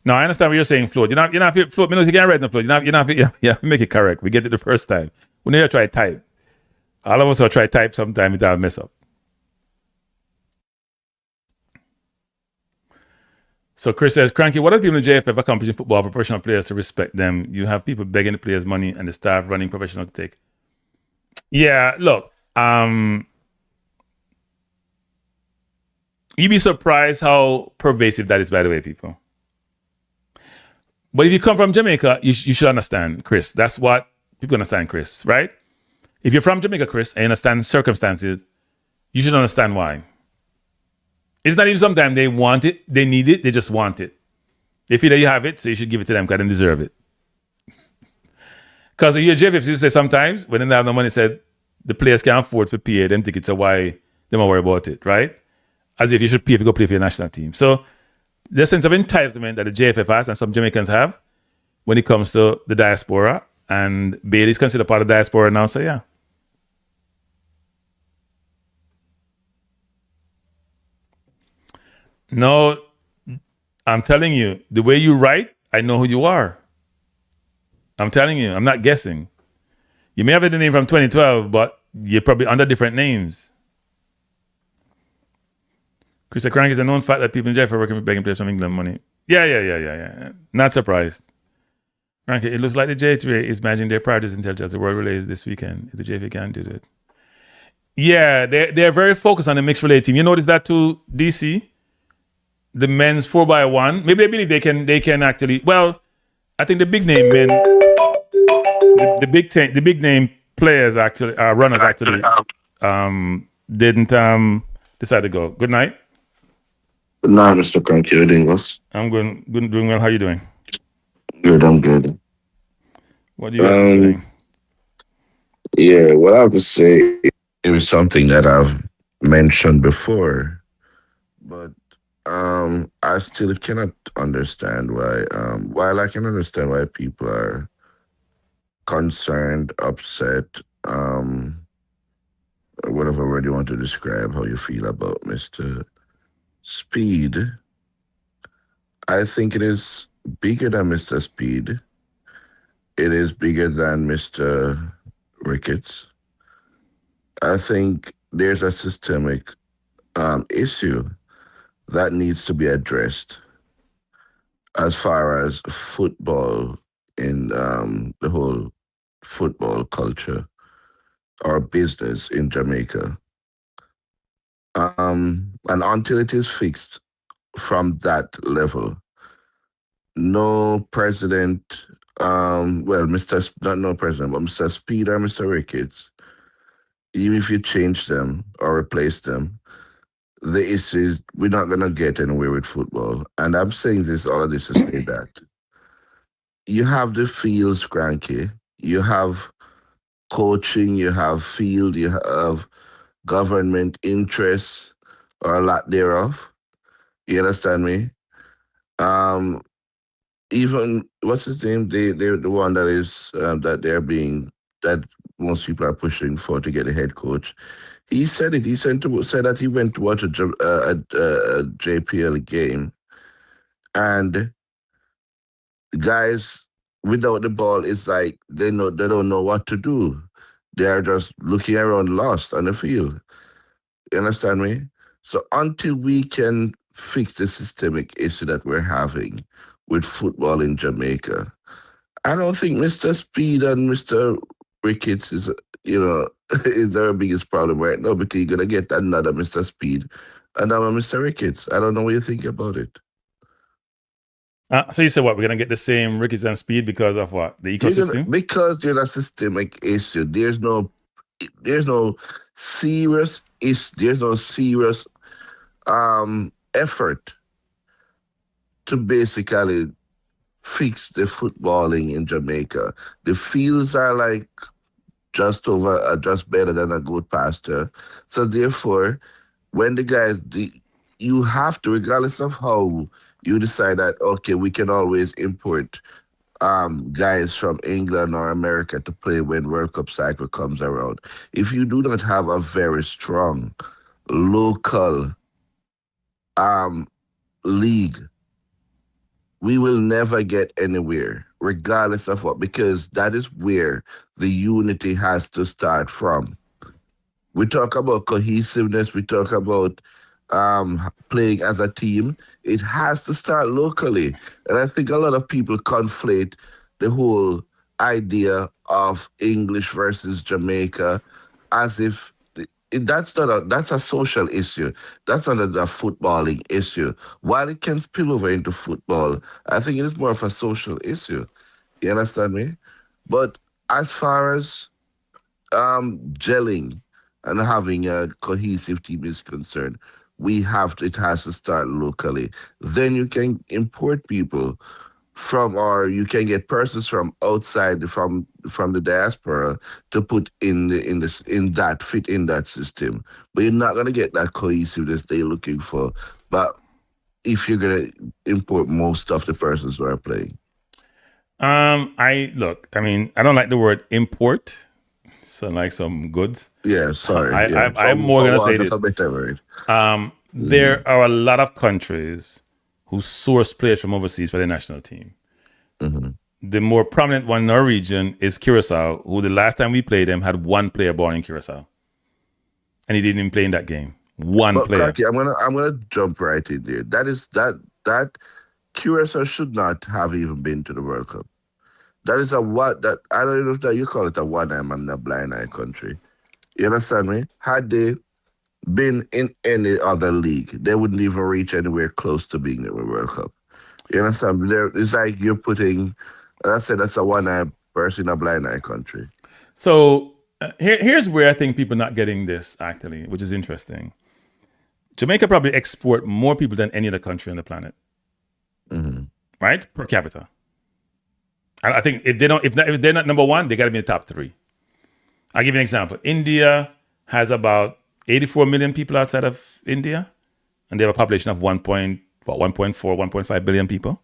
A: No, I understand what you're saying, float. You're not float. You can't write no float. You make it correct. We get it the first time. We never try type. All of us will try type sometime without mess up. So Chris says, Kranky, what are people in the JFF accomplishing football for professional players to respect them? You have people begging the players money and the staff running professional to take. Yeah, look, you'd be surprised how pervasive that is, by the way, people. But if you come from Jamaica, you should understand, Chris. That's what people understand, Chris, right? If you're from Jamaica, Chris, and you understand circumstances, you should understand why. It's not even sometimes they want it, they need it, they just want it. They feel that you have it, so you should give it to them because they deserve it. Because your JFF, you say sometimes, when they have no money, said the players can't afford to pay them tickets, so why they don't worry about it, right? As if you should pay if you go play for your national team. So there's a sense of entitlement that the JFF has and some Jamaicans have when it comes to the diaspora. And Bailey's considered part of the diaspora now, so yeah. No, I'm telling you, the way you write, I know who you are. I'm telling you, I'm not guessing. You may have the name from 2012, but you're probably under different names. Chris Kranky is a known fact that people in jail for working with begging players from England money. Yeah. Not surprised. Kranky, it looks like the J3 is managing their priorities until the World Relays this weekend. If the JFA can't do that. Yeah, they're very focused on the mixed relay team. You notice that too, DC? The men's 4x1. Maybe they believe they can actually. Well, I think the big name men, the big name players actually, runners actually, didn't decide to go. Good night.
N: Good night, Mr. Kranky. How are you doing, boss?
A: I'm doing well. How are you doing?
N: Good. I'm good.
A: What do you have to say?
N: Yeah, what I have to say, it was something that I've mentioned before, but I still cannot understand why. While I can understand why people are concerned, upset, whatever word you want to describe how you feel about Mr. Speid, I think it is bigger than Mr. Speid. It is bigger than Mr. Ricketts. I think there's a systemic issue that needs to be addressed as far as football in the whole football culture or business in Jamaica. And until it is fixed from that level, no president, Mr. Speid or Mr. Ricketts, even if you change them or replace them, the issue is we're not going to get anywhere with football. And I'm saying all of this to say that you have the fields, Kranky, you have coaching, you have field, you have government interests or a lot thereof. You understand me? Even what's his name? They're the one that is that most people are pushing for to get a head coach. He said it. He said that he went to watch a JPL game, and guys without the ball is like they don't know what to do. They are just looking around lost on the field. You understand me? So until we can fix the systemic issue that we're having with football in Jamaica, I don't think Mr. Speed and Mr. Ricketts is is our biggest problem right now, because you're gonna get another Mr. Speed and I'm a Mr. Ricketts. I don't know what you think about it.
A: So you said what? We're gonna get the same Ricketts and Speed because of what? The ecosystem?
N: Because there's a systemic issue. There's no serious effort to basically fix the footballing in Jamaica. The fields are like just better than a good pasture. So therefore, when the guys, you have to, regardless of how you decide that, okay, we can always import guys from England or America to play when World Cup cycle comes around. If you do not have a very strong local league, we will never get anywhere, regardless of what, because that is where the unity has to start from. We talk about cohesiveness, we talk about playing as a team. It has to start locally. And I think a lot of people conflate the whole idea of English versus Jamaica as if that's a social issue. That's not a footballing issue. While it can spill over into football, I think it is more of a social issue. You understand me? But as far as gelling and having a cohesive team is concerned, it has to start locally. Then you can import people from, or you can get persons from outside, from the diaspora to put in that system. But you're not gonna get that cohesiveness they're looking for. But if you're gonna import most of the persons who are playing,
A: I don't like the word import. So like some goods.
N: Yeah, sorry.
A: I'm more gonna say this. There are a lot of countries who source players from overseas for their national team.
N: Mm-hmm.
A: The more prominent one in our region is Curacao, who the last time we played them had one player born in Curacao, and he didn't even play in that game. One player.
N: Kranky, I'm gonna jump right in there. That Curacao should not have even been to the World Cup. That is I don't know if that you call it a one eye and a blind eye country. You understand me? Had they been in any other league, they wouldn't even reach anywhere close to being in the World Cup. You understand? It's like you're putting, that's a one eye person in a blind eye country.
A: So here's where I think people are not getting this actually, which is interesting. Jamaica probably export more people than any other country on the planet, right? Per capita. I think if they're not number one, they got to be in the top three. I'll give you an example. India has about 84 million people outside of India, and they have a population of 1.4, 1.5 billion people.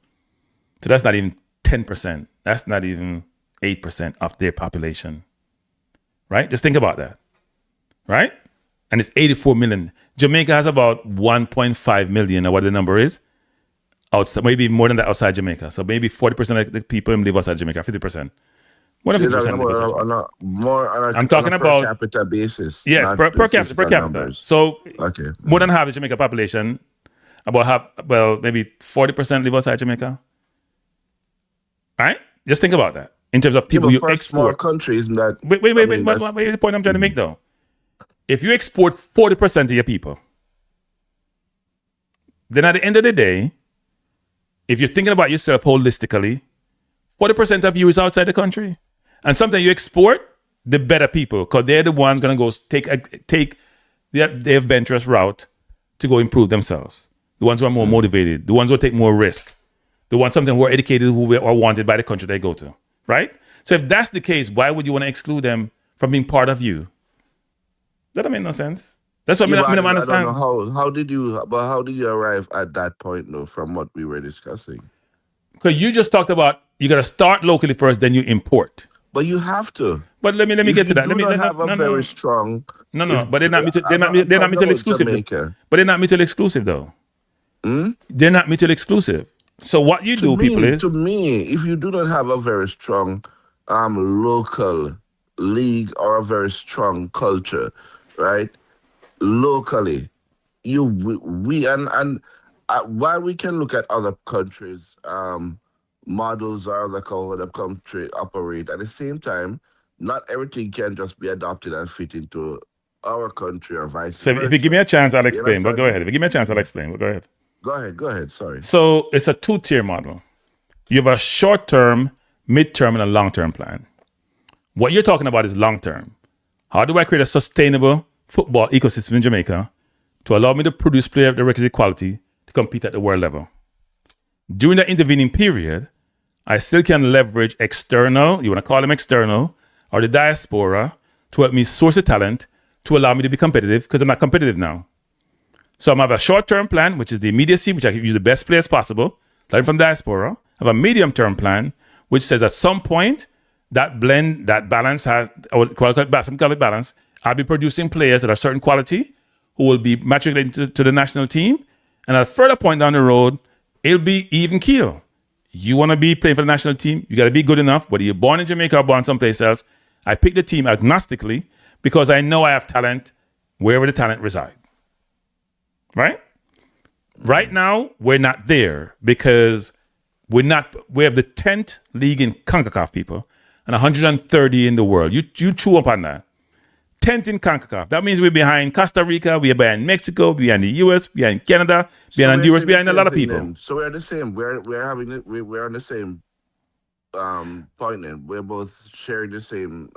A: So that's not even 10%. That's not even 8% of their population, right? Just think about that, right? And it's 84 million. Jamaica has about 1.5 million, or what the number is. Outside, maybe more than that outside Jamaica. So maybe 40% of the people live outside Jamaica, 50%. More than 50% live outside Jamaica. I'm talking about
N: per capita basis.
A: Yes, per capita. Numbers. So more than half the Jamaica population, about half, maybe 40% live outside Jamaica. Right? Just think about that. In terms of people you export.
N: Small countries that.
A: Wait. What is the point I'm trying to make though? If you export 40% of your people, then at the end of the day, if you're thinking about yourself holistically, 40% of you is outside the country. And sometimes you export the better people because they're the ones going to go take their adventurous route to go improve themselves. The ones who are more motivated, the ones who take more risk, the ones who are educated, who are wanted by the country they go to, right? So if that's the case, why would you want to exclude them from being part of you? That don't make no sense. That's what
N: Yeah,
A: I
N: but
A: mean, I
N: I don't
A: understand.
N: know how did you arrive at that point though from what we were discussing?
A: Because you just talked about you got to start locally first, then you import.
N: But you have to.
A: But let me
N: If
A: get to
N: you
A: that.
N: do not have a very strong.
A: No. But they're not mutual. They're
N: I'm
A: not
N: talking
A: mutually
N: about
A: exclusive.
N: Jamaica.
A: But they're not mutually exclusive though. They're not mutually exclusive. So what you do, people, is
N: to me, if you do not have a very strong local league or a very strong culture, right? Locally, while we can look at other countries, models or how the country operate, at the same time, not everything can just be adopted and fit into our country or vice
A: so
N: versa.
A: if you give me a chance, I'll
N: You
A: explain. But
N: understand
A: go
N: me?
A: ahead. If you give me a chance, I'll explain. But go ahead.
N: Go ahead. Sorry.
A: So it's a 2-tier model. You have a short-term, mid-term, and a long-term plan. What you're talking about is long-term. How do I create a sustainable football ecosystem in Jamaica to allow me to produce players of the requisite quality to compete at the world level? During that intervening period, I still can leverage external, you want to call them external, or the diaspora to help me source the talent to allow me to be competitive because I'm not competitive now. So I'm going to have a short-term plan, which is the immediacy, which I can use the best players possible, starting from diaspora. I have a medium-term plan, which says at some point, that blend, that balance has, or call it balance, I'll be producing players that are certain quality who will be matriculated to the national team. And at a further point down the road, it'll be even keel. You want to be playing for the national team, you got to be good enough, whether you're born in Jamaica or born someplace else. I pick the team agnostically because I know I have talent wherever the talent resides. Right? Right now, we're not there because we have the 10th league in CONCACAF, people, and 130 in the world. You chew up on that. 10th in CONCACAF. That means we're behind Costa Rica, we're behind Mexico, behind the US, behind Canada, behind Honduras, behind a lot of people.
N: So we're the same. We're on the same point then. We're both sharing the same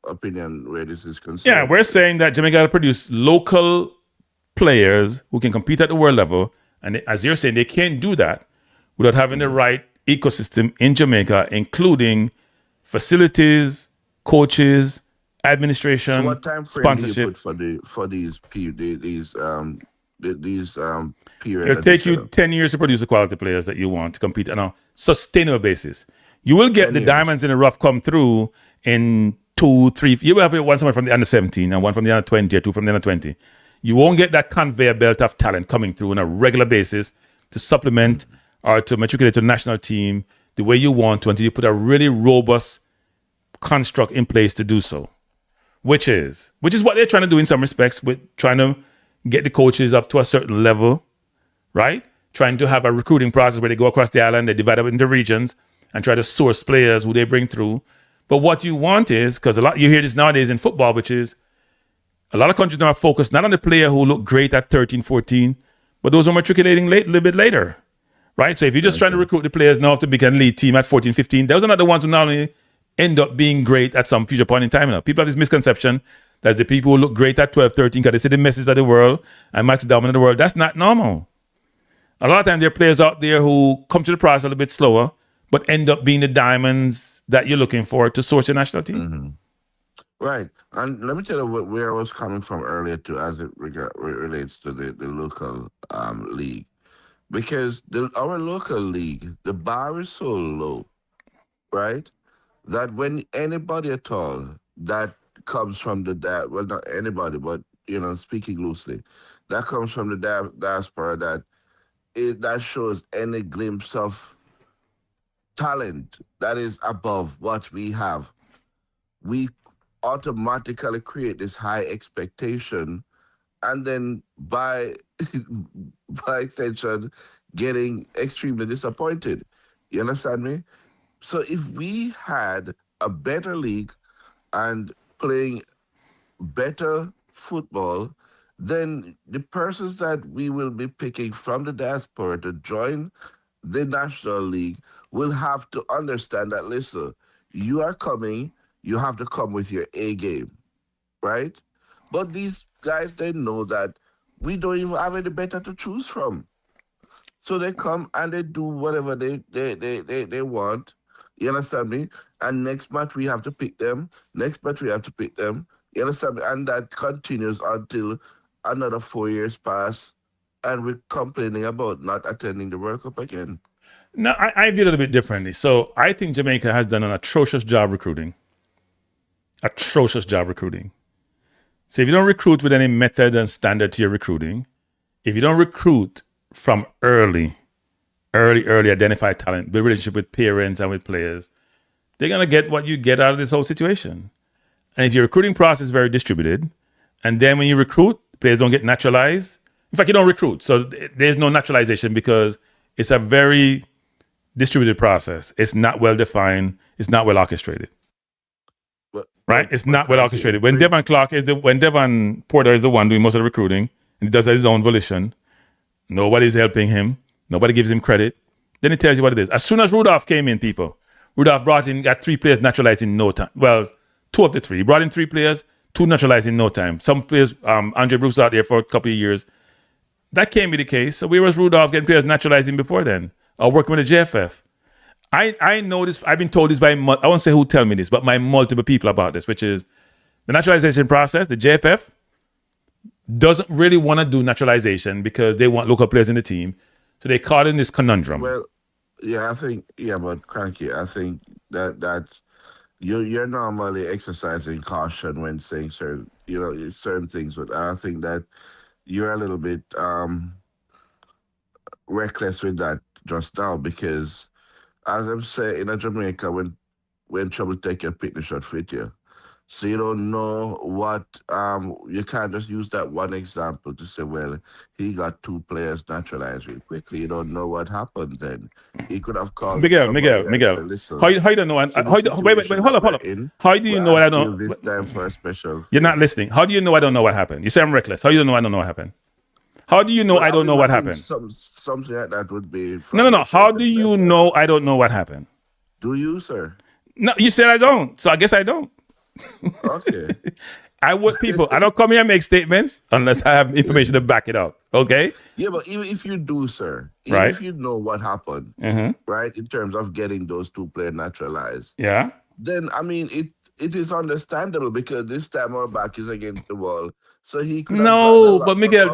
N: opinion where this is concerned.
A: Yeah, we're saying that Jamaica got to produce local players who can compete at the world level. And as you're saying, they can't do that without having the right ecosystem in Jamaica, including facilities, coaches, administration,
N: So what time frame
A: sponsorship.
N: do you put for these periods?
A: It'll take you 10 years to produce the quality players that you want to compete on a sustainable basis. You will get the diamonds in the rough come through in 2, 3. You will have one someone from the under 17 and one from the under 20 or 2 from the under 20. You won't get that conveyor belt of talent coming through on a regular basis to supplement or to matriculate to the national team the way you want to until you put a really robust construct in place to do so. Which is what they're trying to do in some respects with trying to get the coaches up to a certain level, right? Trying to have a recruiting process where they go across the island, they divide up into regions and try to source players who they bring through. But what you want is, because you hear this nowadays in football, which is a lot of countries now are focused not on the player who look great at 13, 14, but those who are matriculating a little bit later, right? So if you're just trying to recruit the players now to become a lead team at 14, 15, those are not the ones who not only end up being great at some future point in time. Now, people have this misconception that the people who look great at 12, 13 because they see the Messis of the world and match dominant of the world. That's not normal. A lot of times there are players out there who come to the process a little bit slower, but end up being the diamonds that you're looking for to source your national team.
N: Mm-hmm. Right. And let me tell you where I was coming from earlier too, as it relates to the local league. Because our local league, the bar is so low, right? That when anybody at all that comes from well, not anybody, but, speaking loosely, that comes from the diaspora, that shows any glimpse of talent that is above what we have, we automatically create this high expectation, and then by extension, getting extremely disappointed. You understand me? So if we had a better league and playing better football, then the persons that we will be picking from the diaspora to join the National League will have to understand that, listen, you are coming, you have to come with your A game, right? But these guys, they know that we don't even have any better to choose from. So they come and they do whatever they want. You understand me? And next match we have to pick them. Next match we have to pick them. You understand me? And that continues until another 4 years pass, and we're complaining about not attending the World Cup again.
A: No, I view it a little bit differently. So I think Jamaica has done an atrocious job recruiting. Atrocious job recruiting. So if you don't recruit with any method and standard to your recruiting, if you don't recruit from early identify talent, build relationship with parents and with players, they're going to get what you get out of this whole situation. And if your recruiting process is very distributed, and then when you recruit, players don't get naturalized. In fact, you don't recruit. So there's no naturalization because it's a very distributed process. It's not well defined. It's not well orchestrated. Right? It's not well orchestrated. When Devon Porter is the one doing most of the recruiting, and he does it at his own volition, nobody's helping him. Nobody gives him credit. Then it tells you what it is. As soon as Rudolph came in, Rudolph got 3 players naturalized in no time. Well, 2 of the 3. He brought in 3 players, 2 naturalized in no time. Some players, Andre Bruce out there for a couple of years. That can't be the case. So where was Rudolph getting players naturalized in before then? Or working with the JFF? I know this. I've been told this by, I won't say who tell me this, but by multiple people about this, which is the naturalization process, the JFF doesn't really want to do naturalization because they want local players in the team. So they caught in this conundrum.
N: Well, yeah, but Kranky, I think that's you're normally exercising caution when saying certain things, but I think that you're a little bit reckless with that just now because, as I'm saying, in Jamaica, when trouble take your picnic shot fit you. So you don't know what, you can't just use that one example to say, well, he got 2 players naturalized real quickly. You don't know what happened then. He could have called
A: Miguel. How you don't know? Wait, hold up. How do you know what I don't?
N: This time for a special.
A: You're not listening. How do you know I don't know what happened? You say I'm reckless. How do you know I don't know what happened? How do you know I don't know what happened?
N: Something like that would be.
A: No. How do you know I don't know what happened?
N: Do you, sir?
A: No, you said I don't. So I guess I don't.
N: Okay.
A: I don't come here and make statements unless I have information to back it up. Okay?
N: Yeah, but even if you do, sir,
A: right?
N: If you know what happened, right, in terms of getting those 2 players naturalized,
A: yeah,
N: then I mean it is understandable because this time our back is against the wall. So he could.
A: No, but Miguel,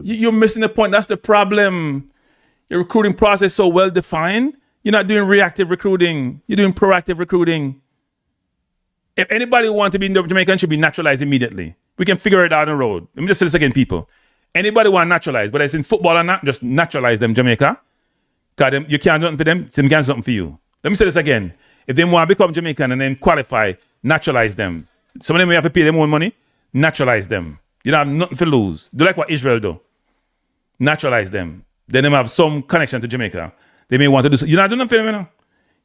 A: you're missing the point. That's the problem. Your recruiting process is so well defined. You're not doing reactive recruiting. You're doing proactive recruiting. If anybody wants to be in the Jamaican, should be naturalized immediately. We can figure it out on the road. Let me just say this again, people. Anybody want naturalized, whether it's in football or not, just naturalize them, Jamaica. Because you can't do nothing for them, them can't do something for you. Let me say this again. If they want to become Jamaican and then qualify, naturalize them. Some of them may have to pay them own money, naturalize them. You don't have nothing to lose. Do like what Israel do. Naturalize them. Then they have some connection to Jamaica. They may want to do something. You're not doing nothing for them, you know.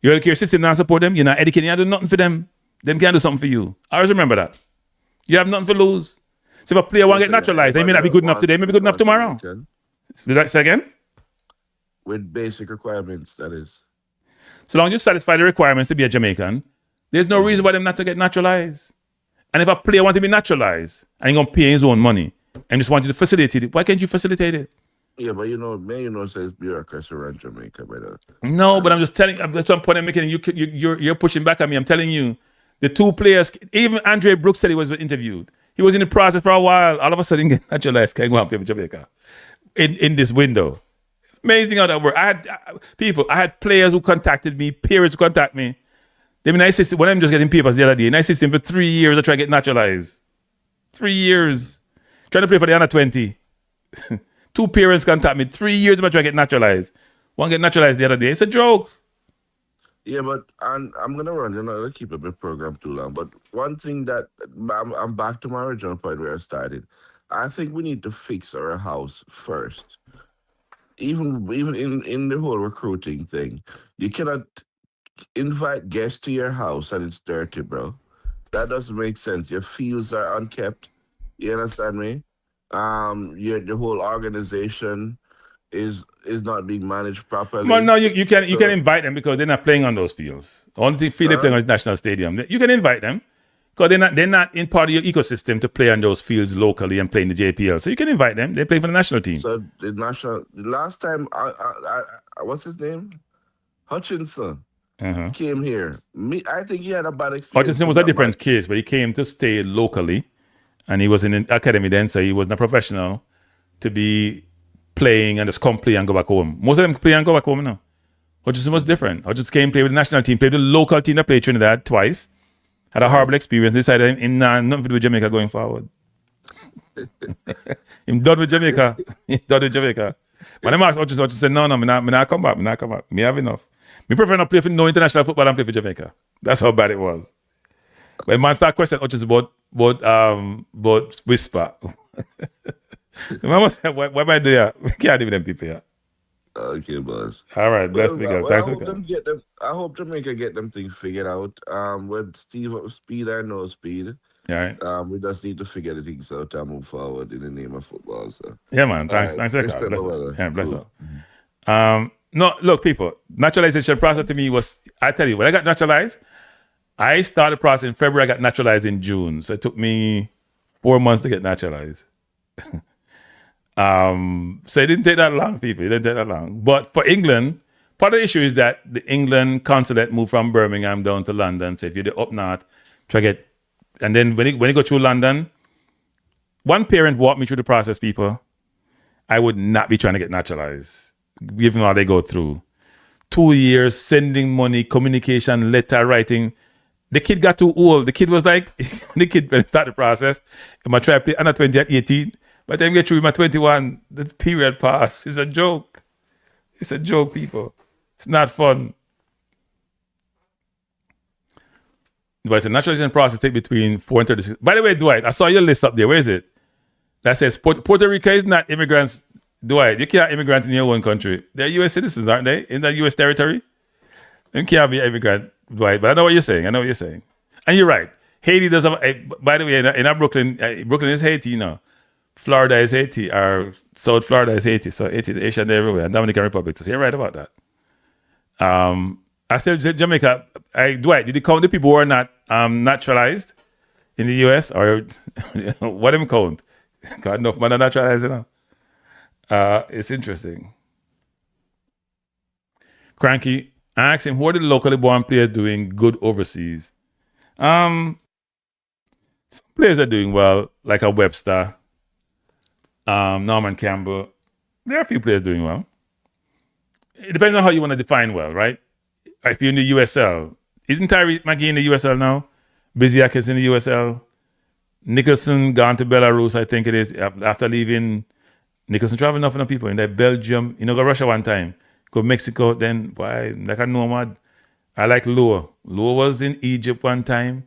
A: Your healthcare system not support them. You're not educating. You're not doing nothing for them. Them can't do something for you. Always remember that. You have nothing to lose. So if a player want to get naturalized, they may not be good enough today, may be good enough tomorrow. Did I say again?
N: With basic requirements, that is.
A: So long as you satisfy the requirements to be a Jamaican, there's no reason why them not to get naturalized. And if a player want to be naturalized and he's going to pay his own money and just want you to facilitate it, why can't you facilitate it?
N: Yeah, but says bureaucracy around Jamaica, brother.
A: No, but I'm just telling you, at some point I'm making, you're pushing back at me. I'm telling you, the 2 players, even Andre Brooks said he was interviewed. He was in the process for a while. All of a sudden, get naturalized, can't go and play for Jamaica in this window. Amazing how that worked. I had players who contacted me, peers who contacted me. They mean, I assisted, one of them just getting papers the other day, and I assisted him for 3 years to try to get naturalized. 3 years. Trying to play for the under 20. 2 parents contact me, 3 years to try to get naturalized. One get naturalized the other day. It's a joke.
N: Yeah, but I'm going to run, I'll keep a bit program too long. But one thing that, I'm back to my original point where I started. I think we need to fix our house first. Even in the whole recruiting thing, you cannot invite guests to your house and it's dirty, bro. That doesn't make sense. Your fields are unkept. You understand me? The whole organization is not being managed properly.
A: Well, no, you can invite them because they're not playing on those fields. The only field they're playing on is National Stadium. You can invite them because they're not in part of your ecosystem to play on those fields locally and play in the JPL. So you can invite them. They play for the national team.
N: So the last time, what's his name? Hutchinson came here. I think he had a bad experience.
A: Hutchinson was a different case, but he came to stay locally and he was in an academy then, so he wasn't a professional to be playing and just come play and go back home. Most of them play and go back home now. Hutchinson was different. Hutchinson came play with the national team, played with the local team that played Trinidad twice, had a horrible experience, decided nothing to do with Jamaica going forward. I'm done with Jamaica. He's done with Jamaica. When I'm asked Hutchinson said, no, me not come back. Me have enough. Me prefer not play for no international football and play for Jamaica. That's how bad it was. When man start questioning Hutchinson about whisper. What am I doing here? We can't do with them people here.
N: Okay, boss.
A: All right, bless me, girl. Thanks for the
N: I hope Jamaica get them things figured out. With Steve Speed and no Speed.
A: All right.
N: We just need to figure the things out and move forward in the name of football. So
A: yeah, man. Thanks.
N: Right.
A: Thanks, bless up. No, look, people. Naturalization process to me was. I tell you, when I got naturalized, I started the process in February. I got naturalized in June, so it took me 4 months to get naturalized. So it didn't take that long, people. It didn't take that long. But for England, part of the issue is that the England consulate moved from Birmingham down to London. So if you're up north, try to get. And then when you go through London, one parent walked me through the process, people. I would not be trying to get naturalized, given all they go through. 2 years, sending money, communication, letter writing. The kid got too old. The kid was like, the kid when start the process, I'm going to try to play under 20 at 18. By the time you get through my 21, the period passed. It's a joke. It's a joke, people. It's not fun. But it's a naturalization process take between 4 and 36. By the way, Dwight, I saw your list up there. Where is it? That says Puerto Rico is not immigrants. Dwight, you can't immigrant in your own country. They're U.S. citizens, aren't they? In that U.S. territory? You can't be an immigrant, Dwight. But I know what you're saying. And you're right. Haiti does have, by the way, in Brooklyn, Brooklyn is Haiti, you know. Florida is Haiti, or South Florida is Haiti. So Haiti is Asian everywhere, and Dominican Republic. So you're right about that. I still Jamaica. Dwight, did you count the people who are not naturalized in the US, or what them count? Got enough man are naturalized, you know. It's interesting. Kranky, I asked him, what are the locally born players doing good overseas? Some players are doing well, like a Webster, Norman Campbell. There are a few players doing well. It depends on how you want to define well, right? If you're in the USL, isn't Tyree McGee in the USL now? Biziak is in the USL. Nicholson gone to Belarus, I think it is, after leaving. Nicholson traveled enough people in that Belgium. You know, go Russia one time. Go Mexico, then, boy, like a nomad. I like Lua. Lua was in Egypt one time.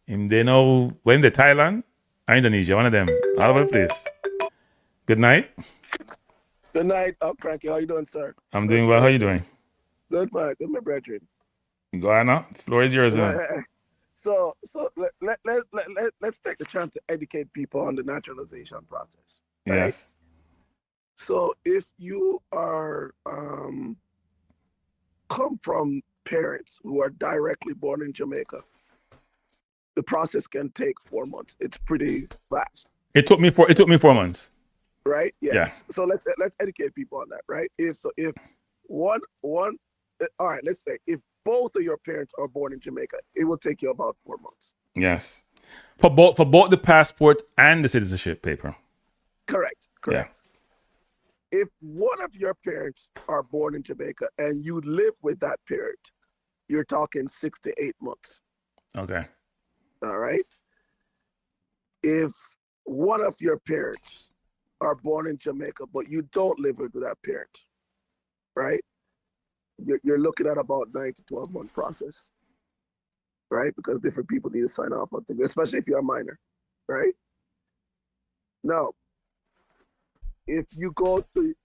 A: And they know, when the Thailand or Indonesia, one of them, all over the place. Good night.
O: Good night, Kranky. How you doing, sir?
A: I'm doing well. How you doing?
O: Good, man. Good, my brethren.
A: Go on now. The floor is yours now.
O: So let's take the chance to educate people on the naturalization process. Right?
A: Yes.
O: So if you are come from parents who are directly born in Jamaica, the process can take 4 months. It's pretty fast.
A: It took me 4 months.
O: Right? Yes.
A: Yeah.
O: So let's educate people on that, right? If one all right, let's say if both of your parents are born in Jamaica, it will take you about 4 months.
A: Yes. For both the passport and the citizenship paper.
O: Correct.
A: Yeah.
O: If one of your parents are born in Jamaica and you live with that parent, you're talking 6 to 8 months.
A: Okay.
O: All right. If one of your parents are born in Jamaica, but you don't live with that parent, right? You're looking at about 9 to 12 month process, right? Because different people need to sign off on things, especially if you're a minor, right? Now, if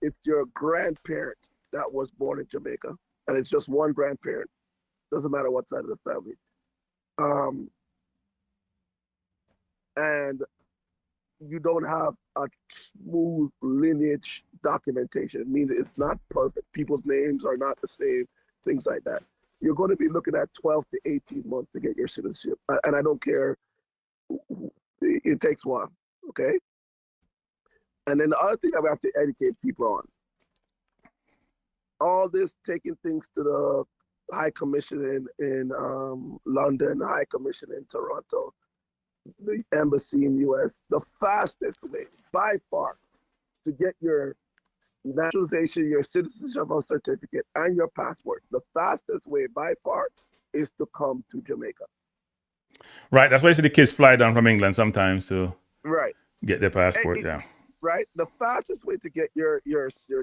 O: it's your grandparent that was born in Jamaica, and it's just one grandparent, doesn't matter what side of the family, and you don't have a smooth lineage documentation, it means it's not perfect. People's names are not the same, things like that. You're going to be looking at 12 to 18 months to get your citizenship. And I don't care, it takes one, okay? And then the other thing I have to educate people on, all this taking things to the High Commission in London, High Commission in Toronto, the embassy in the U.S., the fastest way, by far, to get your naturalization, your citizenship certificate, and your passport, the fastest way, by far, is to come to Jamaica.
A: Right. That's why you see the kids fly down from England sometimes to
O: Right.
A: get their passport. Yeah.
O: Right. The fastest way to get your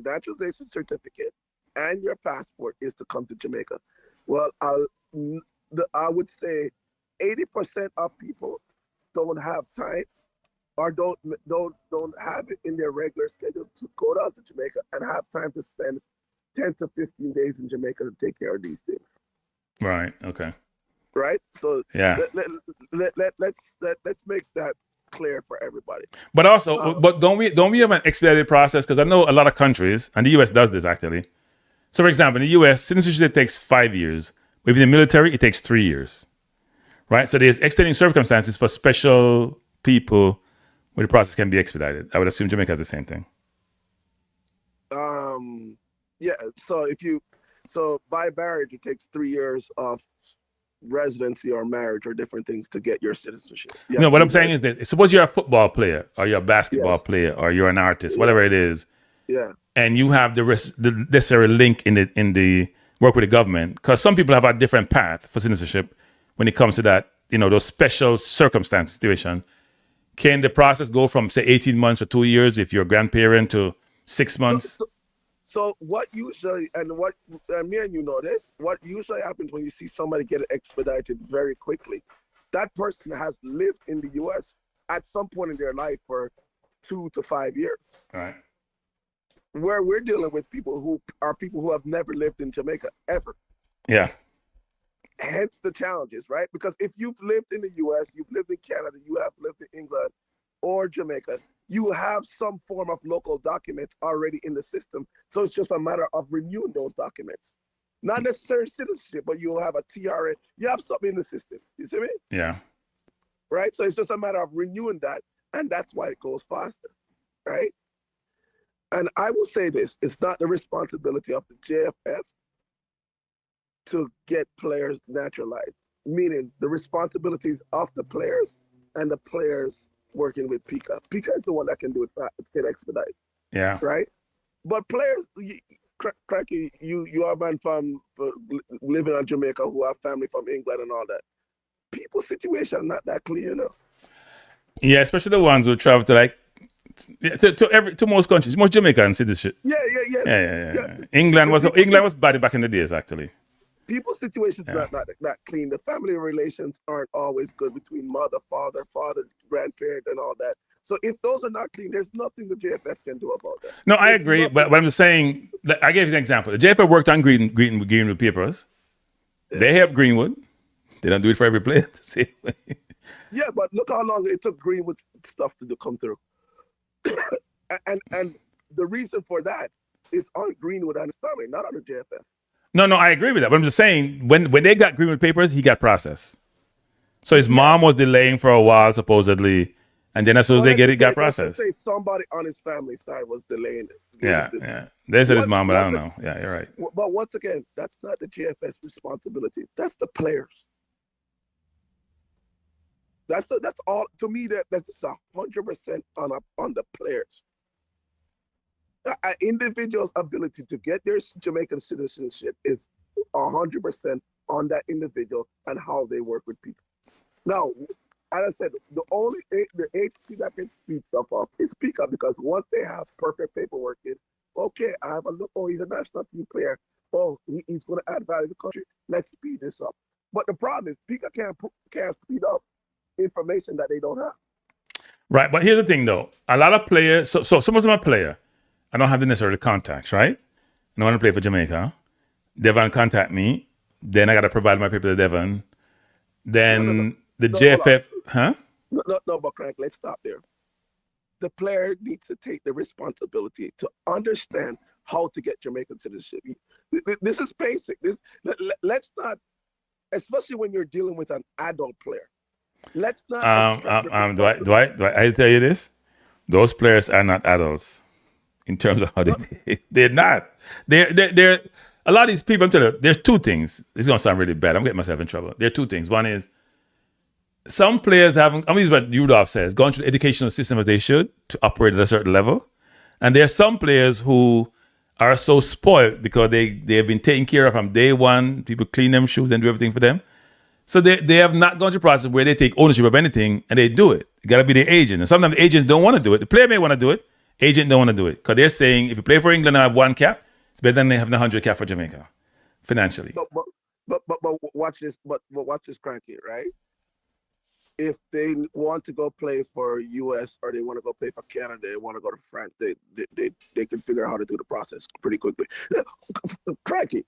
O: naturalization certificate and your passport is to come to Jamaica. Well, I would say 80% of people don't have time or don't have it in their regular schedule to go down to Jamaica and have time to spend 10 to 15 days in Jamaica to take care of these things.
A: Right. Okay.
O: Right. So
A: yeah,
O: let's make that clear for everybody.
A: But also, but don't we have an expedited process? Because I know a lot of countries, and the U.S. does this actually. So, for example, in the U.S., citizenship takes 5 years. But in the military, it takes 3 years. Right. So there's extenuating circumstances for special people where the process can be expedited. I would assume Jamaica has the same thing.
O: Yeah. So by marriage, it takes 3 years of residency or marriage or different things to get your citizenship.
A: No, what I'm saying is that suppose you're a football player or you're a basketball player or you're an artist, whatever it is.
O: Yeah.
A: And you have the necessary link in the work with the government, because some people have a different path for citizenship when it comes to that, those special circumstance situation. Can the process go from, say, 18 months or 2 years if you're a grandparent to 6 months?
O: So what usually, and me and you know this, what usually happens when you see somebody get expedited very quickly, that person has lived in the U.S. at some point in their life for 2 to 5 years.
A: Right.
O: Where we're dealing with people who have never lived in Jamaica ever.
A: Yeah.
O: Hence the challenges, right? Because if you've lived in the U.S., you've lived in Canada, you have lived in England or Jamaica, you have some form of local documents already in the system. So it's just a matter of renewing those documents. Not necessarily citizenship, but you'll have a TRA. You have something in the system. You see me?
A: Yeah.
O: Right? So it's just a matter of renewing that. And that's why it goes faster. Right? And I will say this, it's not the responsibility of the JFF to get players naturalized. Meaning the responsibilities of the players and the players working with Pika. Pika is the one that can do it fast, can expedite.
A: Yeah.
O: Right? But players, Kranky, you are a man from living in Jamaica who have family from England and all that. People's situation not that clear,
A: Yeah, especially the ones who travel to to most countries, most Jamaican citizenship. Yeah. England was bad back in the days, actually.
O: People's situations not clean. The family relations aren't always good between mother, father, grandparent, and all that. So if those are not clean, there's nothing the JFF can do about that.
A: No, I agree, but I'm just saying. I gave you an example. The JFF worked on Greenwood papers. Yeah. They help Greenwood. They don't do it for every player.
O: Yeah, but look how long it took Greenwood stuff to come through. and the reason for that is on Greenwood and his family, not on the JFF.
A: No, I agree with that. But I'm just saying, when they got Greenwood papers, he got processed. So his mom was delaying for a while, supposedly, and then as soon as they get it, got processed.
O: Say somebody on his family side was delaying it.
A: Yeah. They said his mom, but I don't know. Yeah, you're right.
O: But once again, that's not the JFS responsibility. That's the players. That's all. To me, that's just 100% on the players. An individual's ability to get their Jamaican citizenship is 100% on that individual and how they work with people. Now, as I said, the agency that can speed stuff up is Pika, because once they have perfect paperwork in, okay, I have a look. Oh, he's a national team player. Oh, he's going to add value to the country. Let's speed this up. But the problem is Pika can't speed up information that they don't have.
A: Right, but here's the thing, though. A lot of players. So suppose I'm a player. I don't have the necessary contacts, right? And I want to play for Jamaica. Devon contact me. Then I got to provide my paper to Devon. Then the JFF, huh?
O: No, but Crank, let's stop there. The player needs to take the responsibility to understand how to get Jamaican citizenship. This is basic. Let's not, especially when you're dealing with an adult player. Let's not.
A: Do I tell you this? Those players are not adults. In terms of how they behave. They're not. They're a lot of these people, I'm telling you, there's two things. It's going to sound really bad. I'm getting myself in trouble. There are two things. One is some players haven't, I mean, this is what Rudolph says, gone through the educational system as they should to operate at a certain level. And there are some players who are so spoiled because they have been taken care of from day one. People clean them shoes and do everything for them. So they have not gone through a process where they take ownership of anything and they do it. You got to be the agent. And sometimes the agents don't want to do it. The player may want to do it. Agent don't want to do it. Because they're saying if you play for England and have one cap, it's better than they have 100 cap for Jamaica, financially.
O: But watch this. But watch this, Kranky, right? If they want to go play for US or they want to go play for Canada, they want to go to France, they can figure out how to do the process pretty quickly. Kranky,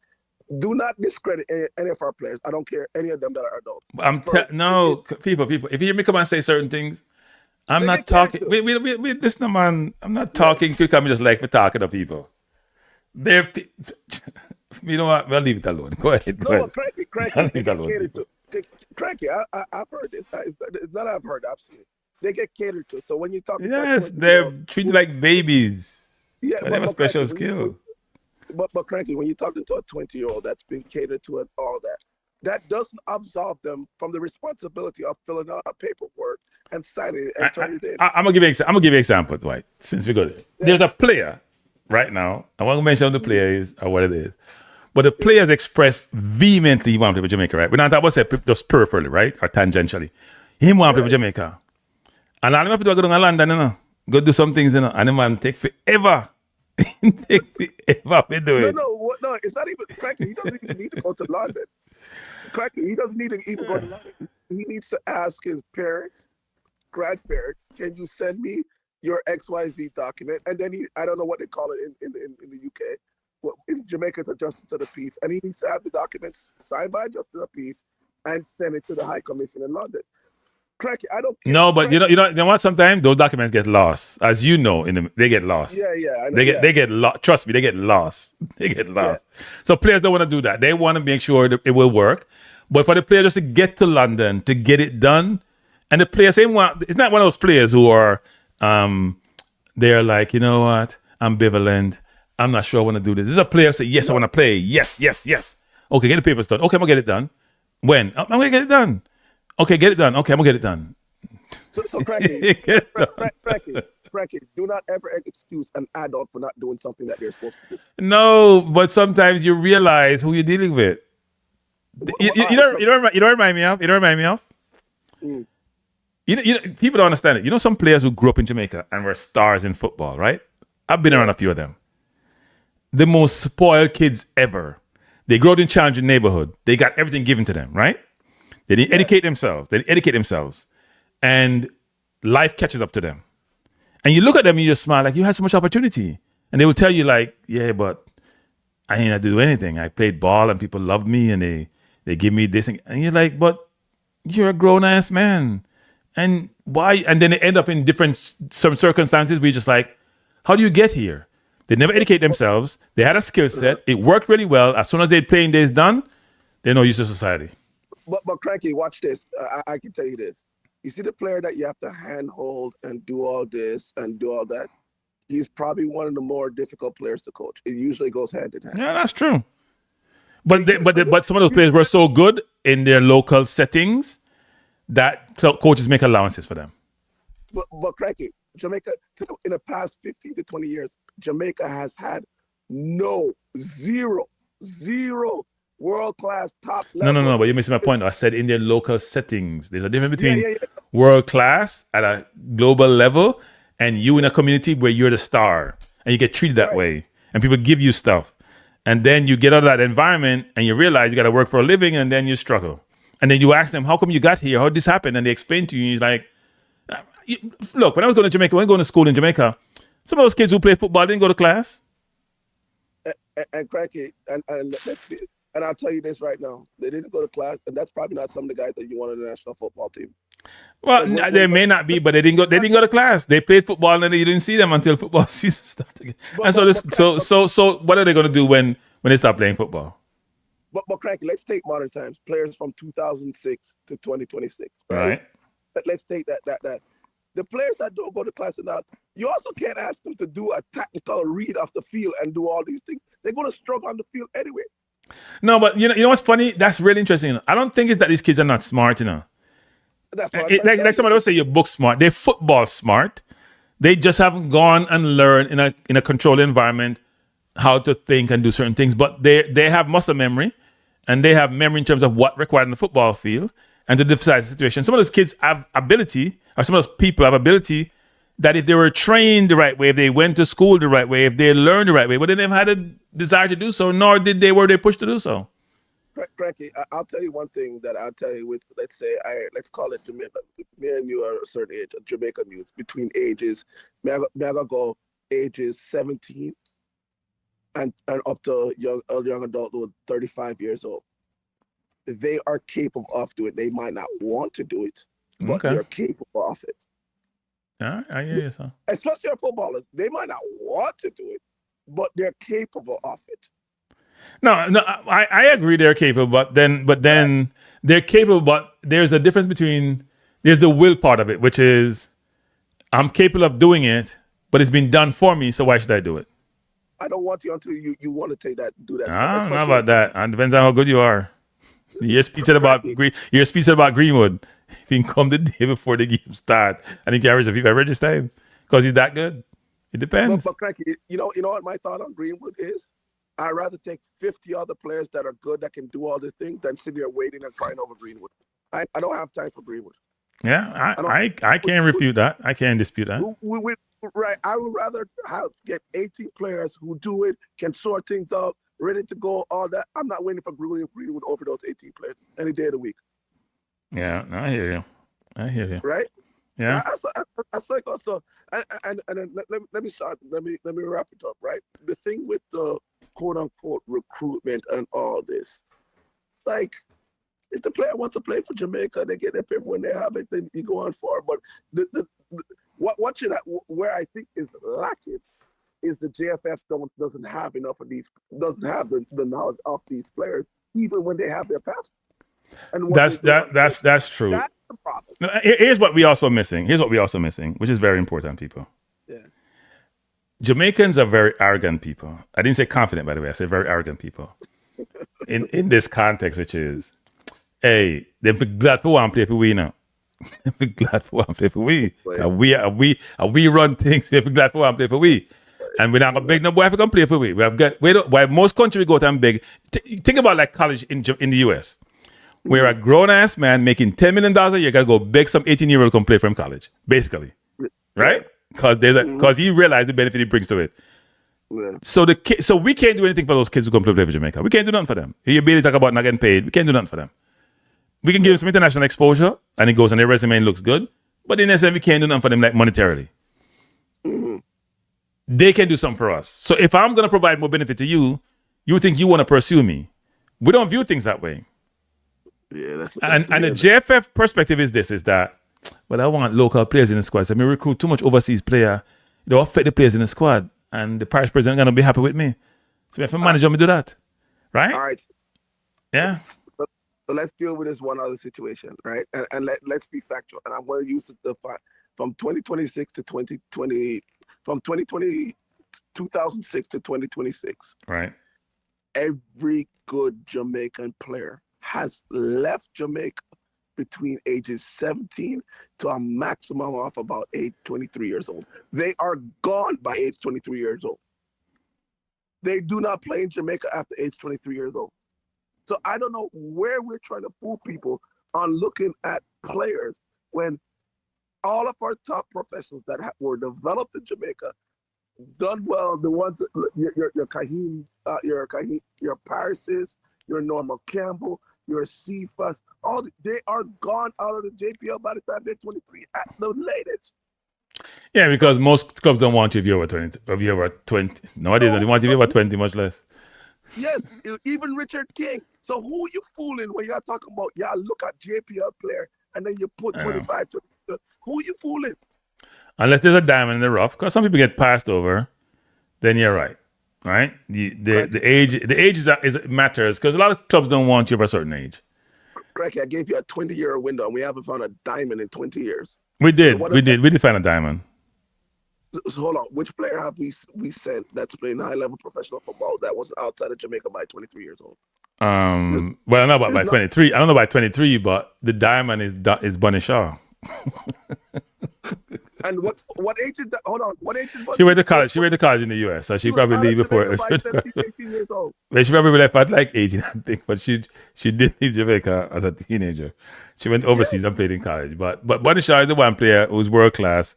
O: do not discredit any of our players. I don't care any of them that are adults.
A: People. If you hear me come and say certain things, I'm not talking. Wait, listen, man. I'm not talking quick. I'm just like for talking to people. You know what? We'll leave it alone. Go ahead.
O: Kranky,
A: I'll leave it alone.
O: Kranky, I've heard this. It's not I've heard. I've seen it. They get catered to. So when you talk,
A: yes, they're treated like babies.
O: Yeah,
A: they have a special skill.
O: But Kranky, when you're talking to a 20-year-old that's been catered to and all that doesn't absolve them from the responsibility of filling out a paperwork and signing it and turning it in.
A: I'm gonna give you an example, right? Since we got it, there's a player right now. I won't mention the player is or what it is, but the player has expressed vehemently he wants to play for Jamaica, right? We're not talking about just peripherally, right, or tangentially. He wants to play for Jamaica, and all him have to do is go to London, go do some things, and the man take forever. Take forever to do it.
O: No, it's not even Kranky. He doesn't even need to go to London. Kranky, he doesn't need to even go to London. He needs to ask his parent, grandparent, can you send me your XYZ document? And then I don't know what they call it in the UK. Well, in Jamaica, it's adjusted to the peace. And he needs to have the documents signed by adjusted to the peace and send it to the High Commission in London. Kranky, I don't care.
A: No, but you know what? Sometimes those documents get lost. As you know, they get lost.
O: Yeah, I know,
A: they get lost. Trust me, they get lost. They get lost. Yeah. So players don't want to do that. They want to make sure that it will work. But for the player just to get to London to get it done, and the players it's not one of those players who are they're like, you know what, ambivalent. I'm not sure I want to do this. This is a player who say, yes, I want to play. Yes. Okay, get the papers done. Okay, I'm gonna get it done. When? I'm gonna get it done. Okay, get it done. Okay, I'm gonna get it done.
O: So Kranky, do not ever excuse an adult for not doing something that they're supposed to do.
A: No, but sometimes you realize who you're dealing with. You don't remind me of.
O: Mm.
A: You know, people don't understand it. You know, some players who grew up in Jamaica and were stars in football, right? I've been around a few of them. The most spoiled kids ever. They grew up in challenging neighborhood. They got everything given to them, right? They didn't educate themselves. And life catches up to them. And you look at them and you just smile like you had so much opportunity. And they will tell you like, yeah, but I ain't had to do anything. I played ball and people loved me and they give me this. And you're like, but you're a grown-ass man. And why? And then they end up in some circumstances where you're just like, how do you get here? They never educate themselves. They had a skill set. It worked really well. As soon as their playing days done, they're no use to society.
O: But Kranky, watch this. I can tell you this. You see the player that you have to handhold and do all this and do all that? He's probably one of the more difficult players to coach. It usually goes hand in hand.
A: Yeah, that's true. But some of those players were so good in their local settings that coaches make allowances for them.
O: But Kranky, Jamaica, in the past 15 to 20 years, Jamaica has had zero world-class top level.
A: No, but you're missing my point. I said in their local settings. There's a difference between world-class at a global level and you in a community where you're the star and you get treated that way and people give you stuff. And then you get out of that environment and you realize you got to work for a living and then you struggle. And then you ask them, how come you got here? How did this happen? And they explain to you, you're like, look, when I was going to Jamaica, when I was going to school in Jamaica, some of those kids who play football didn't go to class.
O: And Kranky, and I'll tell you this right now, they didn't go to class, and that's probably not some of the guys that you want on the national football team.
A: Well, they may not be, but they didn't go to class. They played football and you didn't see them until football season started again. And so what are they going to do when they start playing football?
O: But Kranky, let's take modern times. Players from 2006 to 2026.
A: Right.
O: Let's take that. The players that don't go to class enough, you also can't ask them to do a tactical read off the field and do all these things. They're going to struggle on the field anyway.
A: No, but you know what's funny? That's really interesting. I don't think it's that these kids are not smart,
O: That's what I'm trying to
A: Like
O: tell
A: somebody would say, you're book smart. They're football smart. They just haven't gone and learned in a controlled environment how to think and do certain things. But they have muscle memory, and they have memory in terms of what required in the football field and to decide the situation. Some of those kids have ability, or some of those people have ability that if they were trained the right way, if they went to school the right way, if they learned the right way, but they never had a desire to do so, nor did they were they pushed to do so.
O: Kranky, I'll tell you one thing that I'll tell you with, let's say, let's call it Jamaica. Me and you are a certain age, Jamaican youth, between ages, may I go ages 17 and up to young adulthood, 35 years old. They are capable of doing it. They might not want to do it, but they're capable of it.
A: Yeah, I hear you, sir.
O: Especially our footballers, they might not want to do it, but they're capable of it.
A: No, I agree they're capable, but then they're capable, but there's a difference between there's the will part of it, which is I'm capable of doing it, but it's been done for me, so why should I do it?
O: I don't want you until you want to take that, do that.
A: I don't know about that. It depends on how good you are. Your speech said about Greenwood. If he can come the day before the game start and he can register people, I register him because he's that good. It depends.
O: But Kranky, you know what my thought on Greenwood is? I'd rather take 50 other players that are good that can do all the things than sit here waiting and crying over Greenwood. I don't have time for Greenwood.
A: Yeah, I can't refute that. I can't dispute that.
O: Right. I would rather get 18 players who do it, can sort things out, ready to go, all that. I'm not waiting for Greenwood over those 18 players any day of the week.
A: Yeah, I hear you.
O: Right?
A: Yeah.
O: That's like also, and let me wrap it up. Right? The thing with the quote unquote recruitment and all this, like, if the player wants to play for Jamaica, they get their paper when they have it, then you go on for it. But where I think is lacking is the JFF doesn't have enough of these, doesn't have the knowledge of these players, even when they have their passport. And
A: That's true.
O: That's the problem.
A: No, here's what we also missing, which is very important, people.
O: Yeah.
A: Jamaicans are very arrogant people. I didn't say confident, by the way. I said very arrogant people. In this context, which is, hey, they're glad for one play for we now. They're glad for one play for we. We run things. We're glad for one play for we. And we're not gonna beg no boy to come play for we. Why most countries we go to and beg. Think about like college in the US. Where a grown-ass man making $10 million a year gotta go beg some 18-year-old to come play for him college, basically. Right? Because he realized the benefit he brings to it. Yeah. So we can't do anything for those kids who come to play for Jamaica. We can't do nothing for them. You barely talk about not getting paid. We can't do nothing for them. We can give them some international exposure, and it goes on their resume and looks good. But in essence, we can't do nothing for them like monetarily. Mm-hmm. They can do something for us. So if I'm gonna provide more benefit to you, you think you want to pursue me. We don't view things that way.
O: Yeah,
A: and the JFF perspective is that, well, I want local players in the squad. So I recruit too much overseas player. They'll affect the players in the squad. And the parish president going to be happy with me. So if a manager me do that. Right?
O: All right.
A: Yeah.
O: So let's deal with this one other situation, right? And let's be factual. And I'm going to use the from 2026 to 2020, from 2006 to 2026.
A: Right.
O: Every good Jamaican player has left Jamaica between ages 17 to a maximum of about age 23 years old. They are gone by age 23 years old. They do not play in Jamaica after age 23 years old. So I don't know where we're trying to fool people on looking at players when all of our top professionals that were developed in Jamaica, done well, the ones, your Kahim, your Parises, your Norma Campbell, your Cephas, they are gone out of the JPL by the time they're 23 at the latest.
A: Yeah, because most clubs don't want you if you're over 20. Nowadays, they want you if you're over 20, much less.
O: Yes, even Richard King. So who you fooling when you're talking about, look at JPL player, and then you put 25, 20, who you fooling?
A: Unless there's a diamond in the rough, because some people get passed over, then you're right. Right? The age is matters because a lot of clubs don't want you of a certain age.
O: Kranky, I gave you a 20-year window and we haven't found a diamond in 20 years.
A: We did find a diamond.
O: So hold on, which player have we sent that's playing high-level professional football that was outside of Jamaica by 23 years old?
A: Well, I don't know about by 23. I don't know by 23, but the diamond is Bunny Shaw.
O: And what age is that? Hold on. What age is Bunny?
A: She went to college. She went to college in the U.S., so she probably leave before.
O: By 17, 18 years old.
A: Well, she probably left at like 18, I think. But she did leave Jamaica as a teenager. She went overseas and played in college. But Bunny Shaw is the one player who's world class,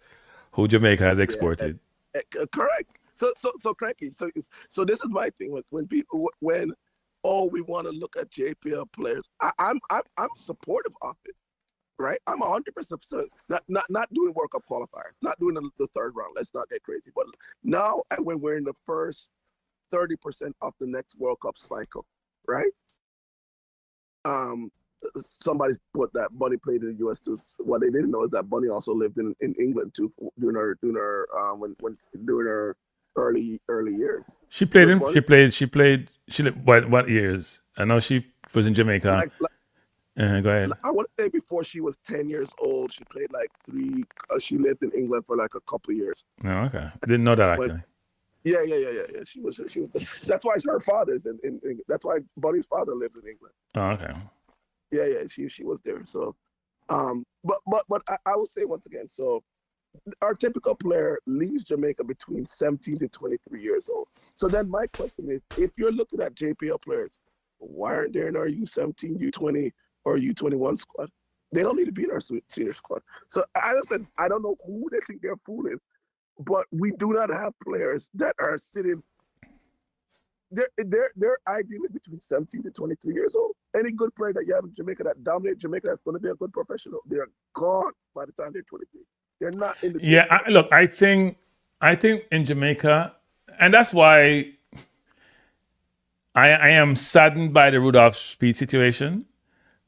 A: who Jamaica has exported.
O: Correct. So Kranky. So this is my thing when people we want to look at JPL players. I'm supportive of it. Right, I'm 100% not doing World Cup qualifiers, not doing the third round. Let's not get crazy. But now, when we're in the first 30% of the next World Cup cycle, right? Somebody's put that Bunny played in the U.S. too. What they didn't know is that Bunny also lived in England too during her early years.
A: She played what years? I know she was in Jamaica. Go ahead.
O: I want to say before she was 10 years old, she played like three. She lived in England for like a couple of years.
A: Oh, okay. I didn't know that actually.
O: Yeah. She was. That's why her father's in that's why Bunny's father lives in England.
A: Oh, okay.
O: Yeah. She was there. So, but I will say once again. So, our typical player leaves Jamaica between 17 to 23 years old. So then my question is, if you're looking at JPL players, why aren't they in our U17, U20? Or U21 squad? They don't need to be in our senior squad. So I said, I don't know who they think they're fooling, but we do not have players that are sitting. They're ideally between 17 to 23 years old. Any good player that you have in Jamaica that dominates Jamaica that's going to be a good professional, they're gone by the time they're 23. They're not in the.
A: Yeah, I think in Jamaica, and that's why I am saddened by the Rudolph Speid situation.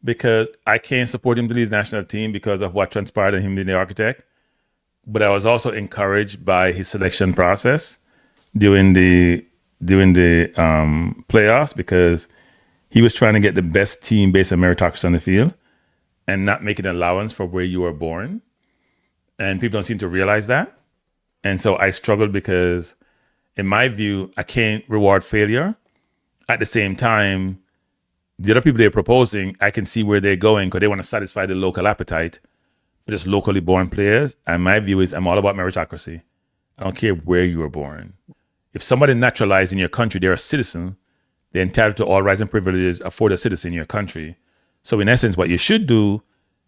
A: Because I can't support him to lead the national team because of what transpired and him being the architect. But I was also encouraged by his selection process during the playoffs because he was trying to get the best team based on meritocracy on the field and not making an allowance for where you were born. And people don't seem to realize that. And so I struggled because, in my view, I can't reward failure. At the same time, the other people they're proposing, I can see where they're going because they want to satisfy the local appetite for just locally born players. And my view is I'm all about meritocracy. I don't care where you were born. If somebody naturalized in your country, they're a citizen, they're entitled to all rights and privileges afforded a citizen in your country. So in essence, what you should do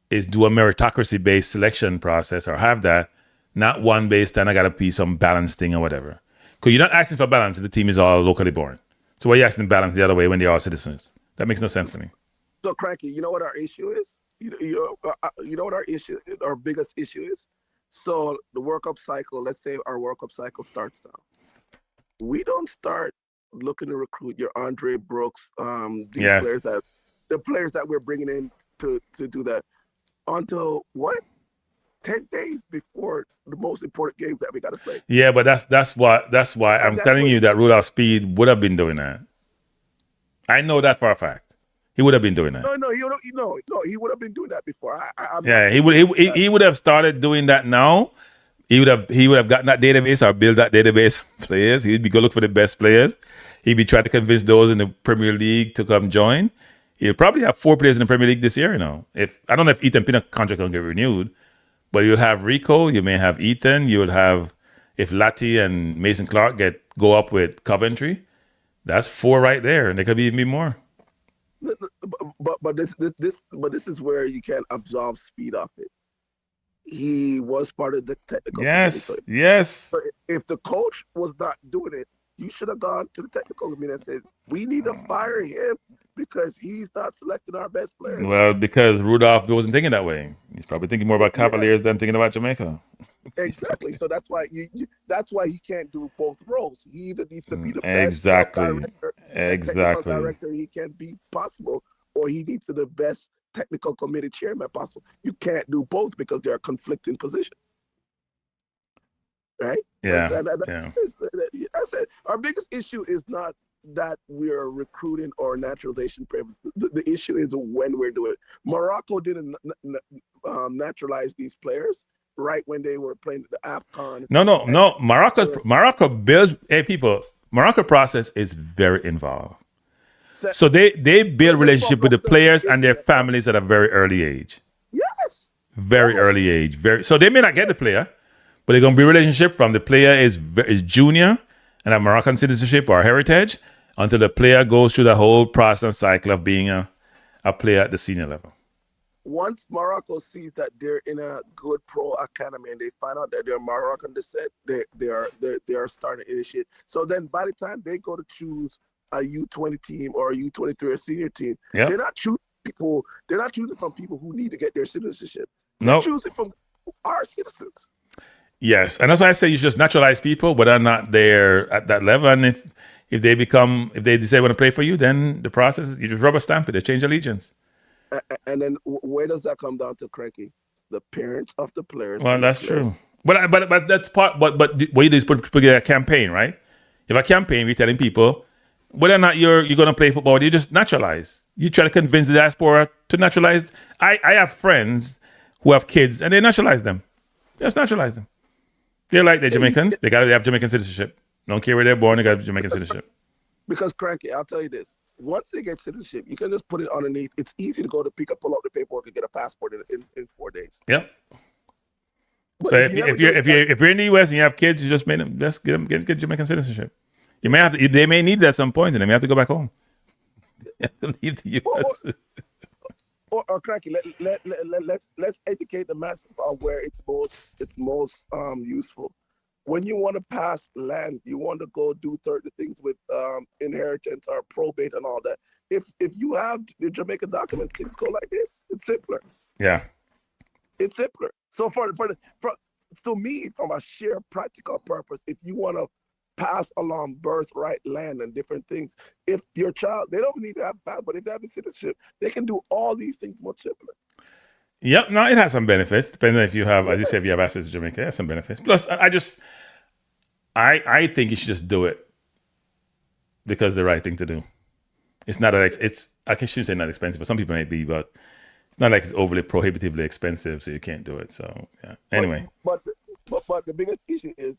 A: is do a meritocracy-based selection process or have that, not one based on I got to be some balanced thing or whatever. Because you're not asking for balance if the team is all locally born. So why are you asking balance the other way when they're all citizens? That makes no sense to me.
O: So, Kranky, you know what our issue is? You know what our biggest issue is? So the World Cup cycle, let's say our World Cup cycle starts now. We don't start looking to recruit your Andre Brooks, players the players that we're bringing in to do that until what? 10 days before the most important games that we got to play.
A: Yeah, but that's why I'm telling you that Rudolph Speid would have been doing that. I know that for a fact. He would have been doing that.
O: No, he would have been doing that before.
A: He would have started doing that now. He would have gotten that database or built that database of players. He'd be go look for the best players. He'd be trying to convince those in the Premier League to come join. He'll probably have 4 players in the Premier League this year, If I don't know if Ethan Pinnock's contract will get renewed, but you'll have Rico, you may have Ethan, you'll have if Latti and Mason Clark go up with Coventry. That's 4 right there, and there could be even more.
O: But this is where you can't absolve Speid off it. He was part of the technical committee.
A: Yes.
O: So if the coach was not doing it, you should have gone to the technical committee and said, we need to fire him because he's not selecting our best players.
A: Well, because Rudolph wasn't thinking that way. He's probably thinking more about Cavaliers than thinking about Jamaica.
O: Exactly. So that's why that's why he can't do both roles. He either needs to be the best technical director he can be possible, or he needs to be the best technical committee chairman possible. You can't do both because there are conflicting positions. Right?
A: Yeah.
O: I said our biggest issue is not that we're recruiting or naturalization purpose. The issue is when we're doing it. Morocco didn't naturalize these players right when they were playing the AFCON.
A: No. Morocco builds. Hey, people. Morocco process is very involved. So they build relationship with the players and their families at a very early age.
O: Yes.
A: Very early age. So they may not get the player, but they're gonna be a relationship from the player is junior and have Moroccan citizenship or heritage until the player goes through the whole process and cycle of being a player at the senior level.
O: Once Morocco sees that they're in a good pro academy and they find out that they're Moroccan descent, they are starting to initiate. So then by the time they go to choose a U20 team or a U23 or senior team,
A: Yep.
O: they're not choosing people. They're not choosing from people who need to get their citizenship.
A: No.
O: They're choosing from our citizens.
A: Yes, and that's why I say you should just naturalize people, whether or not they're at that level. And if they decide they want to play for you, then the process you just rubber stamp it. They change allegiance.
O: And then where does that come down to, Kranky? The parents of the players.
A: Well, that's true. But that's part. But what you do is put together a campaign, right? You have a campaign. We're telling people whether or not you're going to play football. You just naturalize. You try to convince the diaspora to naturalize. I have friends who have kids and they naturalize them. Just naturalize them. They're like they're Jamaicans. They have Jamaican citizenship. Don't care where they're born. They got Jamaican citizenship.
O: Because, Kranky, I'll tell you this. Once they get citizenship, you can just put it underneath. It's easy to go to pull out the paperwork and get a passport in 4 days.
A: Yep.
O: But
A: So if you're in the US and you have kids, you just get Jamaican citizenship. You may have to. They may need that at some point, and they may have to go back home. You have to leave the US.
O: Or Kranky, let's educate the masses about where it's most useful. When you want to pass land, you want to go do certain things with inheritance or probate and all that. If you have the Jamaican documents, things go like this. It's simpler.
A: Yeah.
O: It's simpler. So to me, from a sheer practical purpose, if you want to pass along birthright land and different things, if your child, they don't need to have that, but if they have a citizenship, they can do all these things much simpler.
A: Yep. No, it has some benefits. Depending on if you have, as you say, if you have access to Jamaica, it has some benefits. Plus, I think you should just do it because the right thing to do. It's not that I shouldn't say not expensive, but some people may be, but it's not like it's overly prohibitively expensive, so you can't do it. So yeah. Anyway.
O: But the biggest issue is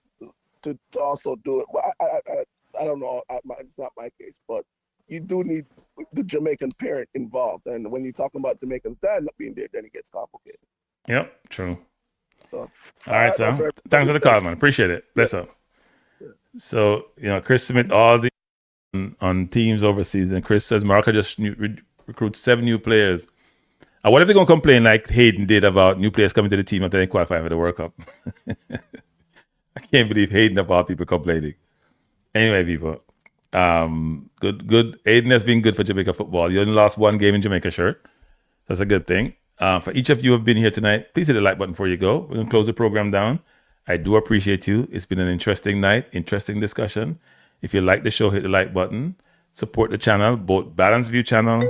O: to also do it. Well, I don't know. It's not my case, but you do need the Jamaican parent involved. And when you're talking about Jamaicans dad not being there, then it gets complicated.
A: Yep. True.
O: So,
A: all right, so thanks for the call, man. Appreciate it. That's up. So Chris Smith all the on teams overseas, and Chris says Morocco just recruits 7 new players. And what if they're gonna complain like Hayden did about new players coming to the team after they qualify for the World Cup? I can't believe Hayden of all people complaining. Anyway, people, good. Hayden has been good for Jamaica football. You only lost 1 game in Jamaica shirt. That's a good thing. For each of you who have been here tonight, please hit the like button before you go. We're gonna close the program down. I do appreciate you. It's been an interesting night, interesting discussion. If you like the show, hit the like button. Support the channel, both Balance View channel.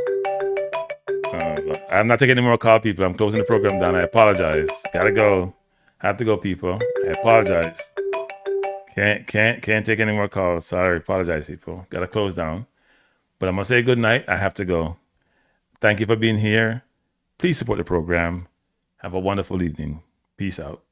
A: I'm not taking any more call, people. I'm closing the program down. I apologize. Gotta go. Have to go, people. I apologize. Can't take any more calls. Sorry. Apologize, people. Gotta close down. But I'm gonna say good night. I have to go. Thank you for being here. Please support the program. Have a wonderful evening. Peace out.